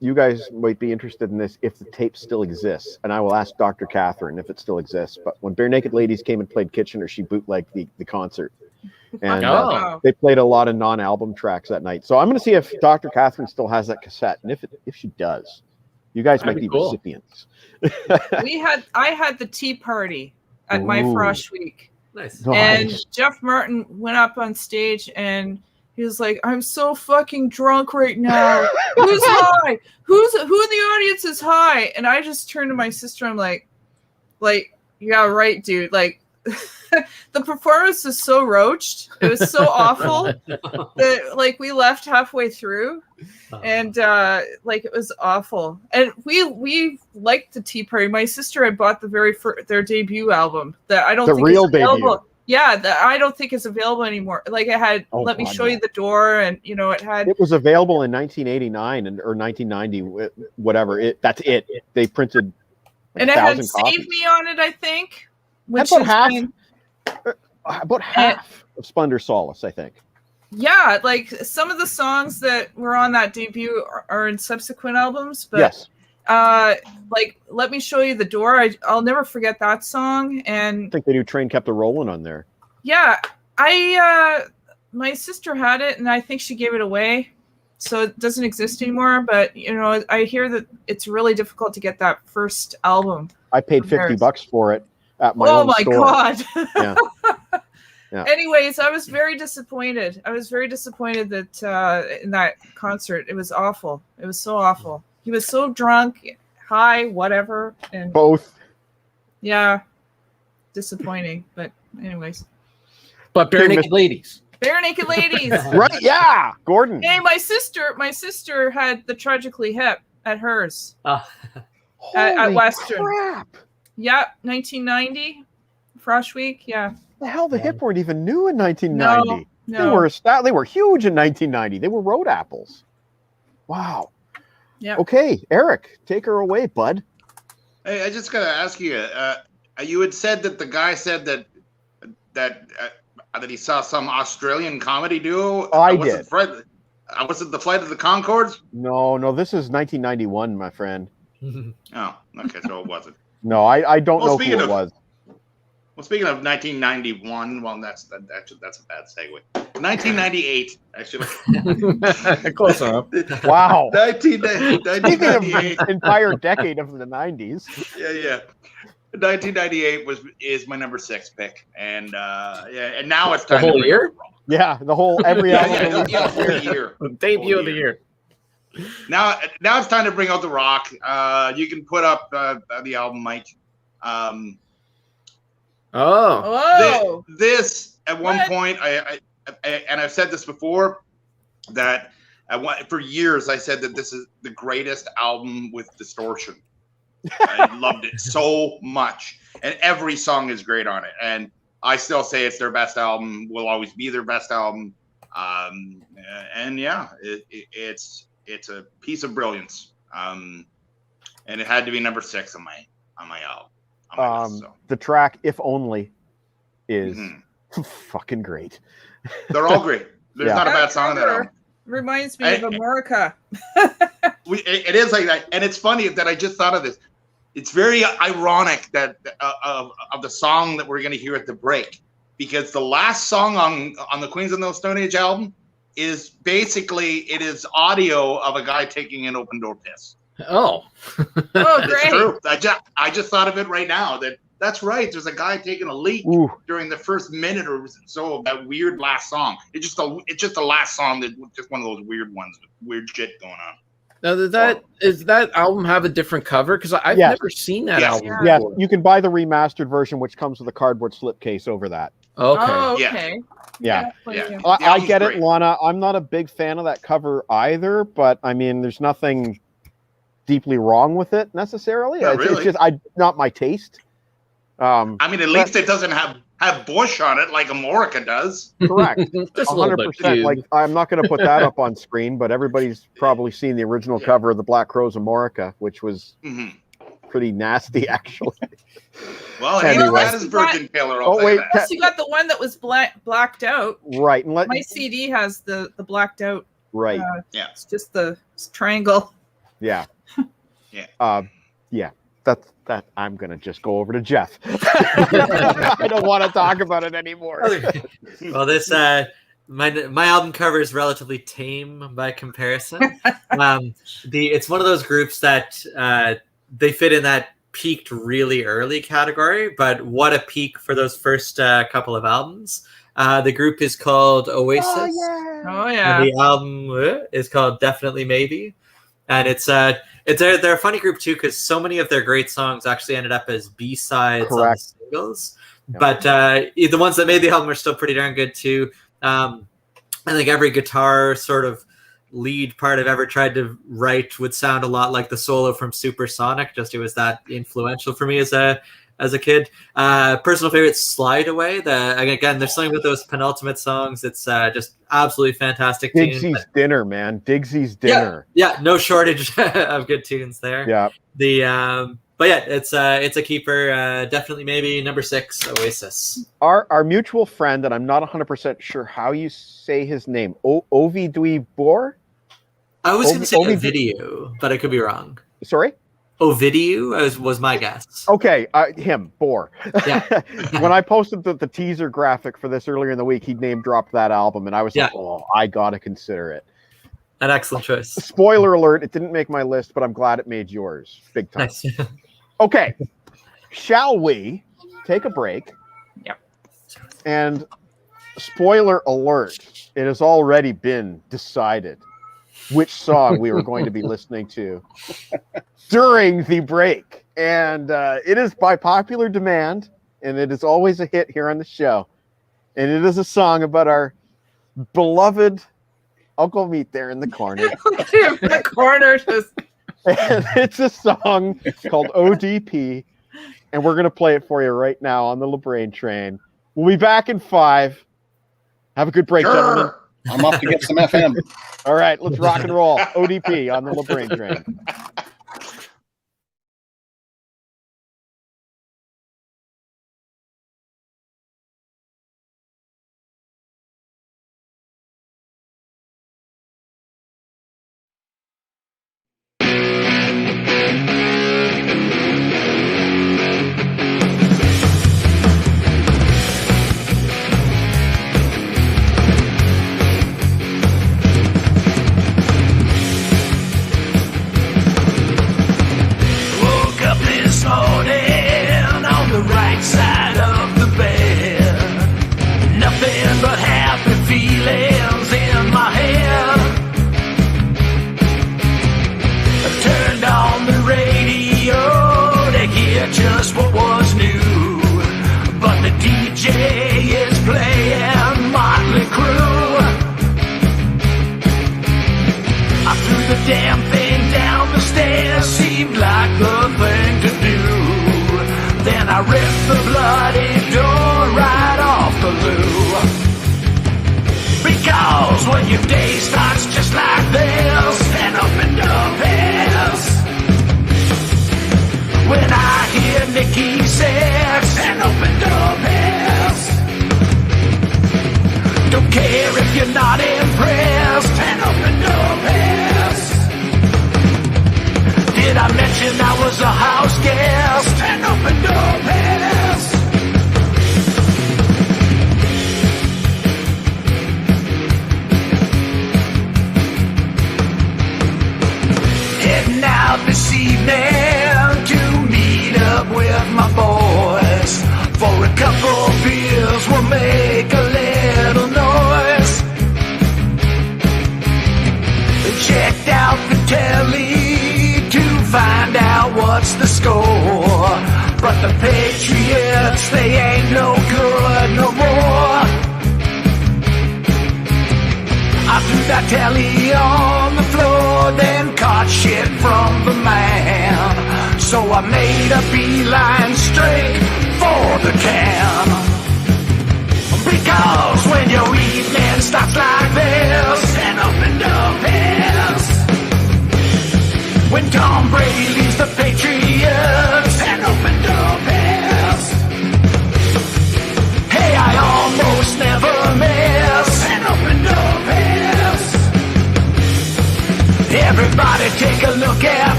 you guys might be interested in this if the tape still exists, and I will ask Dr. Catherine if it still exists. But when Bare Naked Ladies came and played Kitchener, she bootlegged the concert, and Oh. they played a lot of non-album tracks that night. So I'm going to see if Dr. Catherine still has that cassette, and if she does, you guys That'd might be be cool. recipients. I had the tea party at my Ooh. Frosh Week. Nice. And Nice. Jeff Martin went up on stage and he was like, "I'm so fucking drunk right now. Who's high? Who in the audience is high?" And I just turned to my sister. I'm like, yeah, right, dude. Like, the performance was so roached. It was so awful that like we left halfway through, and like it was awful. And we liked the Tea Party. My sister had bought their debut album that I don't The think real is available. debut. Yeah, that I don't think is available anymore. Like it had Oh, "Let Me God, Show no. You the Door," and you know it had. It was available in 1989 or 1990, whatever. That's it. They printed like And it had 1,000 "Save copies. Me" on it, I think. which about has half of Splendor Solace, I think. Yeah, like some of the songs that were on that debut are in subsequent albums, but Yes. like Let Me Show You the Door, I'll never forget that song. And I think they do Train Kept a Rolling on there. yeah, my sister had it, and I think she gave it away, so it doesn't exist anymore. But I hear that it's really difficult to get that first album. I paid $50 for it at my own store. Oh my god! Yeah. Yeah. Anyways, I was very disappointed. I was very disappointed that in that concert, it was awful. It was so awful. He was so drunk, high, whatever, and both. Yeah, disappointing. But anyways, but Bare Naked Ladies. Bare Naked Ladies. Right? Yeah, Gordon. Hey, my sister had the Tragically Hip at hers. Holy at Western. crap! Yeah, 1990, Frosh Week. Yeah. The hell, the Hip weren't even new in 1990. No. They were huge in 1990. They were road apples. Wow. Yeah. Okay, Eric, take her away, bud. Hey, I just gotta ask you. You had said that the guy said that he saw some Australian comedy duo. I was did. Was it the Flight of the Conchords? No, this is 1991, my friend. Oh, okay, so it wasn't. No, I don't know who it was. Well, speaking of 1991, well, that's a bad segue. 1998, actually. Close enough. Wow. 1998. Entire decade of the 90s. Yeah. 1998 is my number 6 pick, and and now it's time. The whole year? Yeah, the whole every album. The whole year. Debut of the year. Now it's time to bring out the rock. You can put up the album, Mike. This at one point, I and I've said this before, that for years I said that this is the greatest album with distortion. I loved it so much, and every song is great on it. And I still say it's their best album. Will always be their best album. And yeah, it's a piece of brilliance. And it had to be number 6 on my album. List, so. The track "If Only" is fucking great. They're all great. There's not a bad song on that album. Reminds me of America. It is like that, and it's funny that I just thought of this. It's very ironic that of the song that we're going to hear at the break, because the last song on the Queens of the Stone Age album is basically audio of a guy taking an open door piss. Oh, great! It's true. I just thought of it right now. That's right. There's a guy taking a leak during the first minute or so of that weird last song. It's just the last song that just one of those weird ones with weird shit going on. Now, does that album have a different cover? Because I've never seen that album. Yes, you can buy the remastered version, which comes with a cardboard slipcase over that. Okay. Oh, okay. Yeah. I get great. it, Lana. I'm not a big fan of that cover either, but I mean, there's nothing deeply wrong with it necessarily. It's just not my taste. I mean, at least it doesn't have Bush on it like Amorica does. Correct. Just 100%. Like, I'm not going to put that up on screen, but everybody's probably seen the original cover of the Black Crowes Amorica, which was pretty nasty, actually. Well, anyway, that is Virgin Taylor. You got the one that was blacked out. Right. And my CD has the blacked out. Right. It's just the triangle. Yeah. Yeah. That I'm gonna just go over to Jeff. I don't want to talk about it anymore. Well, this my album cover is relatively tame by comparison. It's one of those groups that they fit in that peaked really early category, but what a peak for those first couple of albums. The group is called Oasis. Oh yeah. And the album is called Definitely Maybe. And they're a funny group too, because so many of their great songs actually ended up as B-sides on the singles. Yeah. But the ones that made the album are still pretty darn good too. I think every guitar sort of lead part I've ever tried to write would sound a lot like the solo from Supersonic. Just it was that influential for me as a kid. Personal favorite, Slide Away. Again, there's something with those penultimate songs. It's just absolutely fantastic. Digsy's Dinner, man. Digsy's Dinner. Yeah, no shortage of good tunes there. Yeah. But yeah, it's a keeper. Definitely, maybe number 6, Oasis. Our mutual friend, and I'm not 100% sure how you say his name, Ovi Dui Bor? I was going to say Ovidiu, but I could be wrong. Sorry? Ovidiu was my guess. Okay, him, Bor. Yeah. When I posted the teaser graphic for this earlier in the week, he name dropped that album, and I was like, oh, I got to consider it. An excellent choice. Spoiler alert, it didn't make my list, but I'm glad it made yours. Big time. Nice. Okay, shall we take a break? Yep. And spoiler alert, it has already been decided which song we were going to be listening to during the break. And it is by popular demand, and it is always a hit here on the show. And it is a song about our beloved Uncle Meat there in the corner. The corner just... And it's a song called ODP, and we're going to play it for you right now on the LeBrain train. We'll be back in 5. Have a good break, gentlemen. I'm off to get some FM. All right, let's rock and roll. ODP on the LeBrain train.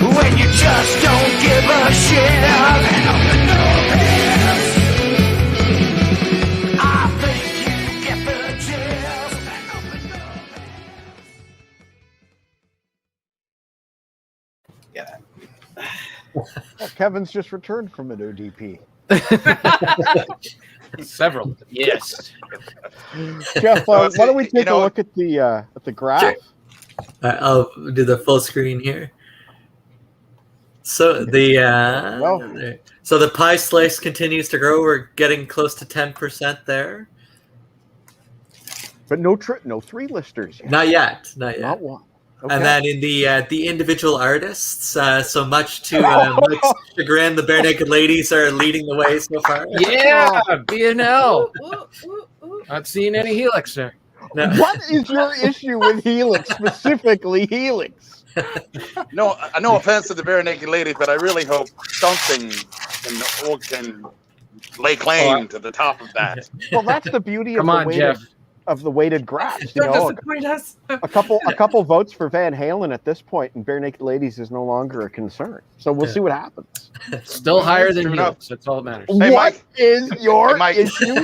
When you just don't give a shit, and open door. Well, Kevin's just returned from an ODP. Several. Yes. Jeff, why don't we take a look at the graph? Sure. I'll do the full screen here. So the pie slice continues to grow. We're getting close to 10% there. But no 3 listers yet. Not yet. Not one. Okay. And then in the individual artists, so much to Mike's chagrin, the Bare Naked Ladies are leading the way so far. Yeah, B&L. Not seeing any Helix there. No. What is your issue with Helix, specifically Helix? No offense to the Bare Naked Ladies, but I really hope something can lay claim to the top of that. Well, that's the beauty of the weighted graphs. You Don't know, disappoint us. a couple votes for Van Halen at this point, and Bare Naked Ladies is no longer a concern. So we'll see what happens. Still higher than Helix. That's all that matters. Hey, what Mike. is your issue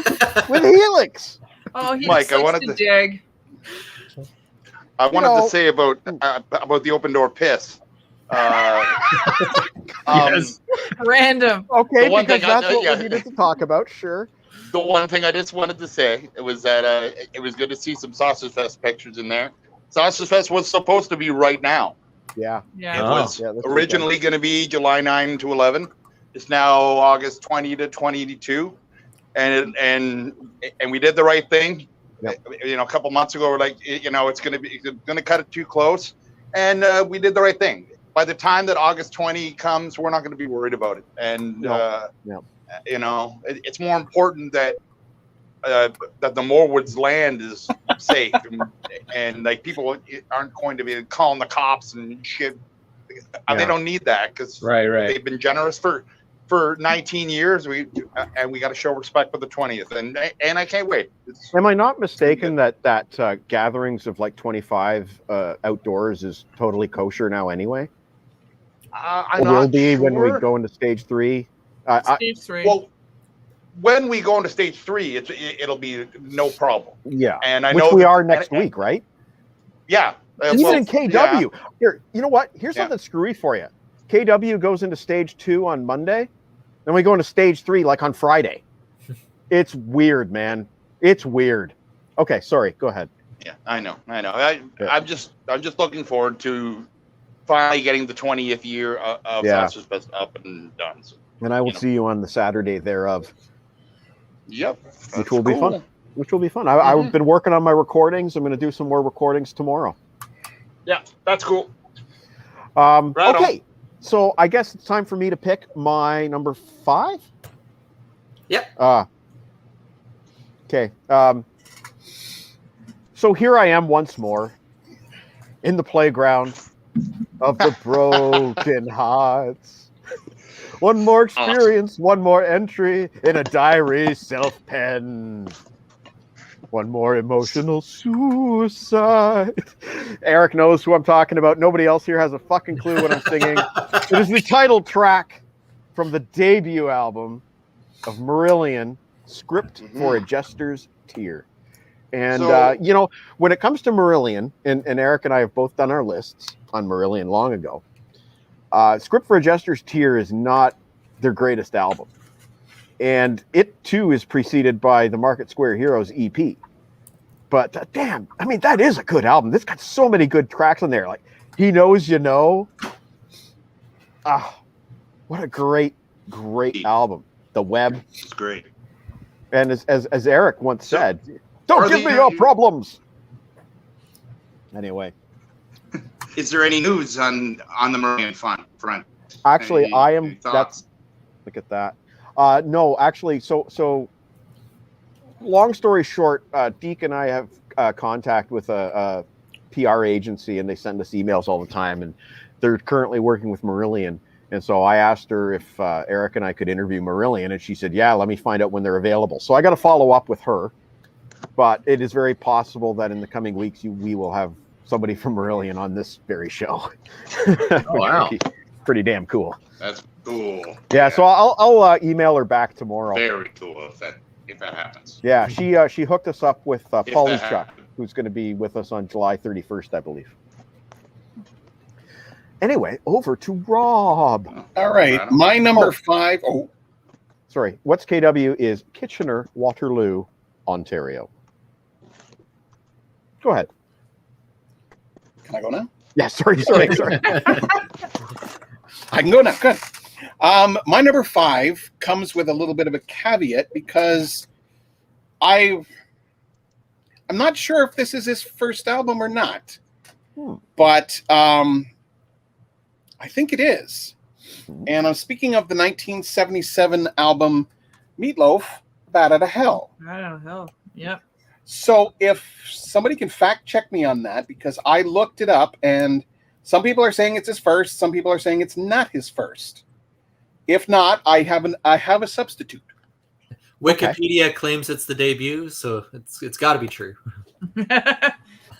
with Helix? Oh, he Mike, just likes to dig. I wanted to say about the open door piss. Yes. Random. Okay, one because thing that's what we needed to talk about. Sure. The one thing I just wanted to say was that it was good to see some Sausage Fest pictures in there. Sausage Fest was supposed to be right now. Yeah. Yeah. It was originally going to be July 9 to 11. It's now August 20 to 22. And we did the right thing. Yep. You know, a couple months ago, we're like, it's going to cut it too close. And we did the right thing. By the time that August 20 comes, we're not going to be worried about it. And, you know, it's more important that the Morewoods land is safe and like people aren't going to be calling the cops and shit. They don't need that because they've been generous for 19 years. We got to show respect for the 20th, and I can't wait. Am I not mistaken that gatherings of like 25 outdoors is totally kosher now anyway? I'm will not be sure. when we go into stage 3. Stage 3. Well, when we go into stage 3, it'll be no problem. Yeah, and I which know we are next week, right? Yeah, even in KW. Yeah. Here, you know what? Here's something screwy for you. KW goes into stage 2 on Monday, then we go into stage 3 like on Friday. It's weird, man. It's weird. Okay, sorry. Go ahead. Yeah, I know. I'm just looking forward to finally getting the 20th year of Sausage Fest up and done. So, and I will see you on the Saturday thereof. Yep. Which will be fun. I've been working on my recordings. I'm going to do some more recordings tomorrow. Yeah, that's cool. Okay. So I guess it's time for me to pick my number 5. Yep. Okay. So here I am once more in the playground of the broken hearts. One more experience, one more entry in a diary self-penned. One more emotional suicide. Eric knows who I'm talking about. Nobody else here has a fucking clue what I'm singing. It is the title track from the debut album of Marillion, Script for a Jester's Tear. And, you know, when it comes to Marillion, and Eric and I have both done our lists on Marillion long ago, Script for a Jester's Tear is not their greatest album. And it, too, is preceded by the Market Square Heroes EP. But, damn, I mean, that is a good album. It's got so many good tracks on there. Like, He Knows You Know. What a great album. The Web. It's great. And as Eric once said, don't give me your problems. Anyway. Is there any news on the Marillion front? Actually, look at that. No, actually, so long story short, Deke and I have contact with a PR agency, and they send us emails all the time, and they're currently working with Marillion. And so I asked her if Eric and I could interview Marillion, and she said, yeah, let me find out when they're available. So I got to follow up with her, but it is very possible that in the coming weeks we will have somebody from Marillion on this very show. Oh, wow. Pretty damn cool. That's cool. Yeah, so I'll email her back tomorrow. Very cool if that happens. Yeah, she hooked us up with Pauly Chuck, who's going to be with us on July 31st, I believe. Anyway, over to Rob. All right, my number 5. Oh, sorry. What's KW is Kitchener, Waterloo, Ontario. Go ahead. Can I go now? Yeah, sorry. I can go now. Good. My number 5 comes with a little bit of a caveat because I'm not sure if this is his first album or not, but I think it is. And I'm speaking of the 1977 album Meatloaf, Bat Out of Hell. Bat Out of Hell. Yep. So if somebody can fact check me on that, because I looked it up and some people are saying it's his first, some people are saying it's not his first. If not, I have a substitute. Wikipedia claims it's the debut, so it's got to be true.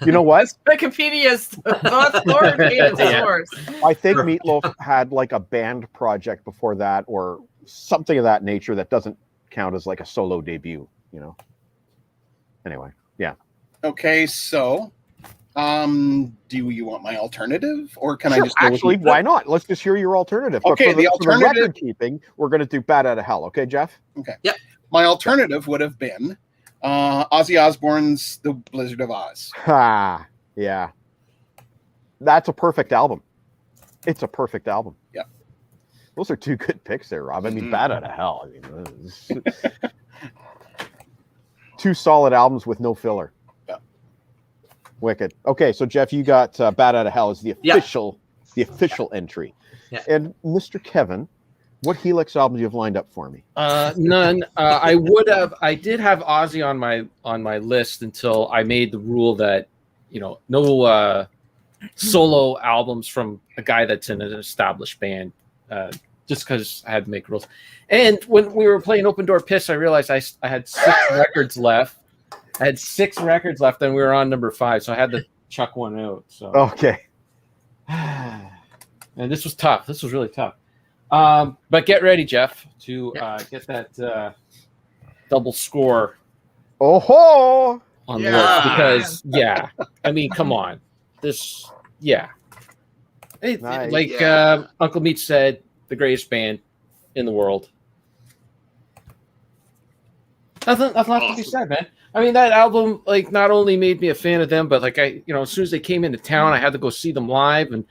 You know what? Wikipedia's authoritative source. I think Meatloaf had like a band project before that or something of that nature that doesn't count as like a solo debut, you know? Anyway, yeah. Okay, so do you want my alternative, or can I just go actually? Why not? Let's just hear your alternative. Okay, but the for alternative. record keeping, we're going to do Bat Out of Hell. Okay, Jeff. Okay. Yep. My alternative would have been Ozzy Osbourne's The Blizzard of Oz. Ha! Yeah. That's a perfect album. It's a perfect album. Yeah. Those are two good picks there, Rob. I mean, Bat Out of Hell. I mean, two solid albums with no filler. Yeah. Wicked. Okay, so Jeff, you got Bat Out of Hell as the official entry. Yeah. And Mr. Kevin, what Helix albums you have lined up for me? None. I did have Ozzy on my list until I made the rule that no solo albums from a guy that's in an established band, just because I had to make rules. And when we were playing Open Door Piss, I realized I had 6 records left. I had 6 records left, and we were on number 5, so I had to chuck one out. So okay. And this was tough. This was really tough. But get ready, Jeff, to get that double score. Oh on the list because I mean, come on, this Nice. Like Uncle Meat said, the greatest band in the world. Nothing left to be said, man. I mean, that album like not only made me a fan of them, but like as soon as they came into town, I had to go see them live, and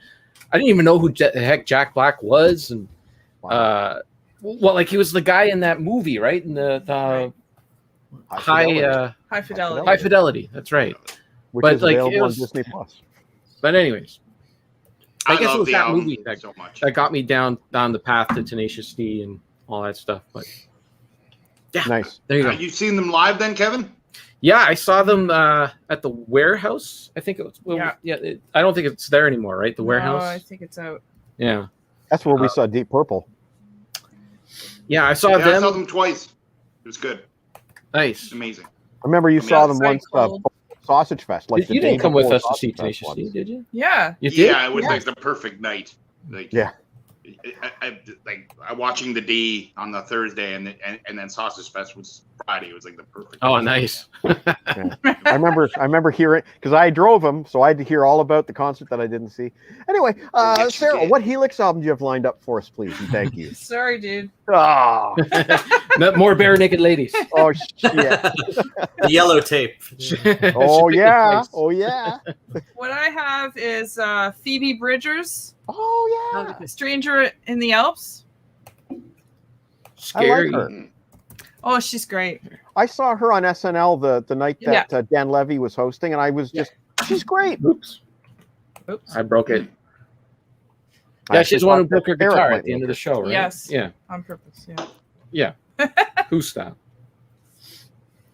I didn't even know who the heck Jack Black was, and like he was the guy in that movie, right? In the High Fidelity. High Fidelity. That's right. Which is available on Disney Plus. But anyways, I guess it was that movie so much that got me down the path to Tenacious D and all that stuff. But yeah, nice. There you go. Have you seen them live then, Kevin? Yeah, I saw them at the Warehouse. I think it was. Well, I don't think it's there anymore, right? The Warehouse. No, I think it's out. Yeah, that's where we saw Deep Purple. Yeah, I saw them. I saw them twice. It was good. Nice, amazing. I remember you saw them once. Sausage Fest. Like you didn't come with us to see Tenacious D, did you? Yeah. You did? Yeah, it was like the perfect night. Like I watching the D on the Thursday and then Sausage Fest was Friday. It was like the perfect. Oh, nice. I remember hearing because I drove them, so I had to hear all about the concert that I didn't see. Anyway, Sarah, what Helix album do you have lined up for us, please? And thank you. Sorry, dude. Oh. More bare naked ladies. Oh shit. The yellow tape. Oh yeah. Oh yeah. What I have is Phoebe Bridgers. Oh yeah. Stranger in the Alps. Scary. I like her. Oh, she's great. I saw her on SNL the night that Dan Levy was hosting, and I was just, she's great. Oops. I broke it. Yeah, she's the one who broke her guitar at the end of the show, right? Yes. Yeah. On purpose, Yeah. Who style?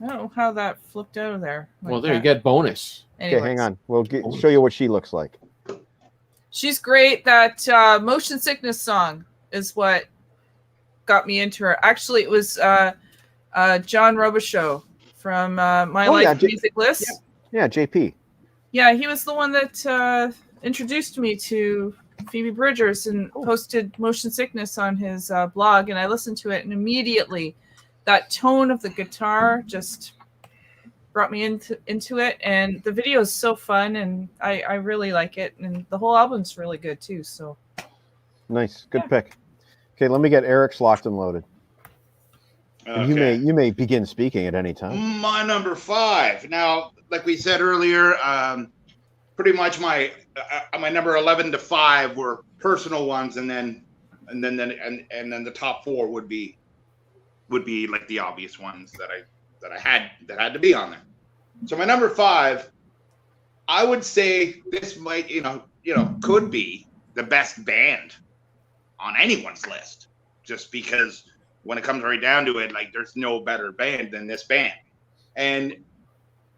I don't know how that flipped out of there. Well, there you get bonus. Okay, hang on. We'll show you what she looks like. She's great. That Motion Sickness song is what got me into her. Actually, it was John Robichaux from My Life Music List. Yeah, JP. Yeah, he was the one that introduced me to Phoebe Bridgers and posted Motion Sickness on his blog, and I listened to it, and immediately that tone of the guitar just brought me into it, and the video is so fun, and I really like it, and the whole album's really good too. So nice, good pick. Okay, let me get Eric's locked and loaded. Okay. You may begin speaking at any time. My number 5. Now, like we said earlier, pretty much my number 11 to 5 were personal ones, and then the top 4 would be like the obvious ones that had to be on there. So my number 5, I would say this might could be the best band on anyone's list, just because when it comes right down to it, like there's no better band than this band. And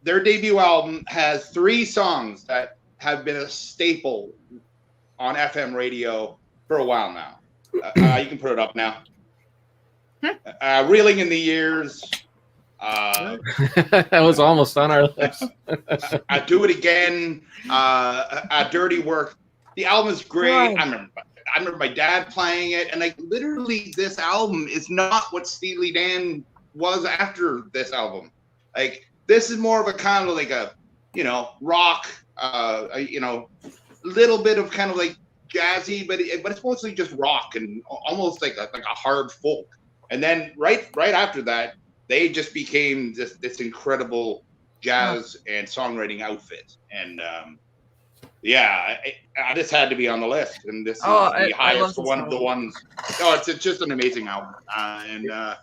their debut album has 3 songs that have been a staple on FM radio for a while now. You can put it up now. Reeling in the Years. That was almost on our list. I Do It Again. Dirty Work. The album is great. Right. I remember my dad playing it, and like literally, this album is not what Steely Dan was after this album. Like this is more of a kind of like a rock, little bit of kind of like jazzy, but it's mostly just rock and almost like a hard folk. And then right after that, they just became this incredible jazz and songwriting outfit. And I just had to be on the list, and this is the highest one of the ones. Oh, it's just an amazing album, and there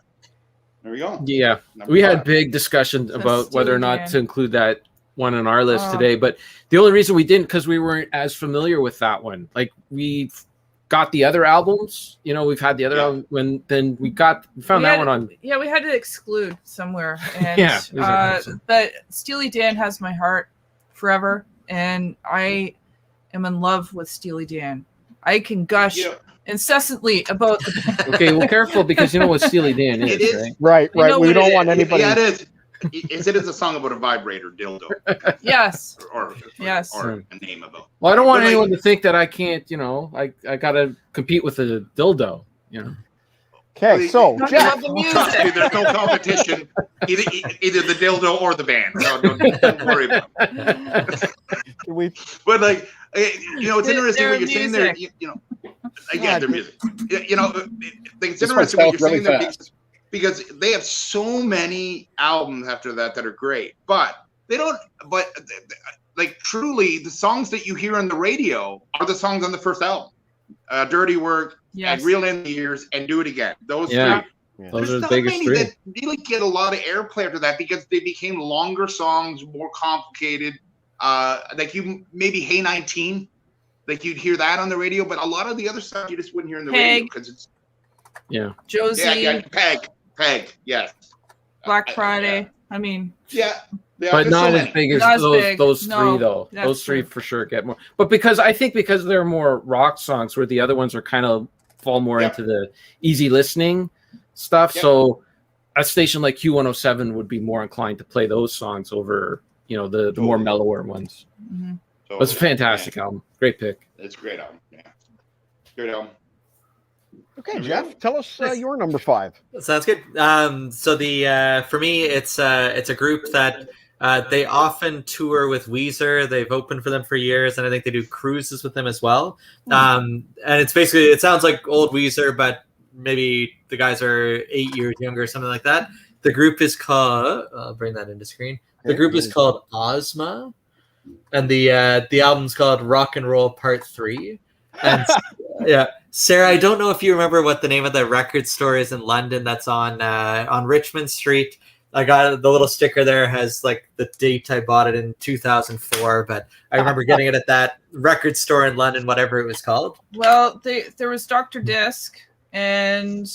we go. Yeah, Number we 5. had big discussions about whether or not to include that one on our list Oh. today, but the only reason we didn't because we weren't as familiar with that one. Like we got the other albums, we've had the other album then we found that one on. Yeah, we had to exclude somewhere, and Yeah, but Steely Dan has my heart forever, and I am in love with Steely Dan. I can gush incessantly about the Okay, well, careful because you know what Steely Dan is, It is. right? Right. We don't want anybody. Yeah, it is. It is a song about a vibrator dildo. Yes. Or Yes. a name about. Well, I don't want But, like- anyone to think that I can't, I gotta compete with a dildo, Okay, so Talk Jeff, about the Trust me, music. there's no competition. Either the dildo or the band. So don't worry about it. we But like, it's interesting Their what you're saying there. music. Again, their music. It's This one interesting what you're spells really saying there fast. because they have so many albums after that are great, but they don't. But like truly, the songs that you hear on the radio are the songs on the first album. Dirty Work, Yes. and Real in the Years, and Do It Again. Those Yeah. 3. Those are There's the not biggest many 3. that really get a lot of airplay after that because they became longer songs, more complicated. Like you maybe Hey 19, like you'd hear that on the radio, but a lot of the other stuff you just wouldn't hear on the radio Peg. because it's Josie, Peg, yes, Black Friday. I mean, yeah, But there's not so as many. big as Not as those big. those No, three though. that's Those 3 true. for sure get more. But because they're more rock songs, where the other ones are kind of fall more Yep. into the easy listening stuff. Yep. So a station like Q107 would be more inclined to play those songs over, the more Totally. mellower ones. mhm. So, But it's a fantastic album. Great pick. yeah, it's a great album. Yeah, great album. okay, Jeff, tell us your number 5. Sounds good. So the for me, it's a group that they often tour with Weezer. They've opened for them for years, and I think they do cruises with them as well. And it's basically, it sounds like old Weezer, but maybe the guys are 8 years younger, or something like that. The group is called. I'll bring that into screen. The group is called Ozma, and the album's called Rock and Roll Part 3. And yeah, Sarah, I don't know if you remember what the name of the record store is in London that's on Richmond Street. I got the little sticker there has like the date I bought it in 2004, but I remember getting it at that record store in London, whatever it was called. Well, there was Dr. Disc, and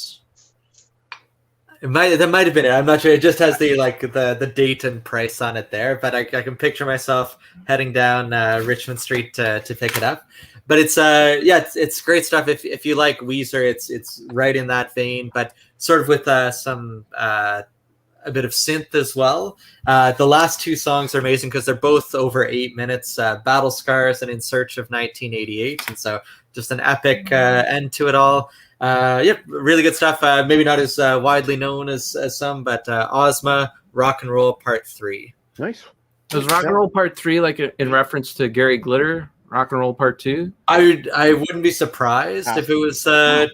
That might have been it. I'm not sure. It just has the date and price on it there, but I can picture myself heading down Richmond Street to pick it up. But it's great stuff. If you like Weezer, it's right in that vein, but sort of with some a bit of synth as well. The last 2 songs are amazing because they're both over 8 minutes. Battle Scars and In Search of 1988, and so just an epic end to it all. Really good stuff. Maybe not as widely known as some, but Ozma, Rock and Roll Part 3. Nice. Was Rock and Roll Part 3 like in reference to Gary Glitter? Rock and Roll Part 2? I wouldn't be surprised if it was a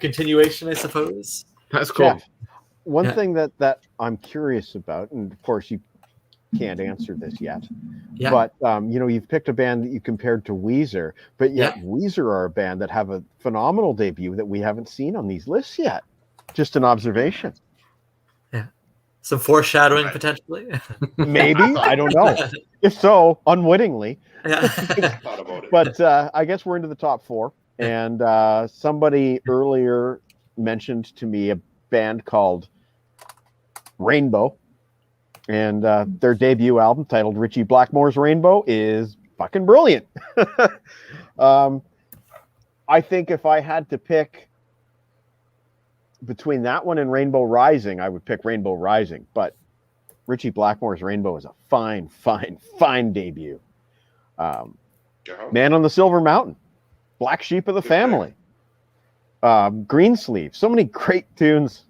continuation, I suppose. That's cool. Jeff, one thing that I'm curious about, and of course you can't answer this yet, but you've picked a band that you compared to Weezer, but yet Weezer are a band that have a phenomenal debut that we haven't seen on these lists yet. Just an observation. Yeah. Some foreshadowing potentially. Maybe. I don't know. If so, unwittingly. Yeah. But I guess we're into the top 4. And somebody earlier mentioned to me a band called Rainbow. And their debut album, titled Richie Blackmore's Rainbow, is fucking brilliant. I think if I had to pick between that one and Rainbow Rising, I would pick Rainbow Rising. But Richie Blackmore's Rainbow is a fine, fine, fine debut. Man on the Silver Mountain, Black Sheep of the Family, Greensleeve. So many great tunes.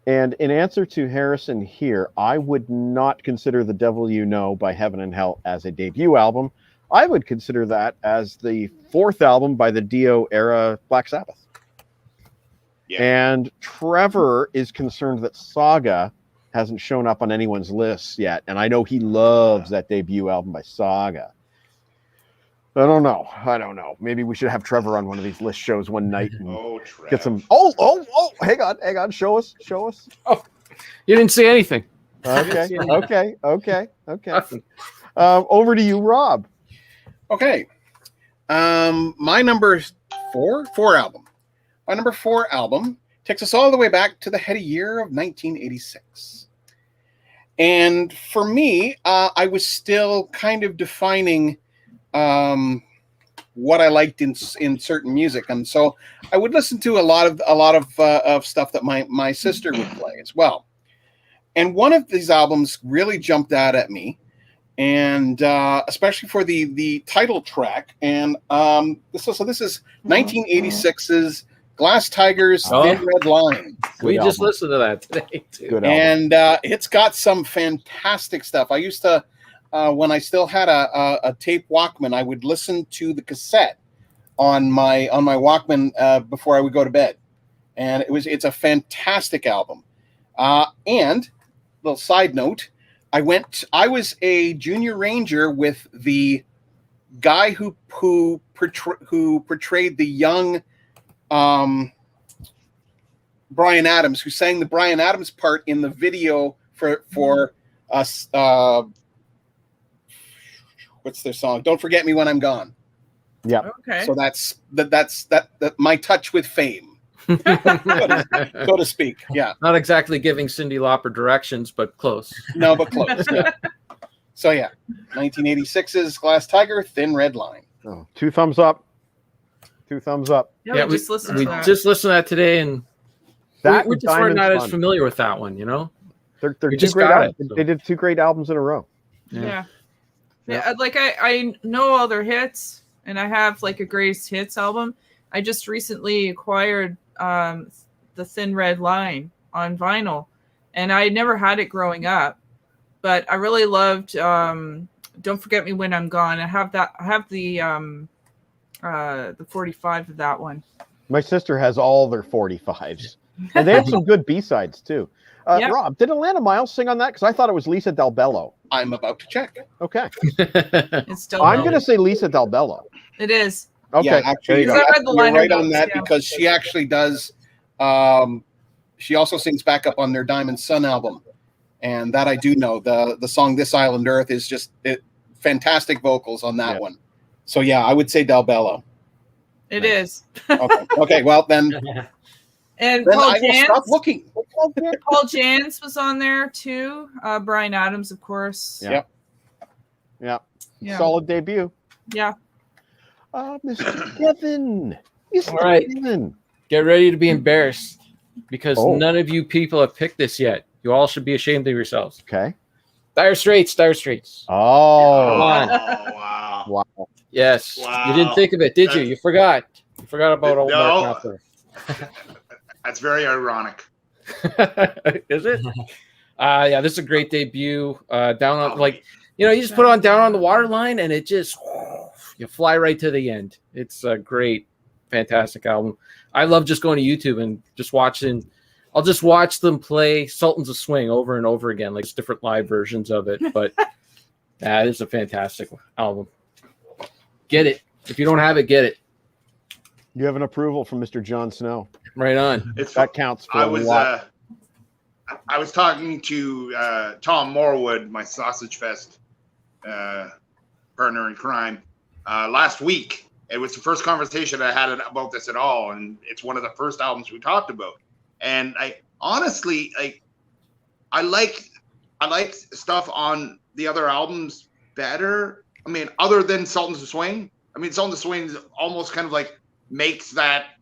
And in answer to Harrison here, I would not consider The Devil You Know by Heaven and Hell as a debut album. I would consider that as the 4th album by the Dio era Black Sabbath. Yeah. And Trevor is concerned that Saga hasn't shown up on anyone's lists yet. And I know he loves that debut album by Saga. I don't know. Maybe we should have Trevor on one of these list shows one night and get some. Oh! Hang on. Show us. Oh, you didn't see anything. Okay. Over to you, Rob. Okay. My number 4 album. My number 4 album takes us all the way back to the heady year of 1986. And for me, I was still kind of defining what I liked in certain music, and so I would listen to a lot of stuff that my sister would play as well. And one of these albums really jumped out at me, and especially for the title track. And this is 1986's Glass Tigers Thin Red Line. We just listened to that today too. Good album. And it's got some fantastic stuff. I used to. When I still had a tape Walkman, I would listen to the cassette on my Walkman before I would go to bed, and it's a fantastic album. And little side note, I was a junior ranger with the guy who portrayed the young Bryan Adams, who sang the Bryan Adams part in the video for us. What's their song? Don't Forget Me When I'm Gone. Yeah. Okay. So that's my touch with fame, so to speak. Yeah. Not exactly giving Cyndi Lauper directions, but close. No, but close. Yeah. So yeah, 1986's Glass Tiger, Thin Red Line. Oh, 2 thumbs up. Yeah, we just listened to that today, and we just were not as familiar with that one. They're 2 great albums. They did 2 great albums in a row. Yeah. Like I know all their hits, and I have like a greatest hits album. I just recently acquired the Thin Red Line on vinyl, and I never had it growing up, but I really loved Don't Forget Me When I'm Gone. I have the 45 of that one. My sister has all their 45s, and they have some good B-sides too. Rob, did Atlanta Miles sing on that? Because I thought it was Lisa Del Bello. I'm about to check. Okay. It's Del I'm Bello. going to say Lisa Del Bello. It is. Okay. Yeah, actually, I read the you're liner right on notes, that, yeah. because she actually does. She also sings backup on their Diamond Sun album, and that I do know. The song "This Island Earth" is just fantastic vocals on that one. So yeah, I would say Del Bello. It is. Okay. Well then. And Then Paul I will stop Jans. looking. Paul Jans was on there too. Bryan Adams, of course. Yeah. Solid debut. Yeah. Mr. Kevin. All right. Kevin. Get ready to be embarrassed, because Oh. none of you people have picked this yet. You all should be ashamed of yourselves. Okay. Dire Straits. Oh. Come on. Wow. Wow. Yes. Wow. You didn't think of it, did you? You forgot. You forgot about old No. Mark Knopfler. That's very ironic. Is it? Yeah, this is a great debut. Down on you just put on Down on the Waterline, and it just you fly right to the end. It's a great, fantastic album. I love just going to YouTube and just watching. I'll just watch them play Sultans of Swing over and over again, like different live versions of it. But it's a fantastic album. Get it. If you don't have it, get it. You have an approval from Mr. Jon Snow. Right on. That counts for a lot. I was talking to Tom Morwood, my Sausage Fest partner in crime, last week. It was the first conversation I had about this at all, and it's one of the first albums we talked about. And I honestly, I like stuff on the other albums better. I mean, other than Sultans of Swing. I mean, Sultans of Swing almost kind of like makes that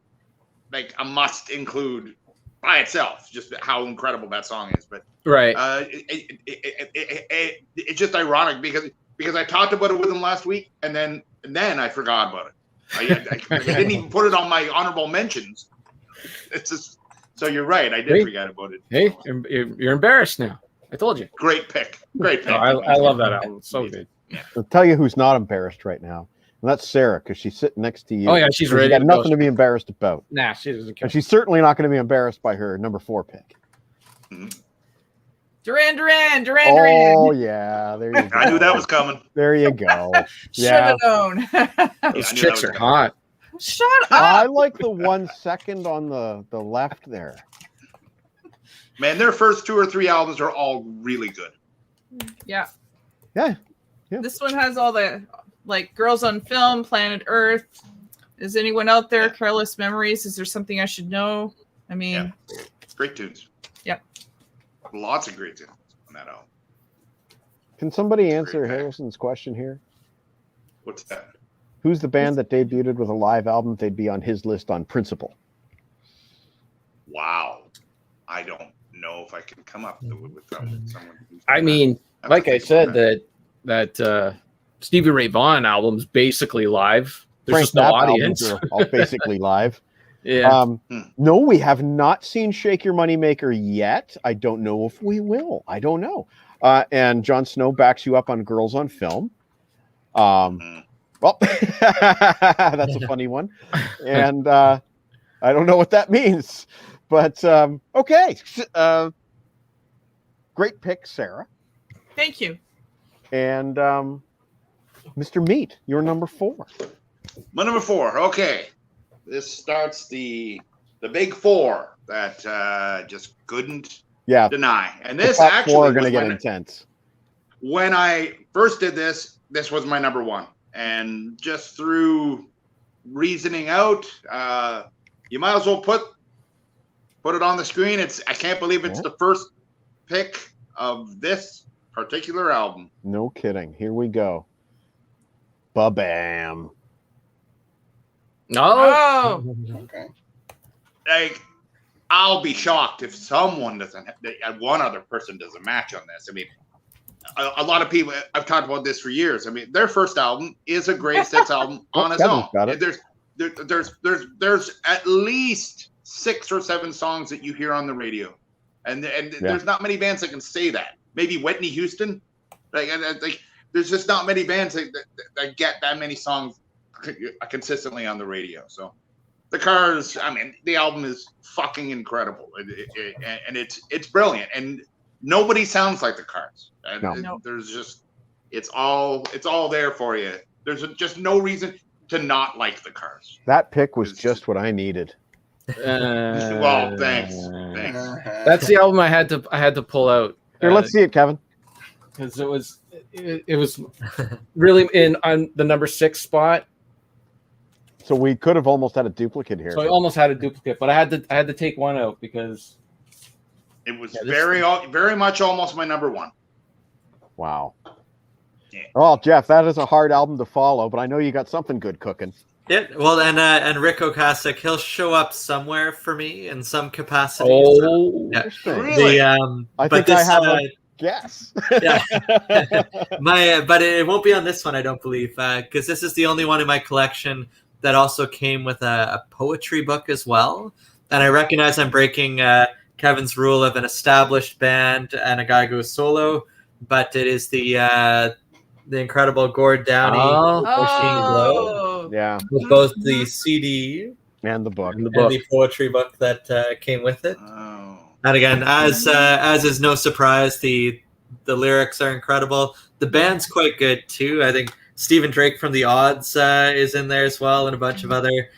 like a must include by itself, just how incredible that song is. But right, it's just ironic because I talked about it with him last week, and then I forgot about it. I didn't even put it on my honorable mentions. It's just so you're right. I did forget about it. Hey, you're embarrassed now. I told you. Great pick. Great pick. I love that album. It's so good. Yeah. I'll tell you who's not embarrassed right now. And that's Sarah, because she's sitting next to you. Oh, yeah, she's ready. She's got nothing to be embarrassed about. Nah, she doesn't care. And she's certainly not going to be embarrassed by her number 4 pick. Duran Duran. Oh, yeah. There you go. I knew that was coming. There you go. Should have known. Those chicks are hot. Shut up. I like the 1 second on the left there. Man, their first 2 or 3 albums are all really good. Yeah. Yeah. This one has all the like Girls on Film, Planet Earth. Is anyone out there? Careless Memories. Is there something I should know? I mean, great tunes. Yep. Lots of great tunes on that album. Can somebody answer Harrison's question here? What's that? Who's the band that debuted with a live album? They'd be on his list on principle. Wow. I don't know if I can come up with someone. I mean, like I said, that Stevie Ray Vaughan album's basically live. There's Frank just no Zappa audience. albums are all basically live. Yeah. No, we have not seen Shake Your Moneymaker yet. I don't know if we will. I don't know. And Jon Snow backs you up on Girls on Film. Well, that's a funny one. And I don't know what that means. But okay. Great pick, Sarah. Thank you. And Mr. Meat, you're number 4. My number 4. Okay. This starts the big 4 that just couldn't deny. And this actually 4 are going to get intense. When I first did this was my number 1. And just through reasoning out, you might as well put it on the screen. I can't believe it's the first pick of this particular album. No kidding. Here we go. Ba-bam. Oh. Okay. Like, I'll be shocked if someone doesn't, one other person does a match on this. I mean, a lot of people, I've talked about this for years. I mean, their first album is a greatest hits album on its own. There's at least 6 or 7 songs that you hear on the radio. And there's not many bands that can say that. Maybe Whitney Houston. Like there's just not many bands that get that many songs consistently on the radio. So the Cars, I mean, the album is fucking incredible, and it's brilliant. And nobody sounds like the Cars. There's just it's all there for you. There's just no reason to not like the Cars. That pick was just what I needed. Well, thanks. That's the album I had to pull out. Here, let's see it, Kevin. Because it was really on the number 6 spot. So we could have almost had a duplicate here. So I almost had a duplicate, but I had to take one out because it was very much almost my number 1. Wow. Yeah. Well, Jeff, that is a hard album to follow, but I know you got something good cooking. Yeah, well, and Rick Ocasek, he'll show up somewhere for me in some capacity. Oh, really? I think I have a guess. Yeah, but it won't be on this one, I don't believe, because this is the only one in my collection that also came with a poetry book as well. And I recognize I'm breaking Kevin's rule of an established band and a guy goes solo, but it is the incredible Gord Downey Machine Glow. Yeah. With both the CD and the book and the poetry book that came with it. Oh. And again, as is no surprise, the lyrics are incredible. The band's quite good too. I think Stephen Drake from The Odds is in there as well, and a bunch of other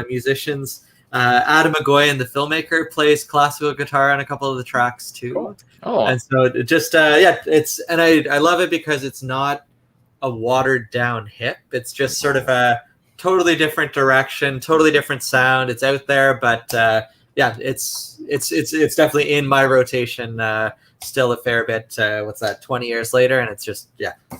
musicians. Adam McGoy, the filmmaker, plays classical guitar on a couple of the tracks too. Cool. Oh, and so it just it's, and I love it because it's not a watered down hip. It's just sort of a totally different direction, totally different sound. It's out there, but it's definitely in my rotation still a fair bit. What's that, 20 years later, and it's just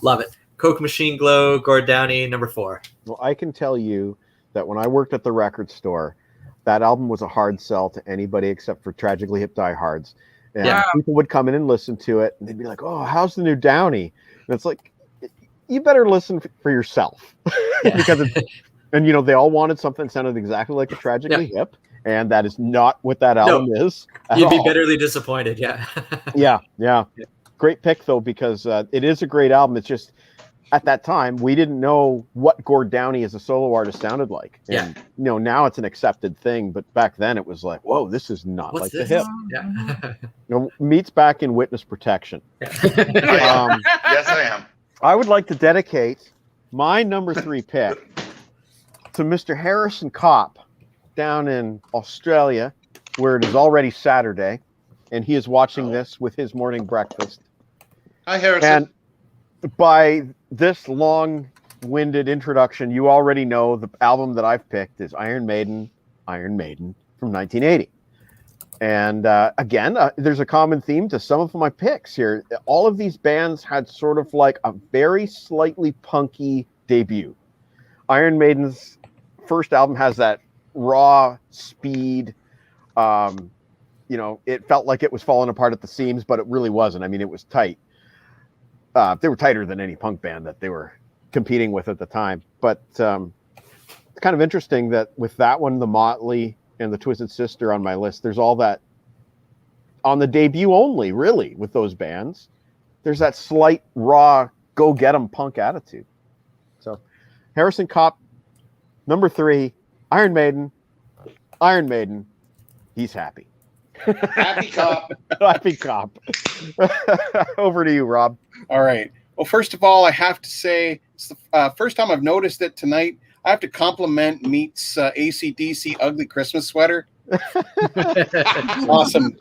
love it. Coke Machine Glow, Gord Downey, number 4. Well, I can tell you that when I worked at the record store, that album was a hard sell to anybody except for Tragically Hip diehards. And people would come in and listen to it, and they'd be like, "Oh, how's the new Downey?" And it's like, you better listen for yourself. Because and they all wanted something that sounded exactly like the Tragically Hip, and that is not what that album is. You'd be bitterly disappointed. Yeah. Great pick though, because it is a great album. It's just at that time we didn't know what Gord Downey as a solo artist sounded like. And now it's an accepted thing, but back then it was like, whoa, this is not like the Hip. Meat's back in witness protection. Yes, I am. I would like to dedicate my number 3 pick to Mr. Harrison Kopp down in Australia, where it is already Saturday, and he is watching this with his morning breakfast. Hi, Harrison. And by this long-winded introduction, you already know the album that I've picked is Iron Maiden from 1980. And again, there's a common theme to some of my picks here. All of these bands had sort of like a very slightly punky debut. Iron Maiden's first album has that raw speed. It felt like it was falling apart at the seams, but it really wasn't. I mean, it was tight. They were tighter than any punk band that they were competing with at the time. But it's kind of interesting that with that one, the Motley and the Twisted Sister on my list, there's all that on the debut only, really, with those bands. There's that slight raw go get 'em punk attitude. So Harrison Kopp, number 3, Iron Maiden, he's happy. Happy Kopp. Happy Kopp. Over to you, Rob. All right. Well, first of all, I have to say it's the first time I've noticed it tonight. I have to compliment Meat's AC/DC ugly Christmas sweater. Awesome,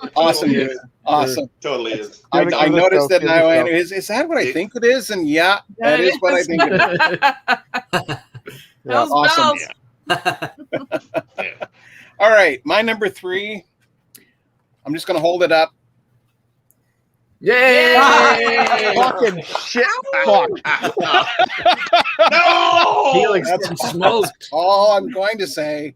dude. Awesome. Totally is. I noticed that now. And is that what I think it is? And that is what I think it is. Awesome. All right, my number 3. I'm just going to hold it up. Yay! Fucking shit. Fuck. No! Felix getting smoked. All I'm going to say,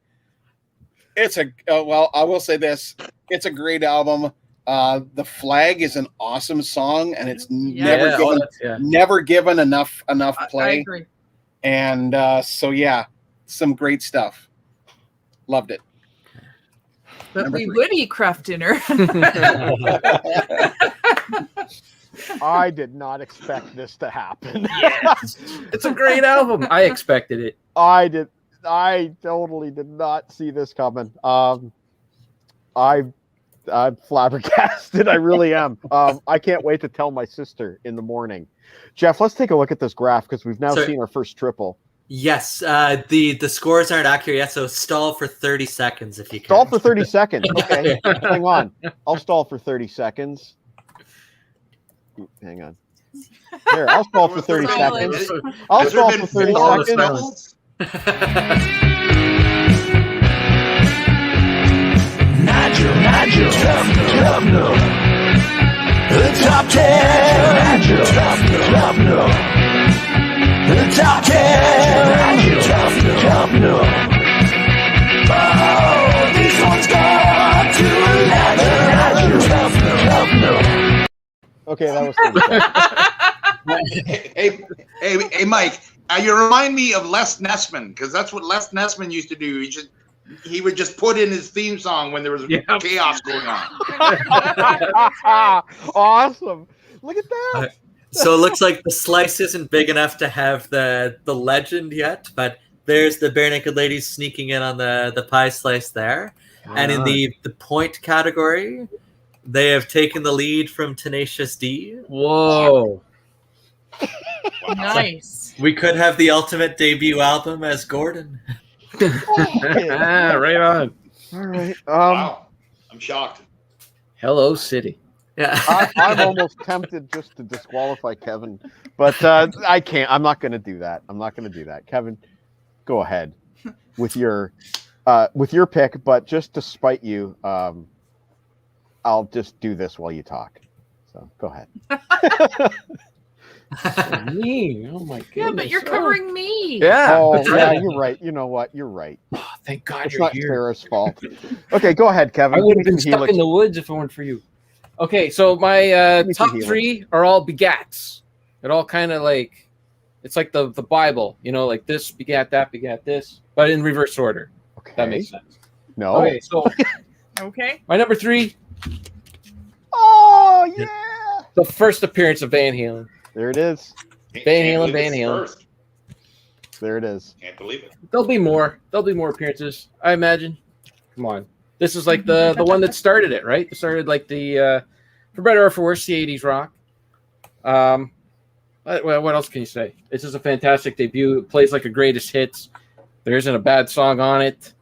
it's I will say this. It's a great album. The Flag is an awesome song, and it's never given enough play. I agree. And some great stuff. Loved it. But we would eat craft dinner. I did not expect this to happen. Yes. It's a great album. I expected it. I totally did not see this coming. I'm flabbergasted. I really am. I can't wait to tell my sister in the morning. Jeff, let's take a look at this graph because we've now seen our first triple. Yes, the scores aren't accurate yet, so stall for 30 seconds if you can. Stall for 30 seconds. Okay, hang on. I'll stall for 30 seconds. Hang on. Here, I'll stall for 30 seconds. I'll stall for 30 seconds. Nigel, Tufnel. The top 10. Nigel, Tufnel. The top 10. Tufnel. Oh, these ones go up to 11. Tufnel. Okay, that was 30 seconds. Hey, Mike. You remind me of Les Nessman because that's what Les Nessman used to do. He just he would just put in his theme song when there was chaos going on. Awesome. Look at that. So it looks like the slice isn't big enough to have the legend yet, but there's the bare naked ladies sneaking in on the pie slice there. And in the point category, they have taken the lead from Tenacious D. Whoa. Nice. We could have the ultimate debut album as Gordon. Right on. All right. Wow. I'm shocked. Hello, City. Yeah. I'm almost tempted just to disqualify Kevin, but I can't. I'm not going to do that. Kevin, go ahead with your pick, but just to spite you, I'll just do this while you talk. So go ahead. Me? Oh my goodness. Yeah, but you're covering me. Yeah. Oh, that's yeah, right. you're right. You know what? You're right. Oh, thank God It's you're not here. Sarah's fault. Okay, go ahead, Kevin. I would have Give me been some stuck helix. in the woods if it weren't for you. Okay, so my me some top helix. 3 are all begats. It all kind of like, it's like the Bible, you know, like this begat that begat this, but in reverse order. Okay. That makes sense. No. Okay, so Okay. my number 3, Oh yeah. the first appearance of Van Halen. There it is. Can't Halen, believe it's Van Halen. first. There it is. Can't believe it. There'll be more appearances, I imagine. Come on. This is like the one that started it, right? It started like the for better or for worse, the 80s rock. What else can you say? This is a fantastic debut. It plays like a greatest hits. There isn't a bad song on it.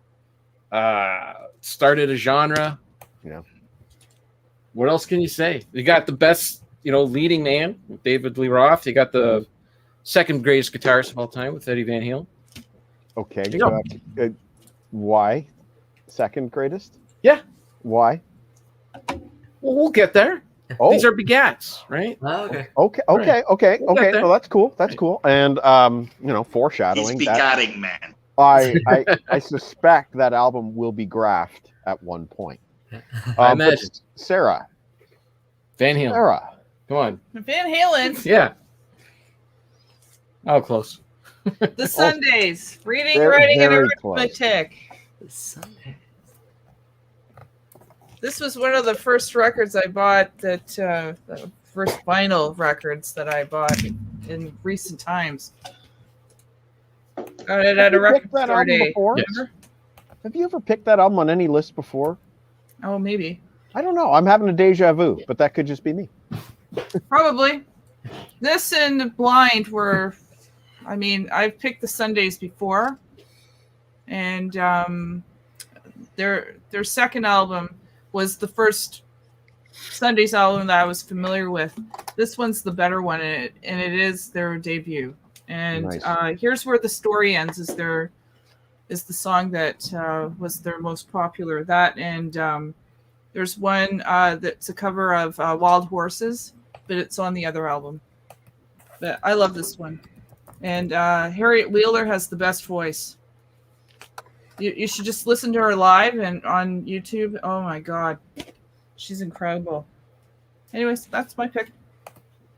Started a genre. Yeah. What else can you say? You got the best, leading man with David Lee Roth. You got the second greatest guitarist of all time with Eddie Van Halen. Okay. There you go. Why? Second greatest? Yeah. Why? Well, we'll get there. Oh. These are begats, right? Oh, okay. Okay. Right. Okay. We'll get there. Well, that's cool. That's cool. And foreshadowing He's that begatting, man. I suspect that album will be graphed at one point. I imagine. Sarah. Van Halen. Sarah. Come on. Van Halen. Yeah. Oh, close. The Sundays. Reading, Very, writing, and very close. arithmetic. Sunday. This was one of the first records I bought that the first vinyl records that I bought in recent times. Got it at a Have you record picked that store album day. before? Yes. Have you ever picked that album on any list before? Oh, maybe. I don't know. I'm having a deja vu, but that could just be me. Probably. This and Blind were, I've picked the Sundays before. And their second album was the first Sundays album that I was familiar with. This one's the better one, and it is their debut. And Nice. Here's Where the Story Ends is the song that was their most popular. That and there's one that's a cover of Wild Horses, but it's on the other album. But I love this one. And Harriet Wheeler has the best voice. You should just listen to her live and on YouTube. Oh my God. She's incredible. Anyways, that's my pick.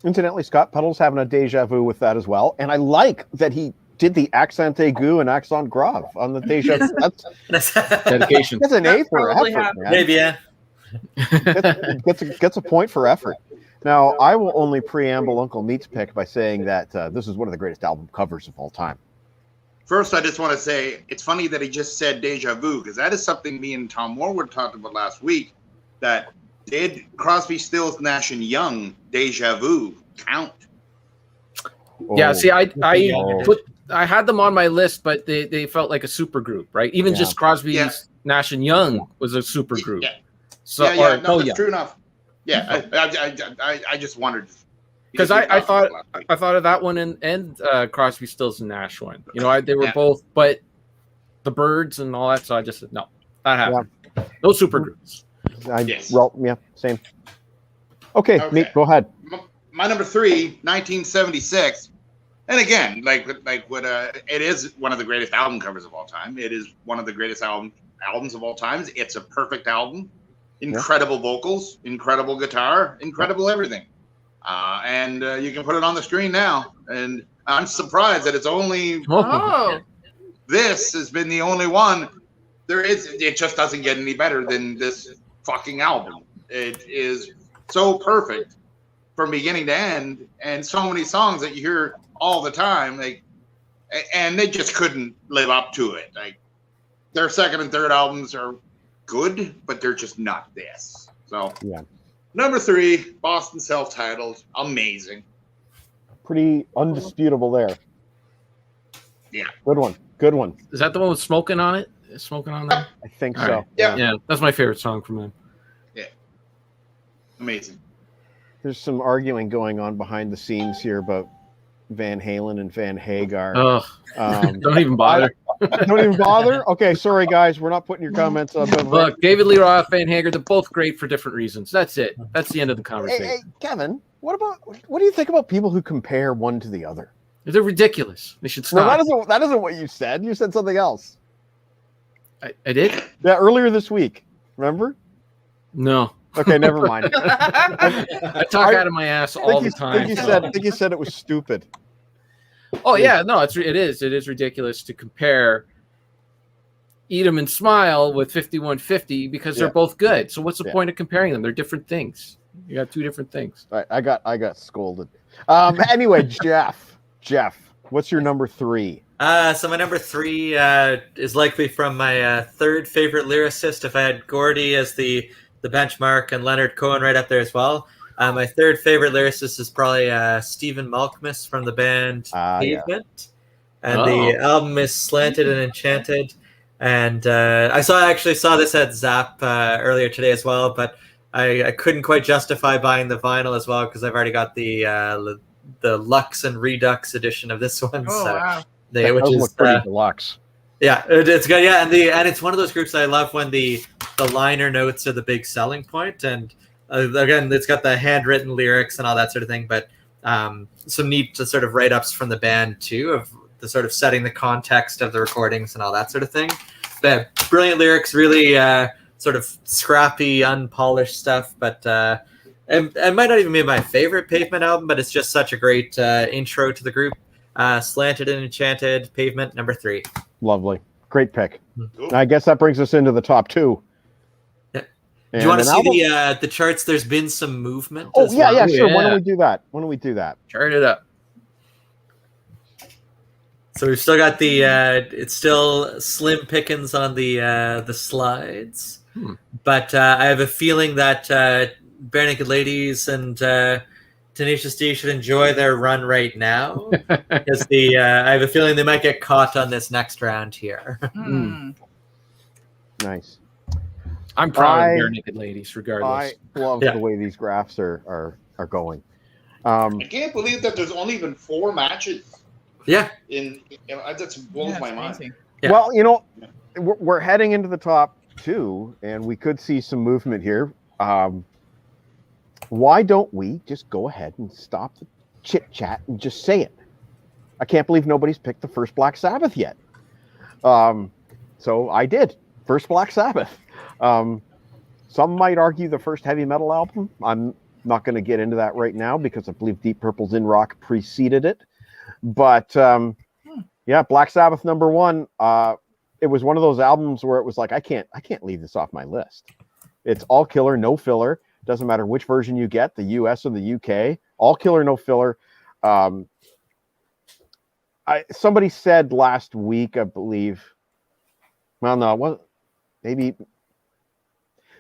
Incidentally, Scott Puddle's having a deja vu with that as well. And I like that he did the accent aigu and accent grave on the deja vu. That's Dedication. That's an A for Probably effort, happened. man. Maybe, yeah. Gets a point for effort. Now, I will only preamble Uncle Meat's pick by saying that this is one of the greatest album covers of all time. First, I just want to say it's funny that he just said deja vu, because that is something me and Tom Warwood talked about last week. That did Crosby, Stills, Nash and Young deja vu count? Yeah, Oh. see, I Oh. had them on my list, but they felt like a super group, right? Even Yeah. just Crosby, Yeah. Nash and Young was a super group. Yeah, So, yeah, or, no, that's yeah. true enough. Yeah, I just wondered. Because I thought of that one and Crosby, Stills, and Nash one. They were Yeah. both, but the Birds and all that. So I just said no, that happened. No super groups. Yes. Well, yeah, same. Okay, Okay. Meat, go ahead. My number 3, 1976, and again, like what it is one of the greatest album covers of all time. It is one of the greatest albums of all time. It's a perfect album. Incredible vocals, incredible guitar, incredible everything. And you can put it on the screen now. And I'm surprised that it's only Oh, this has been the only one It just doesn't get any better than this fucking album. It is so perfect from beginning to end, and so many songs that you hear all the time, and they just couldn't live up to it. Like their second and third albums are good, but they're just not this. So yeah. Number 3, Boston self-titled, amazing. Pretty undisputable there. Yeah. Good one. Good one. Is that the one with Smoking on it? Smoking on there? I think All so. right. Yeah. Yeah, that's my favorite song from him. Yeah. Amazing. There's some arguing going on behind the scenes here about Van Halen and Van Hagar. Oh, don't even bother. Don't even bother? Okay, sorry, guys. We're not putting your comments up. Look, David Lee Roth, Van Hagar, they're both great for different reasons. That's it. That's the end of the conversation. Hey, Kevin, what do you think about people who compare one to the other? They're ridiculous. They should No, stop. that isn't what you said. You said something else. I did? Yeah, earlier this week. Remember? No. Okay, never mind. I talk out of my ass all the time. I think you said it was stupid. Oh yeah, no, it is ridiculous to compare Eat 'em and Smile with 5150 because they're both good. So what's the point of comparing them? They're different things. You got two different things. Right, I got scolded. Anyway, Jeff, what's your number 3? So my number 3 is likely from my third favorite lyricist. If I had Gordy as the benchmark and Leonard Cohen right up there as well. My third favorite lyricist is probably Stephen Malkmus from the band Pavement. And the album is Slanted and Enchanted. And I actually saw this at Zap earlier today as well, but I couldn't quite justify buying the vinyl as well because I've already got the Lux and Redux edition of this one. Oh, wow. Which is pretty deluxe. Yeah, it's good. Yeah, and it's one of those groups I love when the liner notes are the big selling point, and again, it's got the handwritten lyrics and all that sort of thing. But some neat sort of write-ups from the band too, of the sort of setting the context of the recordings and all that sort of thing. But brilliant lyrics, really sort of scrappy, unpolished stuff. But it might not even be my favorite Pavement album, but it's just such a great intro to the group. Slanted and Enchanted, Pavement, number 3. Lovely. Great pick. I guess that brings us into the top 2. Yeah. Do you want to see the charts? There's been some movement. Oh, yeah, sure. Yeah. Why don't we do that? Chart it up. So we've still got it's still slim pickings on the slides. But I have a feeling that Bare Naked Ladies and Tenacious D should enjoy their run right now because I have a feeling they might get caught on this next round here. Nice. I'm proud of Bare Naked Ladies, regardless. I love the way these graphs are going. I can't believe that there's only been 4 matches. Yeah, that blows my mind. Yeah. Well, we're heading into the top 2, and we could see some movement here. Why don't we just go ahead and stop the chit chat and just say it? I can't believe nobody's picked the first Black Sabbath yet. So I did. First Black Sabbath. Some might argue the first heavy metal album. I'm not going to get into that right now because I believe Deep Purple's In Rock preceded it. But Black Sabbath number 1. It was one of those albums where it was like I can't leave this off my list. It's all killer, no filler. Doesn't matter which version you get, the US or the UK. All killer, no filler. Somebody said last week, I believe. Well, no, it wasn't. Maybe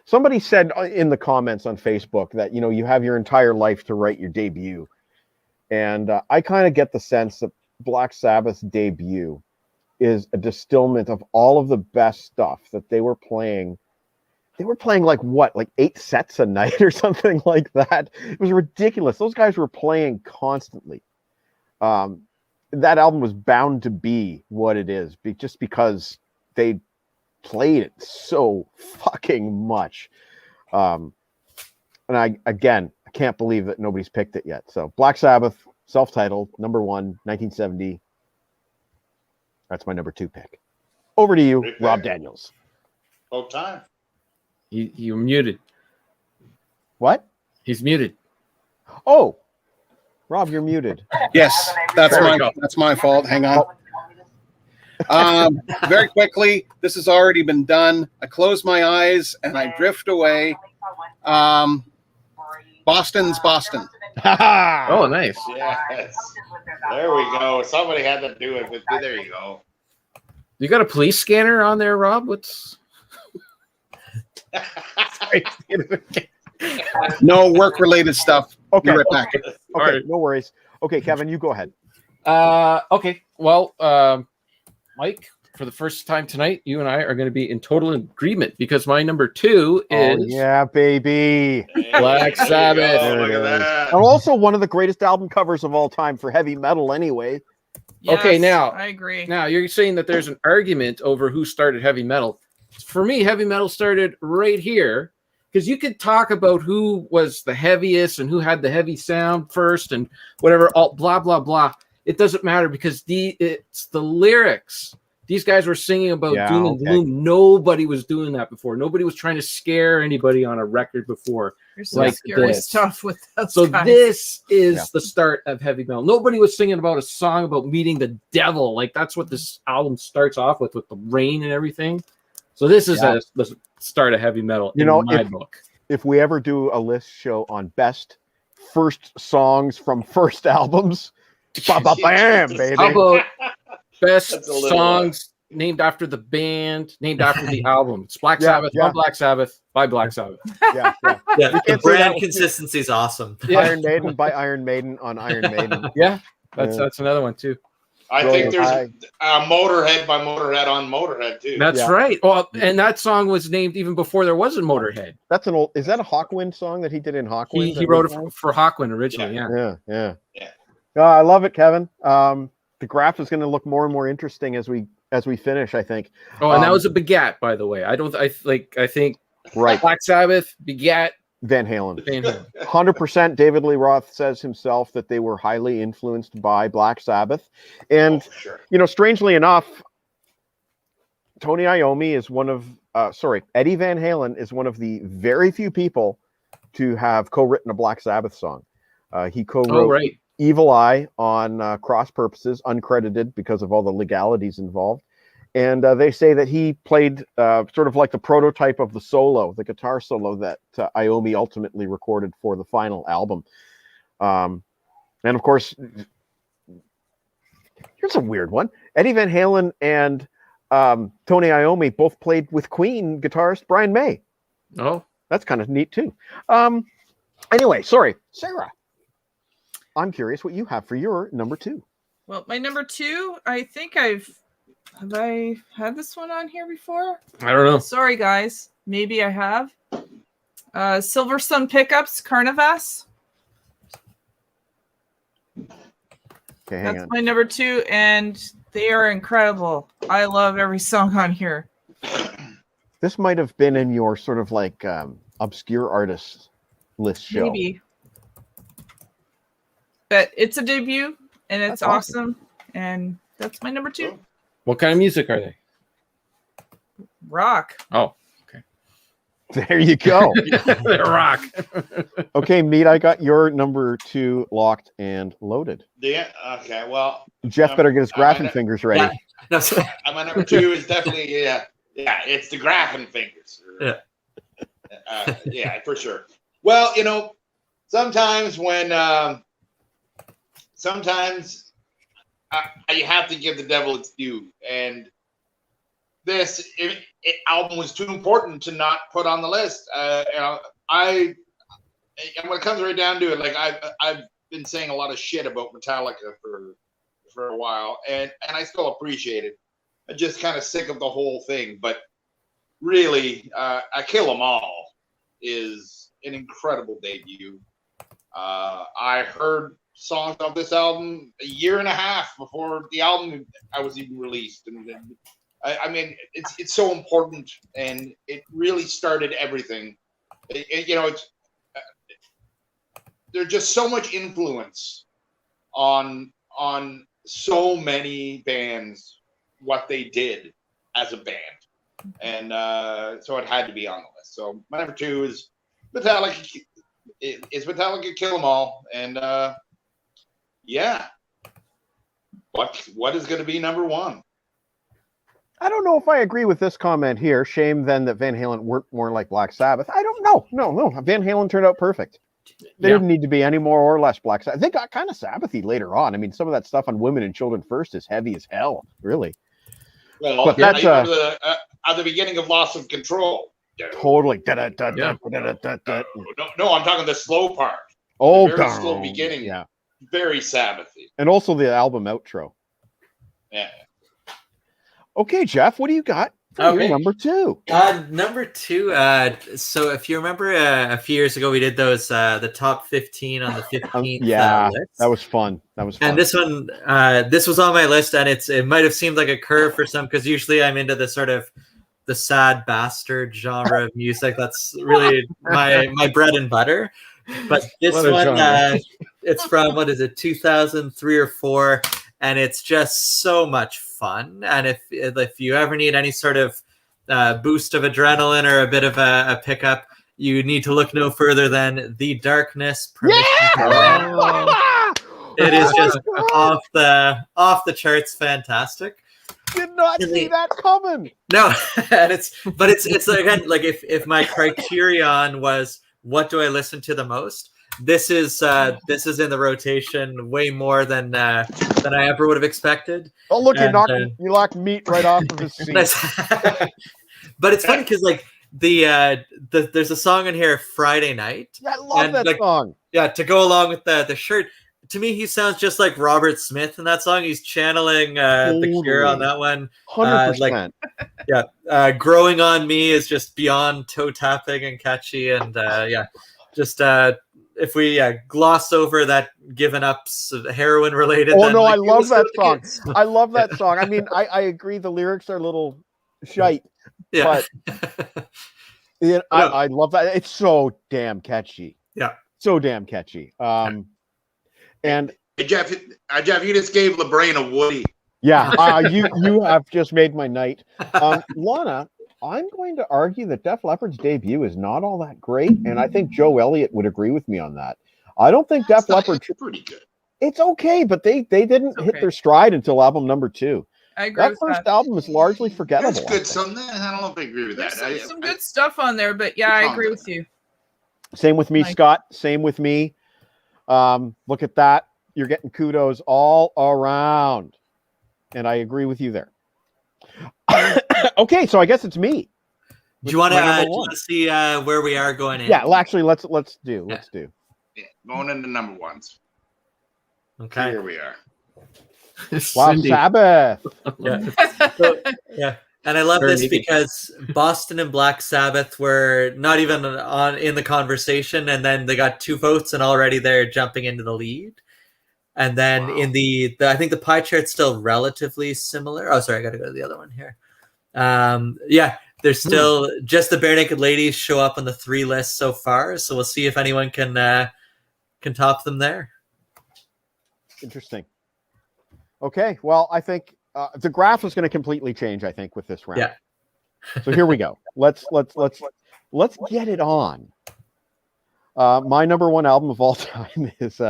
somebody said in the comments on Facebook that you have your entire life to write your debut, and I kind of get the sense that Black Sabbath's debut is a distillment of all of the best stuff that they were playing. They were playing like 8 sets a night or something like that. It was ridiculous. Those guys were playing constantly. That album was bound to be what it is, just because they played it so fucking much. And I can't believe that nobody's picked it yet. So Black Sabbath, self-titled, number 1, 1970. That's my number 2 pick. Over to you, Rob Daniels. About time. You're muted. What? He's muted. Oh, Rob, you're muted. Yes, that's my fault. Hang on. Very quickly, this has already been done. I close my eyes and I drift away. Boston's Boston. Oh, nice. Yes. There we go. Somebody had to do it with me. There you go. You got a police scanner on there, Rob? What's No work-related stuff. Okay. Be right back. Okay, no worries. Okay, Kevin, you go ahead. Okay. Well, Mike, for the first time tonight, you and I are going to be in total agreement because my number 2 is Oh, yeah, baby. Black There you Sabbath. go. Look There at it is. that. And also one of the greatest album covers of all time for heavy metal anyway. Okay, Yes, now- I agree. Now, you're saying that there's an argument over who started heavy metal. For me, heavy metal started right here because you could talk about who was the heaviest and who had the heavy sound first and whatever, all blah, blah, blah. It doesn't matter because it's the lyrics. These guys were singing about Yeah, doom and okay. gloom. Nobody was doing that before. Nobody was trying to scare anybody on a record before. There's some like scary this. stuff with those So guys. this is Yeah. the start of heavy metal. Nobody was singing about a song about meeting the devil. Like that's what this album starts off with the rain and everything. So this is Yeah. the start of heavy metal You in know, my book. If we ever do a list show on best first songs from first albums, bam, baby. How about best That's a little, songs named after the band, named after the album? It's Black Yeah, Sabbath yeah. on Black Sabbath by Black Sabbath. Yeah, yeah. Yeah, the can't say that brand with- consistency is awesome. Yeah. Iron Maiden by Iron Maiden on Iron Maiden. Yeah, that's Yeah. that's another one too. I think there's I- Motorhead by Motorhead on Motorhead too. That's Yeah. right. Well, and that song was named even before there was a Motorhead. That's an old. Is that a Hawkwind song that he did in Hawkwind? He wrote it for Hawkwind originally. Yeah. Yeah. Yeah. Oh, I love it, Kevin. The graph is going to look more and more interesting as we finish. I think. Oh, and that Um, was a begat, by the way. I think Right. Black Sabbath begat Van Halen. Van Halen. 100%. David Lee Roth says himself that they were highly influenced by Black Sabbath, and Oh, for sure. you know, strangely enough, Tony Iommi is one of. Eddie Van Halen is one of the very few people to have co-written a Black Sabbath song. He co-wrote Oh, right. Evil Eye on Cross Purposes, uncredited because of all the legalities involved. And they say that he played sort of like the prototype of the solo, the guitar solo that Iommi ultimately recorded for the final album. And of course, here's a weird one. Eddie Van Halen and Tony Iommi both played with Queen guitarist Brian May. Oh, That's kind of neat too. Anyway, sorry, Sarah. I'm curious what you have for your number 2. Well, my number 2, I think have I had this one on here before? I don't know. Sorry, guys. Maybe I have. Silver Sun Pickups, Carnivas. Okay, hang That's on. my number 2, and they are incredible. I love every song on here. This might have been in your sort of like obscure artists list show. Maybe. But it's a debut, and it's That's awesome. awesome. And that's my number 2. What kind of music are they? Rock. Oh, There you go. they're rock. Okay, Meat, I got your number 2 locked and loaded. Yeah. Okay. Well, Jeff better get his I graphing might- fingers ready. No, sorry. my number 2 is definitely yeah. It's the graphing fingers. Yeah. Yeah, for sure. Well, you know, sometimes when you have to give the devil its due, and this album was too important to not put on the list. You know, and when it comes right down to it, like I've been saying a lot of shit about Metallica for a while, and I still appreciate it. I'm just kind of sick of the whole thing, but really, I Kill 'Em All is an incredible debut. I heard songs of this album a year and a half before the album I was even released, and I mean, it's so important, and it really started everything. You know, there's just so much influence on so many bands, what they did as a band, and so it had to be on the list. So my number 2 is Metallica. Is Metallica Kill 'Em All, and yeah, what is going to be number 1? I don't know if I agree with this comment here. Shame then that Van Halen weren't more like Black Sabbath. I don't know. No. Van Halen turned out perfect. They didn't need to be any more or less Black Sabbath. They got kind of Sabbathy later on. I mean, some of that stuff on Women and Children First is heavy as hell, really. Well, But that's at the beginning of Loss of Control. totally. No, I'm talking the slow part. Oh, The very slow beginning. Yeah. Very Sabbathy. And also the album outro. Yeah. Okay, Jeff, what do you got for Okay. your number 2? Number 2. So if you remember, a few years ago we did those the top 15 on the 15th. Yeah, list. that was fun. And this one, this was on my list, and it might have seemed like a curve for some because usually I'm into the sort of the sad bastard genre of music. That's really my bread and butter. But this one, it's from 2003 or 4, and it's just so much fun. And if you ever need any sort of boost of adrenaline or a bit of a pickup, you need to look no further than The Darkness. Permission to Live. It is just off the charts, fantastic. Did not see that coming. No, and it's like, again, like if my criterion was what do I listen to the most, this is in the rotation way more than I ever would have expected. Oh, look, you knocked meat right off of his seat. But it's funny because like there's a song in here, Friday Night. I love that song. Yeah, to go along with the shirt. To me, he sounds just like Robert Smith in that song. He's channeling The Cure on that one. 100%. Growing on Me is just beyond toe tapping and catchy. And if we gloss over that given up heroin related. Oh, no, I love that song. I love that song. I mean, I agree. The lyrics are a little shite. Yeah. But I love that. It's so damn catchy. Yeah. So damn catchy. And hey, Jeff, you just gave LeBrain a Woody. Yeah, you have just made my night. Lana, I'm going to argue that Def Leppard's debut is not all that great, and I think Joe Elliott would agree with me on that. I don't think Def Leppard pretty good. It's okay, but they didn't hit their stride until album number 2. I agree. That first album is largely forgettable. That's good. Something I don't know if I agree with that. There's some good stuff on there, but yeah, I agree with you. Same with me, Scott. Same with me. Look at that. You're getting kudos all around. And I agree with you there. Okay, so I guess it's me. Do you want to see where we are going in? Yeah, well, actually, let's do. Yeah, going into number 1s. Okay. So here we are. Wow, Sabbath. Yeah. And I love this because Boston and Black Sabbath were not even in the conversation, and then they got 2 votes, and already they're jumping into the lead. And then in the I think the pie chart's still relatively similar. Oh, sorry, I got to go to the other one here. There's still just the Bare Naked Ladies show up on the 3 lists so far. So we'll see if anyone can top them there. Interesting. Okay, well, I think the graph is going to completely change. I think with this round. Yeah. So here we go. Let's get it on. My number 1 album of all time is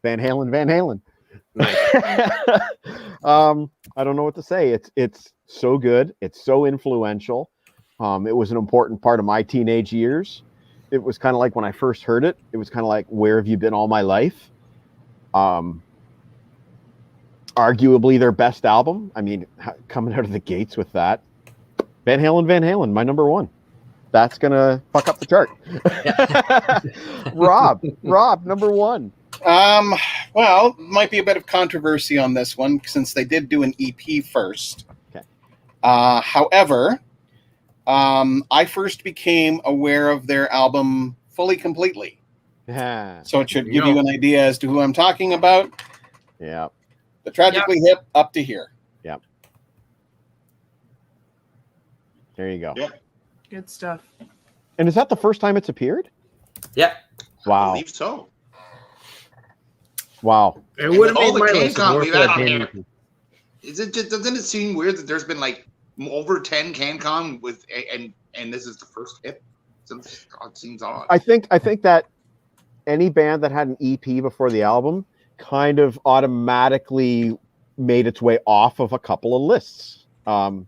Van Halen. I don't know what to say. It's so good. It's so influential. It was an important part of my teenage years. It was kind of like when I first heard it. It was kind of like, where have you been all my life? Arguably their best album. I mean, coming out of the gates with that. Van Halen, my number 1. That's gonna fuck up the chart. Rob, number 1. Well, might be a bit of controversy on this one since they did do an EP first. Okay. However, I first became aware of their album fully completely. Yeah. So it should give you an idea as to who I'm talking about. Yeah. The Tragically Hip, Up to Here. Yeah. There you go. Yeah. Good stuff. And is that the first time it's appeared? Yeah. Wow. I believe so. Wow. It would have all made the my Can list Con more leave for that that on band. here. Doesn't it seem weird that there's been like over 10 CanCon with and this is the first hit? It seems odd. I think that any band that had an EP before the album kind of automatically made its way off of a couple of lists. Yeah.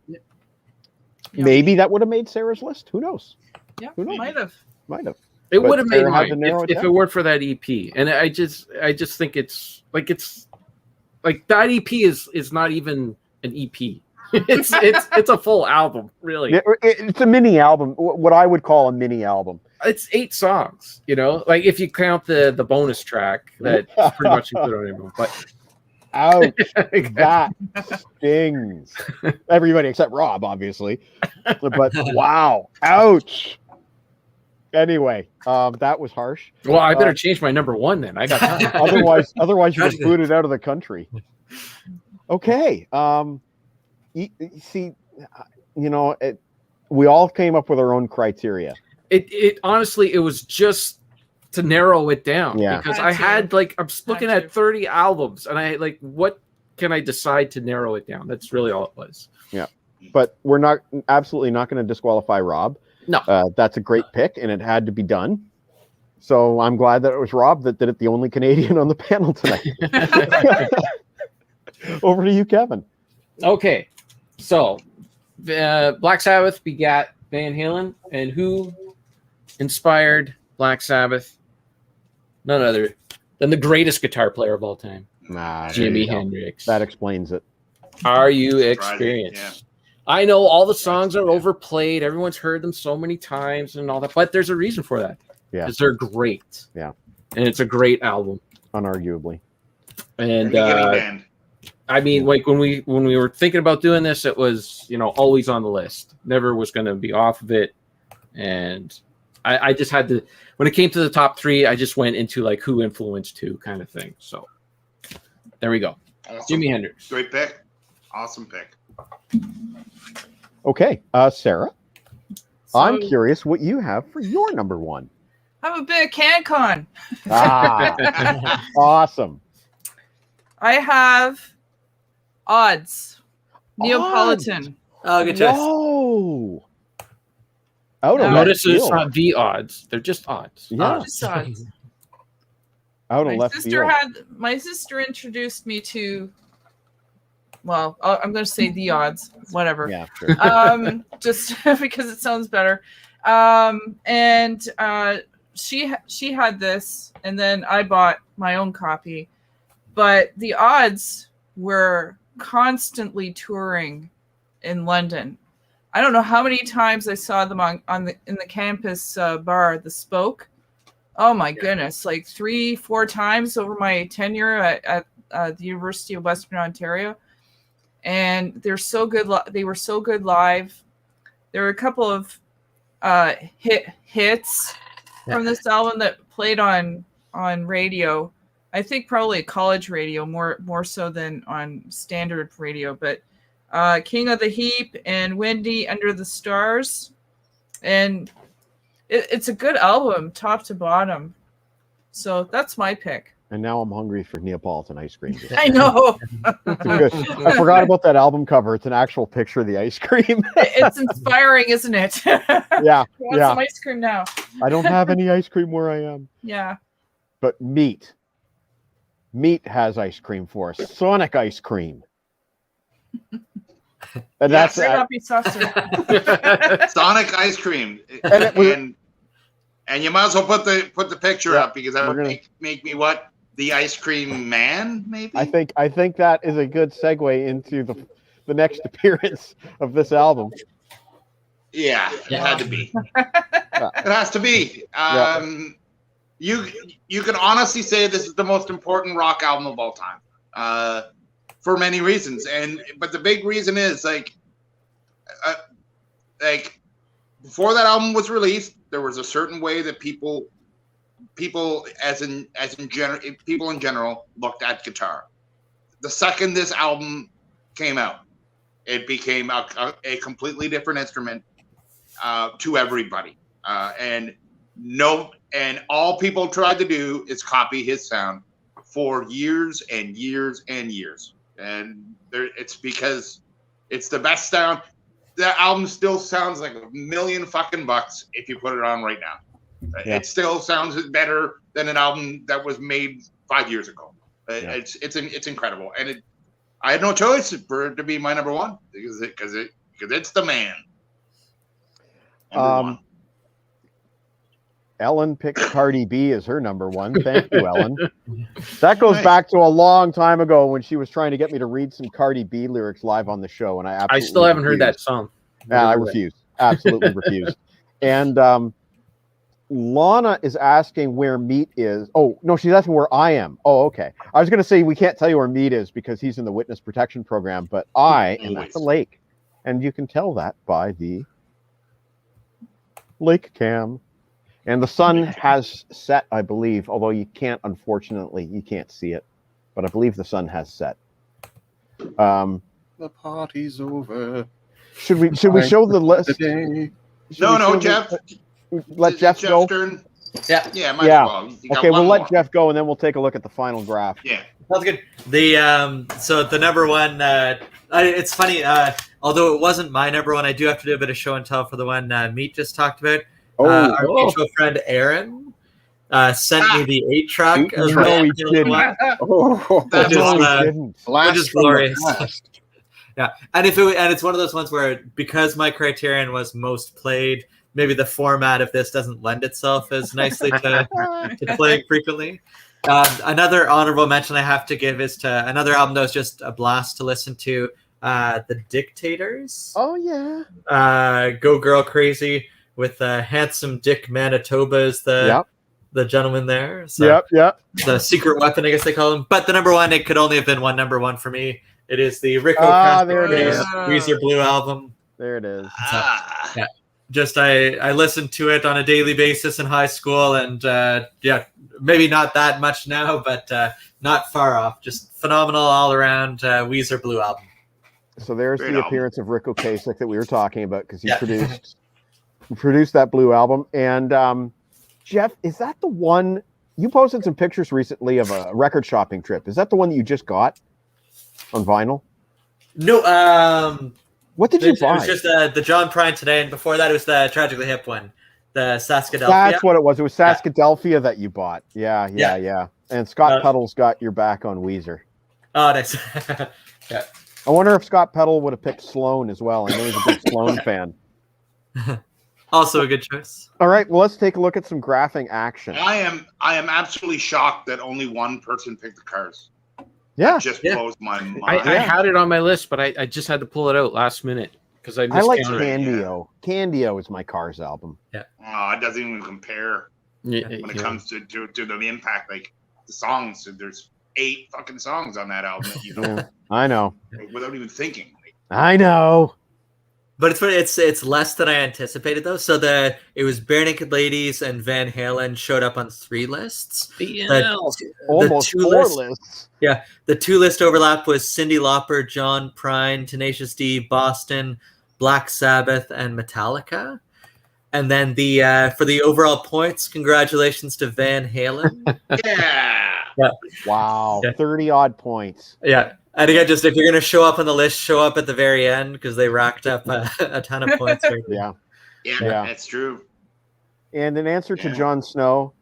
Maybe that would have made Sarah's list. Who knows? Yeah, Who knows? might have. Might have. It But would have made Sarah had mine to narrow if down. it weren't for that EP. And I just think it's like that EP is not even an EP. it's a full album, really. It's a mini album, what I would call a mini album. It's 8 songs, like if you count the bonus track that's pretty much included on everyone. But ouch, that stings. Everybody except Rob, obviously. But wow, ouch. Anyway, that was harsh. Well, I better change my number 1 then. I got time. otherwise you get booted out of the country. Okay. See, we all came up with our own criteria. It honestly, it was just to narrow it down. Yeah. Because I had I'm looking at 30 albums, and I what can I decide to narrow it down? That's really all it was. Yeah, but we're absolutely not going to disqualify Rob. No, that's a great pick, and it had to be done. So I'm glad that it was Rob that did it, the only Canadian on the panel tonight. Over to you, Kevin. Okay, so Black Sabbath begat Van Halen, and who inspired Black Sabbath? None other than the greatest guitar player of all time, Jimi Hendrix. That explains it. Are you experienced? Yeah. I know all the songs are overplayed. Everyone's heard them so many times and all that, but there's a reason for that. Yeah, because they're great. Yeah, and it's a great album, unarguably. And I mean, when we were thinking about doing this, it was always on the list. Never was going to be off of it, and I just had to. When it came to the top 3, I just went into who influenced who kind of thing. So there we go. Awesome. Jimi Hendrix. Great pick. Awesome pick. Okay, Sarah. So, I'm curious what you have for your number 1. I'm a bit of CanCon. Awesome. I have Odds. Neapolitan. Oh, good choice. Whoa. Notice it's not the odds. They're just odds. Yeah. Just odds. Out of left field. My sister introduced me to, well, I'm going to say the odds, whatever. Yeah, sure. Just because it sounds better. And she had this, and then I bought my own copy. But the odds were constantly touring in London. I don't know how many times I saw them in the campus bar, the Spoke. Oh my goodness, 3-4 times over my tenure at the University of Western Ontario. And they're so good. They were so good live. There were a couple of hits from this album that played on radio. I think probably college radio more so than on standard radio. But King of the Heap and Windy Under the Stars, and it's a good album top to bottom. So that's my pick. And now I'm hungry for Neapolitan ice cream. I know. I forgot about that album cover. It's an actual picture of the ice cream. It's inspiring, isn't it? Yeah. I want some ice cream now. I don't have any ice cream where I am. Yeah. But Meat has ice cream for us. Sonic ice cream. And that's not be saucer. Sonic ice cream. And you might as well put the picture up, because that would make me what? The ice cream man, maybe? I think that is a good segue into the next appearance of this album. Yeah, it had to be. It has to be. You can honestly say this is the most important rock album of all time, for many reasons. But the big reason is before that album was released, there was a certain way that people in general looked at guitar. The second this album came out, it became a completely different instrument to everybody, and all people tried to do is copy his sound for years and years and years, and it's because it's the best sound. That album still sounds like $1,000,000 if you put it on right now. Yeah. It still sounds better than an album that was made 5 years ago. It's incredible, and I had no choice for it to be my number one because it's the man. Number one. Ellen picked Cardi B as her number one. Thank you, Ellen. That goes back to a long time ago when she was trying to get me to read some Cardi B lyrics live on the show, and I still haven't heard that song. I refuse. Absolutely refuse. And Lana is asking where Meat is. Oh, no, she's asking where I am. Oh, okay. I was going to say we can't tell you where Meat is because he's in the witness protection program, but I am at the lake. And you can tell that by the lake cam. And the sun has set, I believe, although you can't, unfortunately, you can't see it. But I believe the sun has set. The party's over. Should we show the list? No, Jeff. Let Jeff go. Turn? Yeah. Might as well. Okay, we'll let Jeff go, and then we'll take a look at the final graph. Yeah. Sounds good. So the number one, it's funny, although it wasn't my number one, I do have to do a bit of show and tell for the one Meat just talked about. Our mutual friend Aaron sent me the 8-track. No, he didn't. Which is glorious. Yeah, and it's one of those ones where because my criterion was most played, maybe the format of this doesn't lend itself as nicely to playing frequently. Another honorable mention I have to give is to another album that was just a blast to listen to, The Dictators. Oh yeah. Go Girl Crazy with Handsome Dick Manitoba as the gentleman there. So yep. The secret weapon, I guess they call him. But the number one, it could only have been one number one for me. It is the Rico there it is. Weezer Blue album. There it is. Yeah. Just I listened to it on a daily basis in high school, and maybe not that much now, but not far off. Just phenomenal all around Weezer Blue album. So there's the appearance of Rick Ocasek that we were talking about because he produced that Blue album. And Jeff, is that the one you posted some pictures recently of a record shopping trip? Is that the one that you just got on vinyl? No. What did you buy? It was just the John Prine Today, and before that it was the Tragically Hip one, the Saskadelphia. That's what it was. It was Saskadelphia that you bought. Yeah. And Scott Peddle's got your back on Weezer. Oh, nice. Yeah. I wonder if Scott Peddle would have picked Sloan as well. I know he's a big Sloan fan. Also a good choice. All right, well, let's take a look at some graphing action. I am absolutely shocked that only one person picked the Cars. Yeah, it just blows my mind. I had it on my list, but I just had to pull it out last minute because I like Candio. Candio is my Cars album. Yeah. Oh, it doesn't even compare when it comes to the impact. Like the songs, there's 8 fucking songs on that album that you know. I know. Without even thinking. I know. But it's less than I anticipated though. So it was Bare Naked Ladies and Van Halen showed up on 3 lists. Almost 4 lists. Yeah, the 2 list overlap was Cyndi Lauper, John Prine, Tenacious D, Boston, Black Sabbath, and Metallica. And then for the overall points, congratulations to Van Halen. Yeah. Wow, 30 odd points. Yeah. And again, just if you're going to show up on the list, show up at the very end because they racked up a ton of points. Yeah, that's true. And in answer to Jon Snow,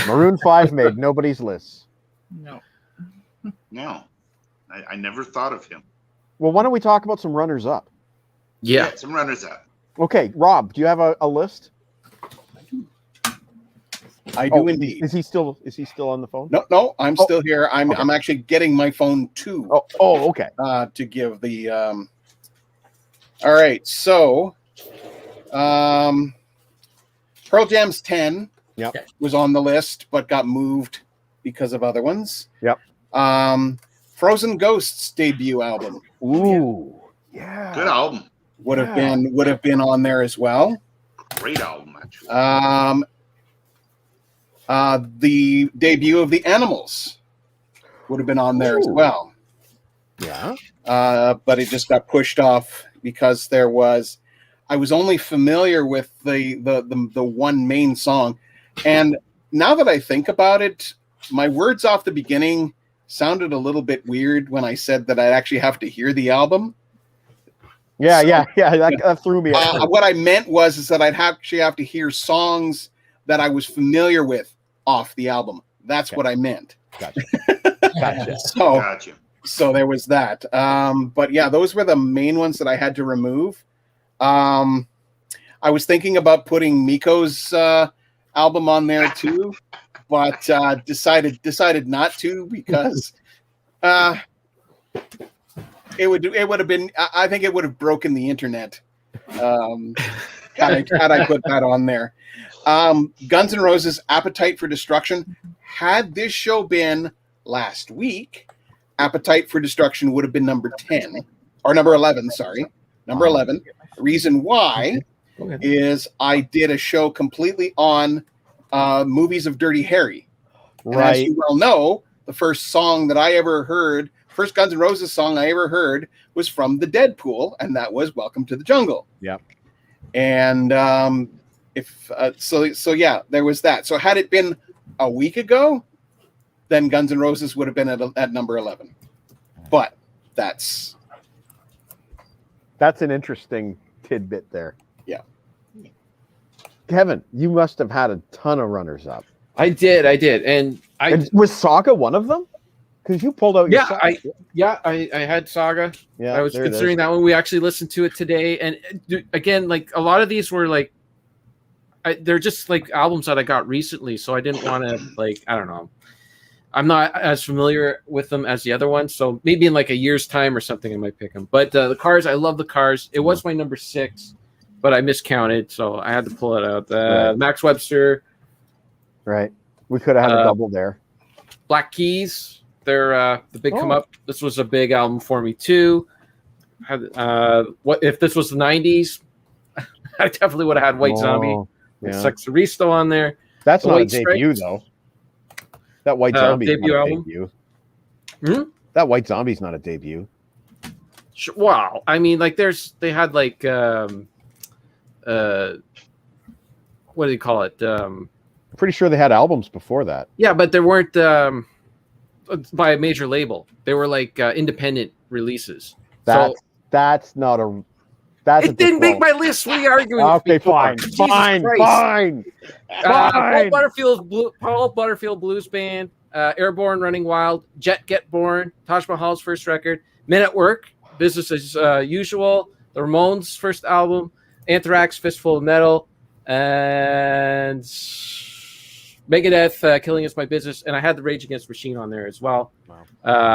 Maroon 5 made nobody's list. No. I never thought of him. Well, why don't we talk about some runners-up? Yeah, some runners-up. Okay, Rob, do you have a list? I do indeed. Is he still on the phone? No, I'm still here. I'm actually getting my phone too. Okay. To give the all right, so Pearl Jam's 10 was on the list but got moved because of other ones. Yep. Frozen Ghost's debut album. Ooh. Yeah. Good album. Would have been on there as well. Great album, actually. The debut of the Animals would have been on there as well. Yeah. But it just got pushed off because I was only familiar with the one main song. And now that I think about it, my words off the beginning sounded a little bit weird when I said that I'd actually have to hear the album. That threw me off. What I meant was that I'd actually have to hear songs that I was familiar with off the album. That's what I meant. Gotcha. So, So there was that. But yeah, those were the main ones that I had to remove. I was thinking about putting Miko's album on there too, but decided not to because it would have been. I think it would have broken the internet had I put that on there. Guns N' Roses' Appetite for Destruction. Had this show been last week, Appetite for Destruction would have been number 10 or number 11. Sorry, number 11. Reason why is I did a show completely on movies of Dirty Harry. And as you well know, the first song that I ever heard, first Guns N' Roses song I ever heard was from the Deadpool, and that was Welcome to the Jungle. Yep. And so yeah, there was that. So had it been a week ago, then Guns N' Roses would have been at number 11. But that's an interesting tidbit there. Yeah. Kevin, you must have had a ton of runners up. I did, and was Saga one of them? Because you pulled out your Saga. I had Saga. Yeah, I was considering that one. We actually listened to it today, and again, like a lot of these were like, they're just like albums that I got recently, so I didn't want to like, I don't know. I'm not as familiar with them as the other ones, so maybe in like a year's time or something, I might pick them. But the Cars, I love the Cars. It was my number 6, but I miscounted, so I had to pull it out. Max Webster. Right. We could have had a double there. Black Keys. They're the big come up. This was a big album for me too. What if this was the 90s? I definitely would have had White Zombie. Yeah. Sexoristo on there. That's the not White a debut Stripes. Though. That White Zombie debut not album. A debut. That White Zombie's not a debut. Wow. I mean, like they had like what do you call it? Pretty sure they had albums before that. Yeah, but they weren't by a major label. They were like independent releases. That's not a. It didn't make my list. What are you arguing? Okay, fine. Paul Butterfield Blues Band, Airborne Running Wild, Jet Get Born, Taj Mahal's first record, Men at Work, Business as Usual, the Ramones' first album, Anthrax, Fistful of Metal, and Megadeth, Killing Is My Business, and I had the Rage Against the Machine on there as well. Wow.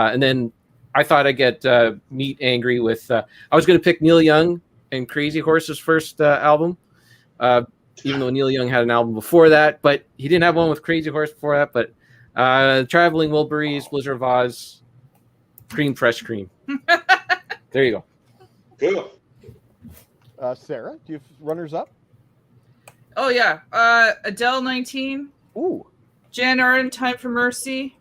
And then I thought I'd get Meat Angry with. I was going to pick Neil Young and Crazy Horse's first album, even though Neil Young had an album before that, but he didn't have one with Crazy Horse before that. But Traveling Wilburys, Blizzard of Oz, Cream Fresh Cream. There you go. Cool. Sarah, do you have runners up? Oh yeah, Adele 19. Ooh. Jan Arden, Time for Mercy.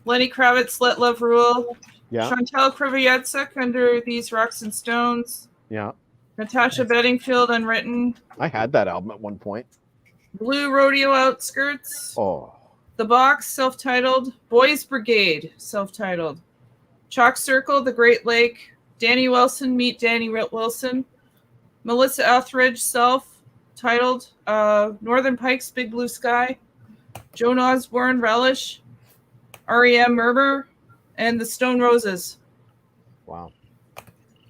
Lenny Kravitz, Let Love Rule. Yeah. Chantal Kreviazuk, Under These Rocks and Stones. Yeah. Natasha Bedingfield, Unwritten. I had that album at one point. Blue Rodeo Outskirts. Oh. The Box, self-titled. Boys Brigade, self-titled. Chalk Circle, The Great Lake. Danny Wilson, Meet Danny Wilson. Melissa Etheridge, self-titled. Northern Pikes, Big Blue Sky. Joan Osborne, Relish. R.E.M. Murmur. And the Stone Roses. Wow.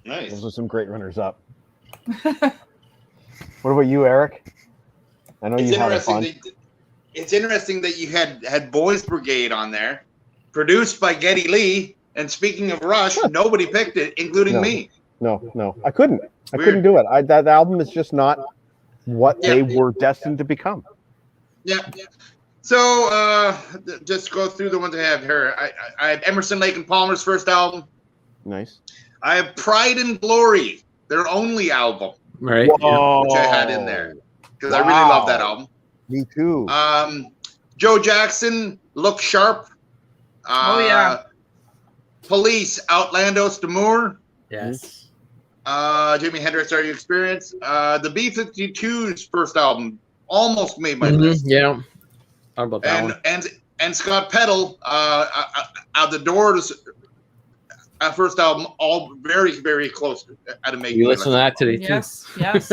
Nice. Those are some great runners up. What about you, Eric? I know you had fun. It's interesting that you had Boys Brigade on there, produced by Geddy Lee. And speaking of Rush, nobody picked it, including me. No, I couldn't. I couldn't do it. That album is just not what they were destined to become. Yeah. So just go through the ones I have here. I have Emerson, Lake and Palmer's first album. Nice. I have Pride and Glory, their only album, right? Whoa. Which I had in there because I really love that album. Me too. Joe Jackson, Look Sharp. Police, Outlandos D'Amour. Yes. Jimi Hendrix, Are You Experienced? The B-52's first album almost made my list. Yeah. How about that one? And Scott Peddle, Out the Doors, first album, all very, very close to making. You listen to that today, too. Yes.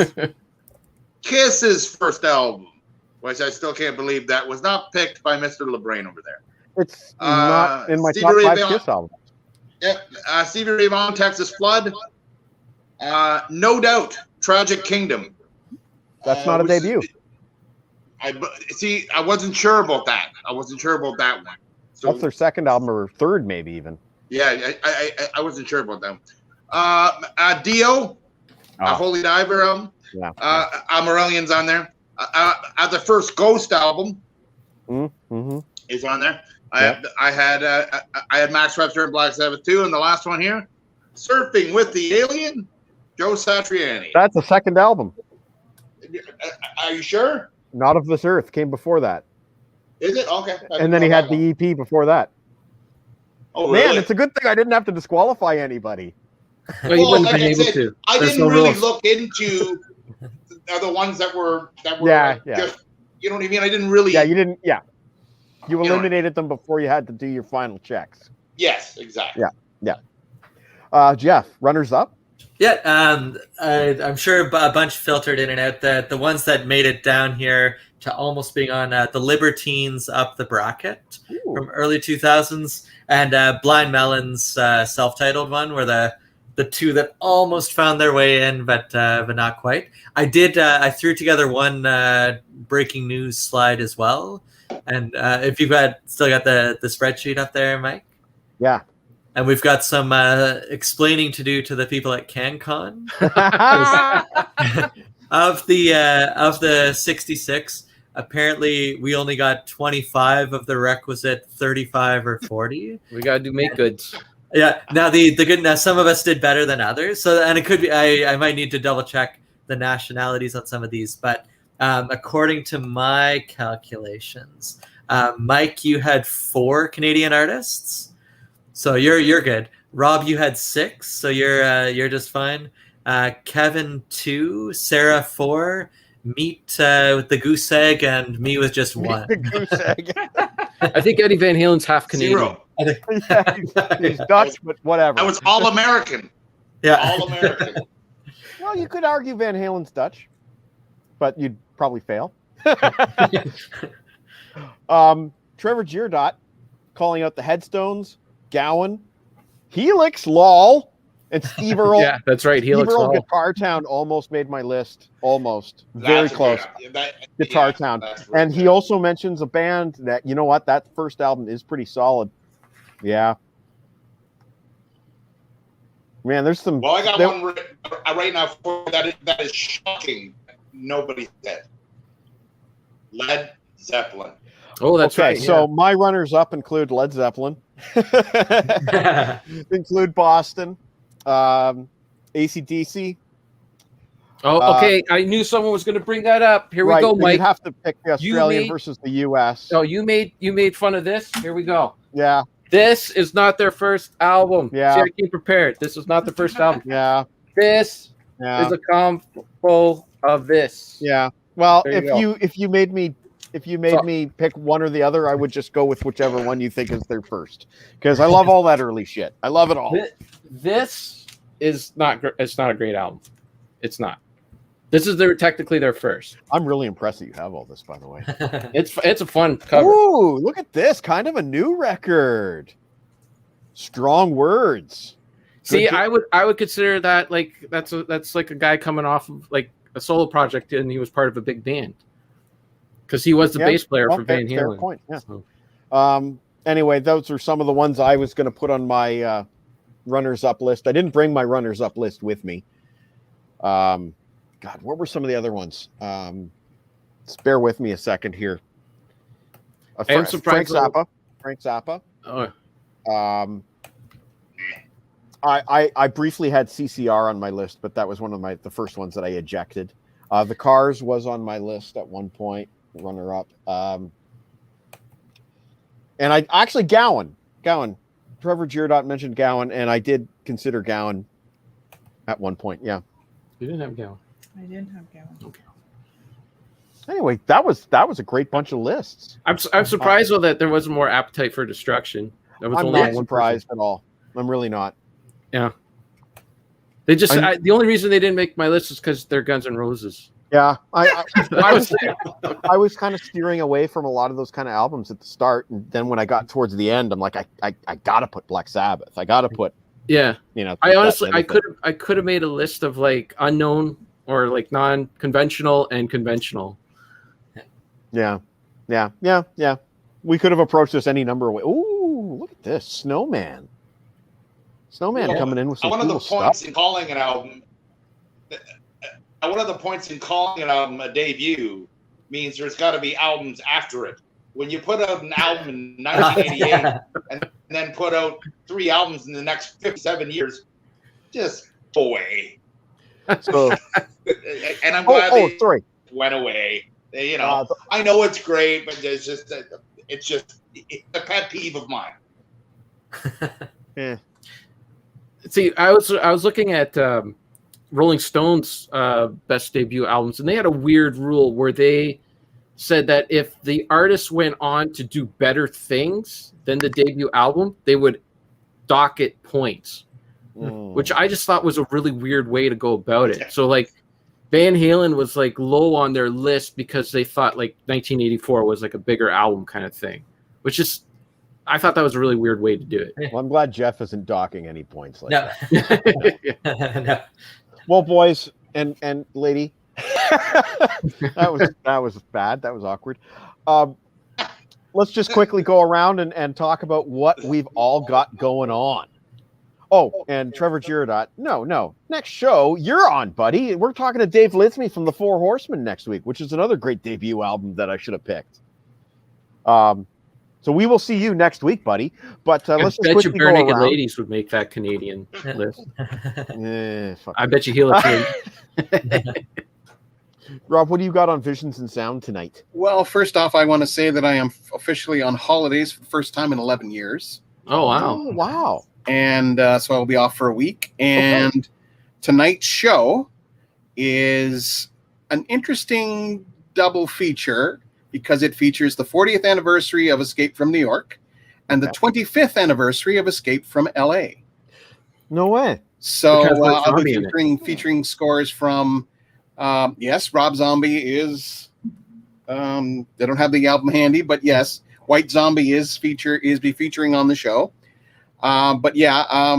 Kiss's first album, which I still can't believe that was not picked by Mr. LeBrain over there. It's not in my top 5 Kiss albums. Yep. Stevie Ray Vaughan, Texas Flood. No Doubt, Tragic Kingdom. That's not a debut. I wasn't sure about that. I wasn't sure about that one. So, that's their second album or third, maybe even. Yeah, I wasn't sure about that. Dio, Holy Diver album. Yeah. Morellion's on there. The first Ghost album Mm-hmm. is on there. Yep. I had Max Webster and Black Sabbath too, and the last one here, Surfing with the Alien, Joe Satriani. That's the second album. Are you sure? Not of This Earth came before that. Is it? Okay. And then he had the EP before that. Oh, Man, really? it's a good thing I didn't have to disqualify anybody. Well, you wouldn't like have been I able said, to. I There's didn't no really rules. look into the ones that were Yeah, just, you know what I mean? I didn't really. Yeah, you didn't. Yeah, you You know, eliminated them before you had to do your final checks. Yes, exactly. Yeah. Jeff, runners up. Yeah, I'm sure a bunch filtered in and out. The ones that made it down here to almost being on the Libertines up the bracket from early 2000s, and Blind Melon's self-titled one were the two that almost found their way in, but not quite. I threw together one breaking news slide as well, and if you've still got the spreadsheet up there, Mike. Yeah. And we've got some explaining to do to the people at CanCon. Of the 66, apparently we only got 25 of the requisite 35 or 40. We gotta do make goods. Yeah. Now now some of us did better than others. So, and it could be I might need to double check the nationalities on some of these, but according to my calculations, Mike, you had 4 Canadian artists. So you're good. Rob, you had 6, so you're just fine. Kevin 2, Sarah 4, Meat with the goose egg, and me with just 1. The goose egg. I think Eddie Van Halen's half Canadian. 0. Yeah, he's Dutch, but whatever. I was all American. Yeah. All American. Well, you could argue Van Halen's Dutch, but you'd probably fail. Trevor Giordot calling out the Headstones, Gowan, Helix, LOL, and Steve Earle. Yeah, that's right. Steve Helix Earle, Hall. Guitar Town almost made my list. Almost. Very close. Guitar Town. And he also mentions a band that, you know what, that first album is pretty solid. Yeah. Man, there's some. Well, I got one right now for that is shocking. Nobody said. Led Zeppelin. Oh, that's okay, right. So my runners up include Led Zeppelin, include Boston, AC/DC. Oh, okay. I knew someone was going to bring that up. Here we go, but Mike. you'd have to pick the Australian versus the US. Oh, you made fun of this. Here we go. Yeah. This is not their first album. Yeah. See, I came prepared. This is not the first album. Yeah. This is a combo of this. Yeah. Well, There you if you made me pick one or the other, I would just go with whichever one you think is their first, because I love all that early shit. I love it all. This is not. It's not a great album. It's not. This is technically their first. I'm really impressed that you have all this, by the way. It's a fun cover. Ooh, look at this! Kind of a new record. Strong words. See, I would consider that like that's like a guy coming off of like a solo project, and he was part of a big band because he was the bass player for Van Halen. Fair point. Yeah. So. Anyway, those are some of the ones I was going to put on my runners-up list. I didn't bring my runners-up list with me. God, what were some of the other ones? Just bear with me a second here. I'm surprised. Frank Zappa. Oh. I briefly had CCR on my list, but that was one of the first ones that I ejected. The Cars was on my list at one point, runner up. And I actually Gowan. Trevor Giordot mentioned Gowan, and I did consider Gowan at one point. Yeah. You didn't have Gowan. I didn't have Gowan. Okay. Anyway, that was a great bunch of lists. I'm surprised though that there wasn't more Appetite for Destruction. That was I'm only not one surprised person. at all. I'm really not. Yeah. They just the only reason they didn't make my list is because they're Guns N' Roses. Yeah, I was kind of steering away from a lot of those kind of albums at the start, and then when I got towards the end, I'm like, I gotta put Black Sabbath. I gotta put, Yeah. you know. I honestly, I could have made a list of like unknown or like non-conventional and conventional. Yeah. We could have approached this any number of ways. Ooh, look at this Snowman. Snowman coming in with some one of the cool points stuff. in calling an album. One of the points in calling an album a debut means there's got to be albums after it. When you put out an album in 1988 and then put out 3 albums in the next 57 years, just go away. So, and I'm glad they sorry. went away. You know, I know it's great, but it's just a pet peeve of mine. Yeah. See, I was looking at Rolling Stone's best debut albums, and they had a weird rule where they said that if the artist went on to do better things than the debut album, they would dock it points, which I just thought was a really weird way to go about it. So like Van Halen was like low on their list because they thought like 1984 was like a bigger album kind of thing, which is, I thought that was a really weird way to do it. Well, I'm glad Jeff isn't docking any points like that. No. Well, boys and lady, that was bad. That was awkward. Let's just quickly go around and talk about what we've all got going on. Oh, and Trevor Girodot. No. Next show, you're on, buddy. We're talking to Dave Lithme from the Four Horsemen next week, which is another great debut album that I should have picked. So we will see you next week, buddy. But let's just quickly go around. Naked Ladies would make that Canadian list. I bet you he'll approve. Rob, what do you got on Visions and Sound tonight? Well, first off, I want to say that I am officially on holidays for the first time in 11 years. Oh, wow. Oh, wow. And so I'll be off for a week. And tonight's show is an interesting double feature because it features the 40th anniversary of Escape from New York and the 25th anniversary of Escape from LA. No way. So I'll be featuring scores from, yes, Rob Zombie is, they don't have the album handy, but yes, White Zombie is be featuring on the show. But yeah,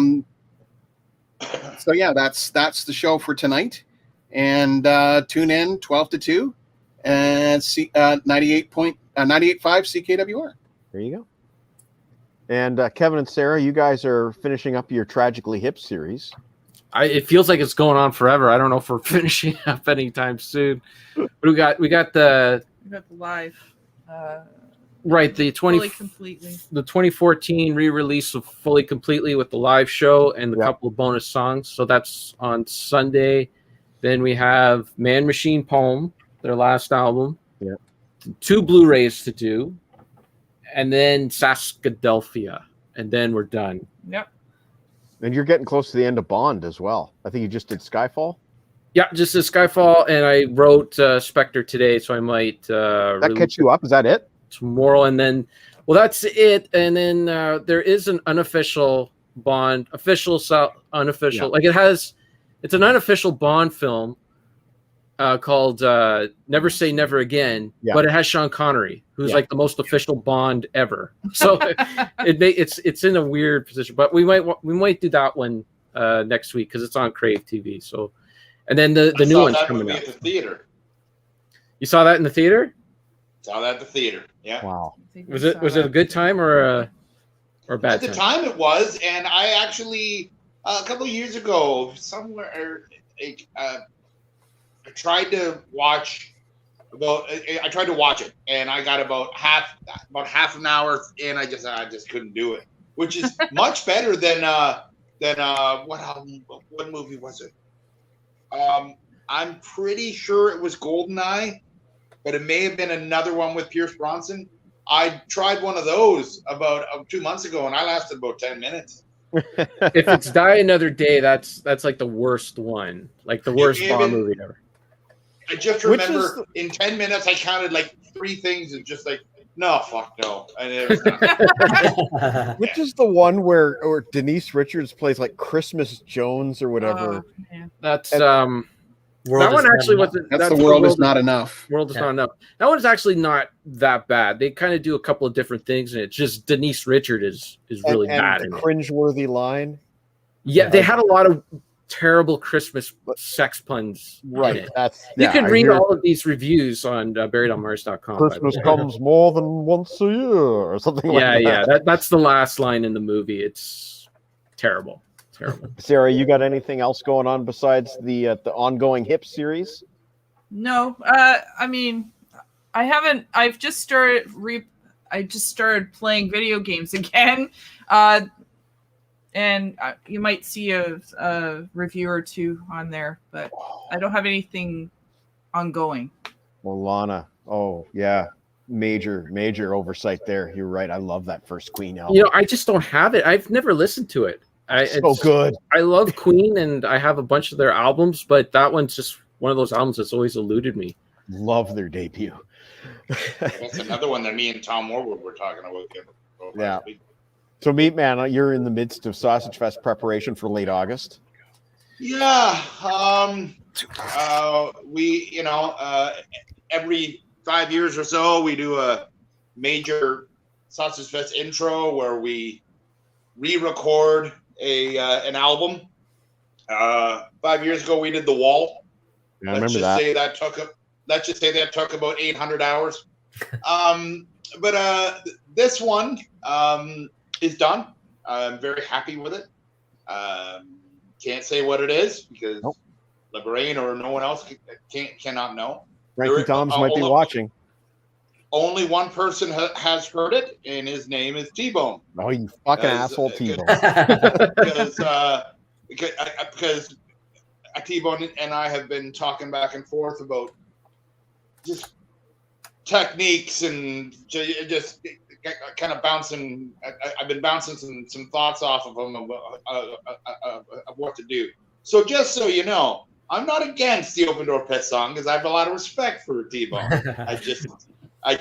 so yeah, that's the show for tonight. And tune in 12 to 2 and 98.5 CKWR. There you go. And Kevin and Sarah, you guys are finishing up your Tragically Hip series. It feels like it's going on forever. I don't know if we're finishing up anytime soon. But we got the live. Right, the Fully Completely. The 2014 re-release of Fully Completely with the live show and a couple of bonus songs. So that's on Sunday. Then we have Man Machine Poem, their last album. Yeah. 2 Blu-rays to do. And then Saskadelphia. And then we're done. Yep. And you're getting close to the end of Bond as well. I think you just did Skyfall. Yeah, just did Skyfall, and I wrote Spectre today, so I might... that catch you up? Is that it? Tomorrow, and then that's it. And then there is an unofficial Bond, unofficial, like it's an unofficial Bond film called Never Say Never Again, but it has Sean Connery, who's like the most official Bond ever. So it's in a weird position, but we might do that one next week because it's on Crave TV. So, and then the new one's coming out. At the theater. You saw that in the theater? Saw that at the theater. Yeah. Wow. Was it a good time or a bad time? At the time it was, and I actually a couple of years ago somewhere I tried to watch it, and I got about half an hour in. I just couldn't do it, which is much better than what movie was it? I'm pretty sure it was GoldenEye, but it may have been another one with Pierce Brosnan. I tried one of those about 2 months ago, and I lasted about 10 minutes. If it's Die Another Day, that's like the worst one, like the worst Bond movie ever. I just remember in 10 minutes, I counted like 3 things and just like, no, fuck no. And it was done. Which is the one where Denise Richards plays like Christmas Jones or whatever? That's That one actually wasn't. That's the world is not enough. World is not enough. That one's actually not that bad. They kind of do a couple of different things, and it's just Denise Richard is really bad. The in it. cringeworthy line. Yeah, they had a lot of terrible Christmas sex puns. Right. In it. That's You can read all of these reviews on buriedonmars.com. Christmas comes more than once a year, or something like that. Yeah. That's the last line in the movie. It's terrible. Terrible. Sarah, you got anything else going on besides the ongoing Hip series? No, I mean, I haven't. I've just started. I just started playing video games again, and you might see a review or two on there, but I don't have anything ongoing. Well, Lana, oh yeah, major oversight there. You're right. I love that first Queen album. You know, I just don't have it. I've never listened to it. It's so good. I love Queen, and I have a bunch of their albums, but that one's just one of those albums that's always eluded me. Love their debut. That's another one that me and Tom Warwood were talking about. Yeah. So, Meat Man, you're in the midst of Sausage Fest preparation for late August. Yeah. We, every 5 years or so, we do a major Sausage Fest intro where we re-record an album. 5 years ago, we did The Wall. Yeah, I remember that. Let's just say that took about 800 hours. But this one is done. I'm very happy with it. Can't say what it is because LeBrain or no one else cannot know. Frankie Toms might be watching. Only one person has heard it, and his name is T-Bone. Oh, you fucking asshole, T-Bone. Because T-Bone and I have been talking back and forth about just techniques and just kind of bouncing. I've been bouncing some thoughts off of him of what to do. So just so you know, I'm not against the Open Door Pit song because I have a lot of respect for T-Bone. I just, I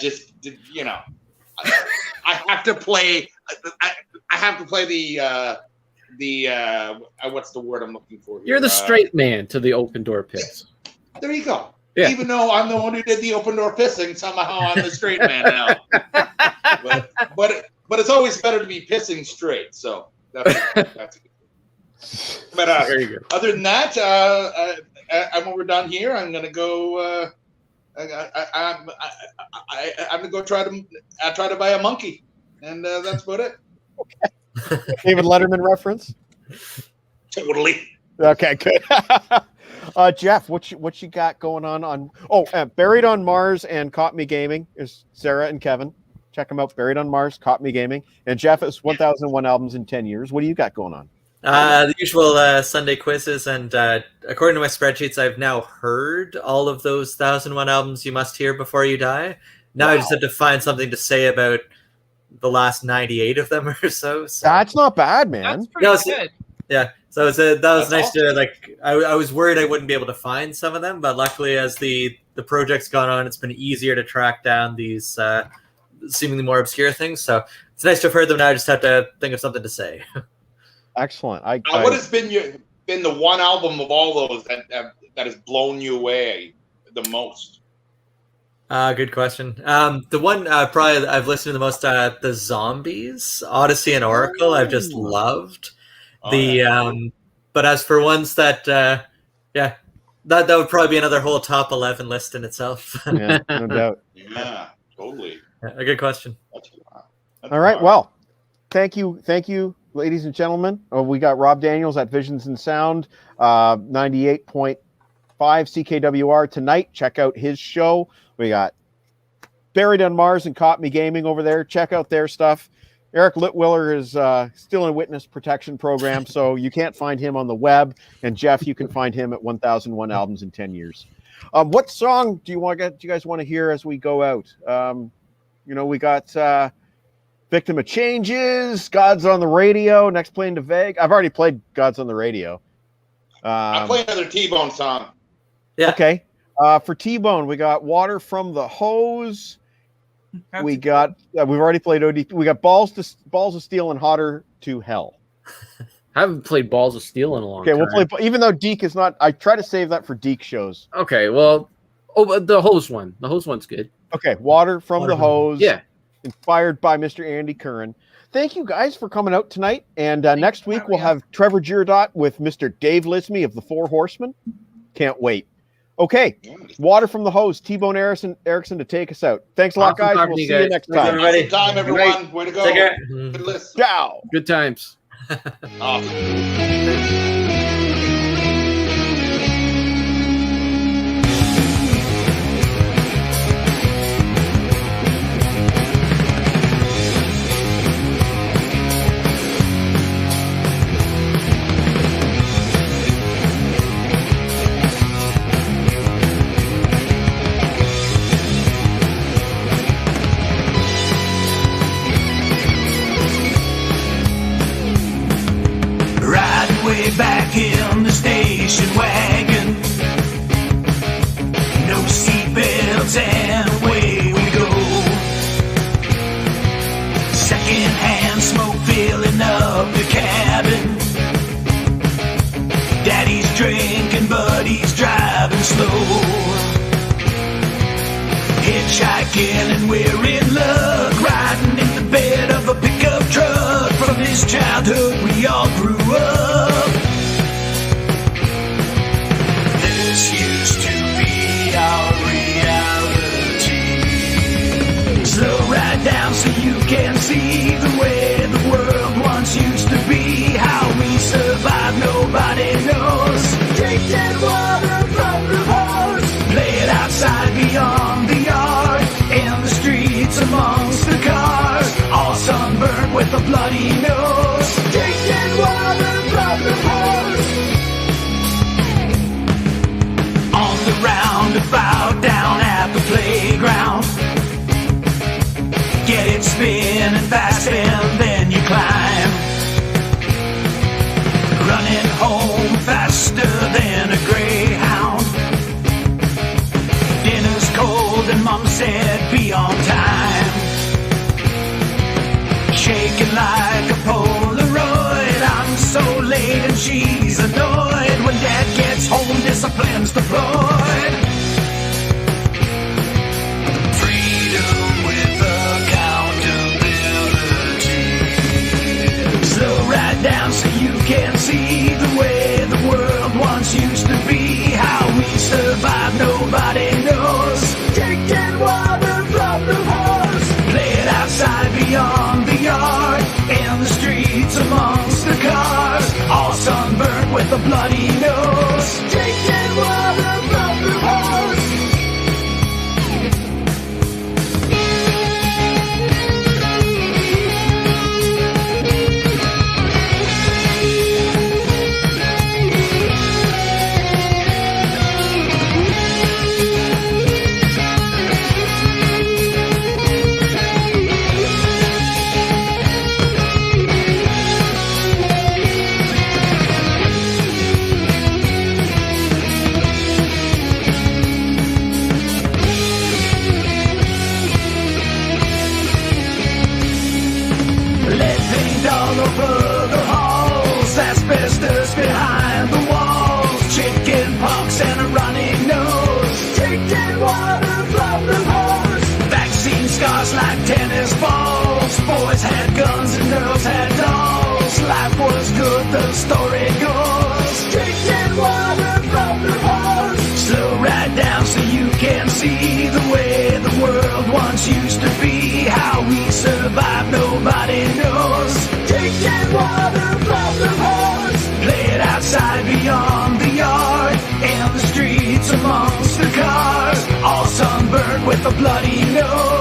have to play. I have to play the what's the word I'm looking for here? You're the straight man to the Open Door Pits. There you go. Yeah. Even though I'm the one who did the Open Door pissing, somehow I'm the straight man now. but it's always better to be pissing straight. So that's a good thing. But there you go. Other than that, when we're done here, I'm gonna go. I'm gonna go try to buy a monkey, and that's about it. Okay. David Letterman reference. Totally. Okay, good. Jeff, what you got going on? Buried on Mars and Caught Me Gaming is Sarah and Kevin. Check them out. Buried on Mars, Caught Me Gaming, and Jeff is 1001 albums in 10 years. What do you got going on? The usual Sunday quizzes, and according to my spreadsheets, I've now heard all of those 1001 albums you must hear before you die. Now I just have to find something to say about the last 98 of them or so. That's not bad, man. That's pretty good. Yeah, so that was nice to I was worried I wouldn't be able to find some of them, but luckily as the project's gone on, it's been easier to track down these seemingly more obscure things. So it's nice to have heard them now. I just have to think of something to say. Excellent. What has been the one album of all those that has blown you away the most? Good question. The one probably I've listened to the most, the Zombies, Odyssey and Oracle. I've just loved but as for ones that that would probably be another whole top 11 list in itself. Yeah, no doubt. Yeah, totally. A good question. All right. Well, thank you, ladies and gentlemen. We got Rob Daniels at Visions and Sound, 98.5 CKWR tonight. Check out his show. We got Buried on Mars and Caught Me Gaming over there. Check out their stuff. Eric Litwiller is still in witness protection program, so you can't find him on the web. And Jeff, you can find him at 1001 albums in 10 years. What song do you guys want to hear as we go out? We got Victim of Changes, God's on the Radio, Next Plane to Vegas. I've already played God's on the Radio. I'll play another T-Bone song. Yeah. Okay. For T-Bone, we got Water from the Hose. We got we've already played ODP. We got Balls of Steel and Hotter to Hell. I haven't played Balls of Steel in a long time. Okay, we'll play. Even though Deke is not, I try to save that for Deke shows. Okay, well, but the hose one. The hose one's good. Okay, Water from the Hose. Yeah. Inspired by Mr. Andy Curran. Thank you guys for coming out tonight. And next week we'll have Trevor Girodot with Mr. Dave Lismy of the Four Horsemen. Can't wait. Okay, Water from the Hose. T-Bone Erickson to take us out. Thanks a lot, guys. We'll see you next time. Good time, everyone. Way to go. Take care. Good list. Ciao. Good times. Awesome. Way back in the station wagon, no seatbelts and away we go. Secondhand smoke filling up the cabin. Daddy's drinking but he's driving slow. Hitchhiking and we're in luck, riding in the bed of a pickup truck. From this childhood we all grew up. This used to be our reality. Slow right down so you can see the way the world once used to be. How we survived nobody knows. Drinking water from the hose. Play it outside beyond the yard. In the streets amongst the cars. All sunburned with a bloody nose. Drinking water from the hose. On the roundabout down at the playground. Get it spinning fast and then you climb. Running home faster than a greyhound. Dinner's cold and Mom said be on time. Shaking like a Polaroid. I'm so late and she's annoyed. When Dad gets home, discipline's deployed. Freedom with accountability. Slow right down so you can see the way the world once used to be. How we survived nobody knows. Drinking water from the hose. Play it outside beyond the yard. In the streets amongst the cars. All sunburned with a bloody nose. Drinking water from the hose. All over the halls, asbestos behind the walls, chicken pox and a running nose, drinking water from the hose, vaccine scars like tennis balls, boys had guns and girls had dolls, life was good, the story goes, drinking water from the hose, slow right down so you can see the way the world once used to be, how we survived nobody knows. Drinking water from the hose. Play it outside beyond the yard. In the streets amongst the cars. All sunburned with a bloody nose.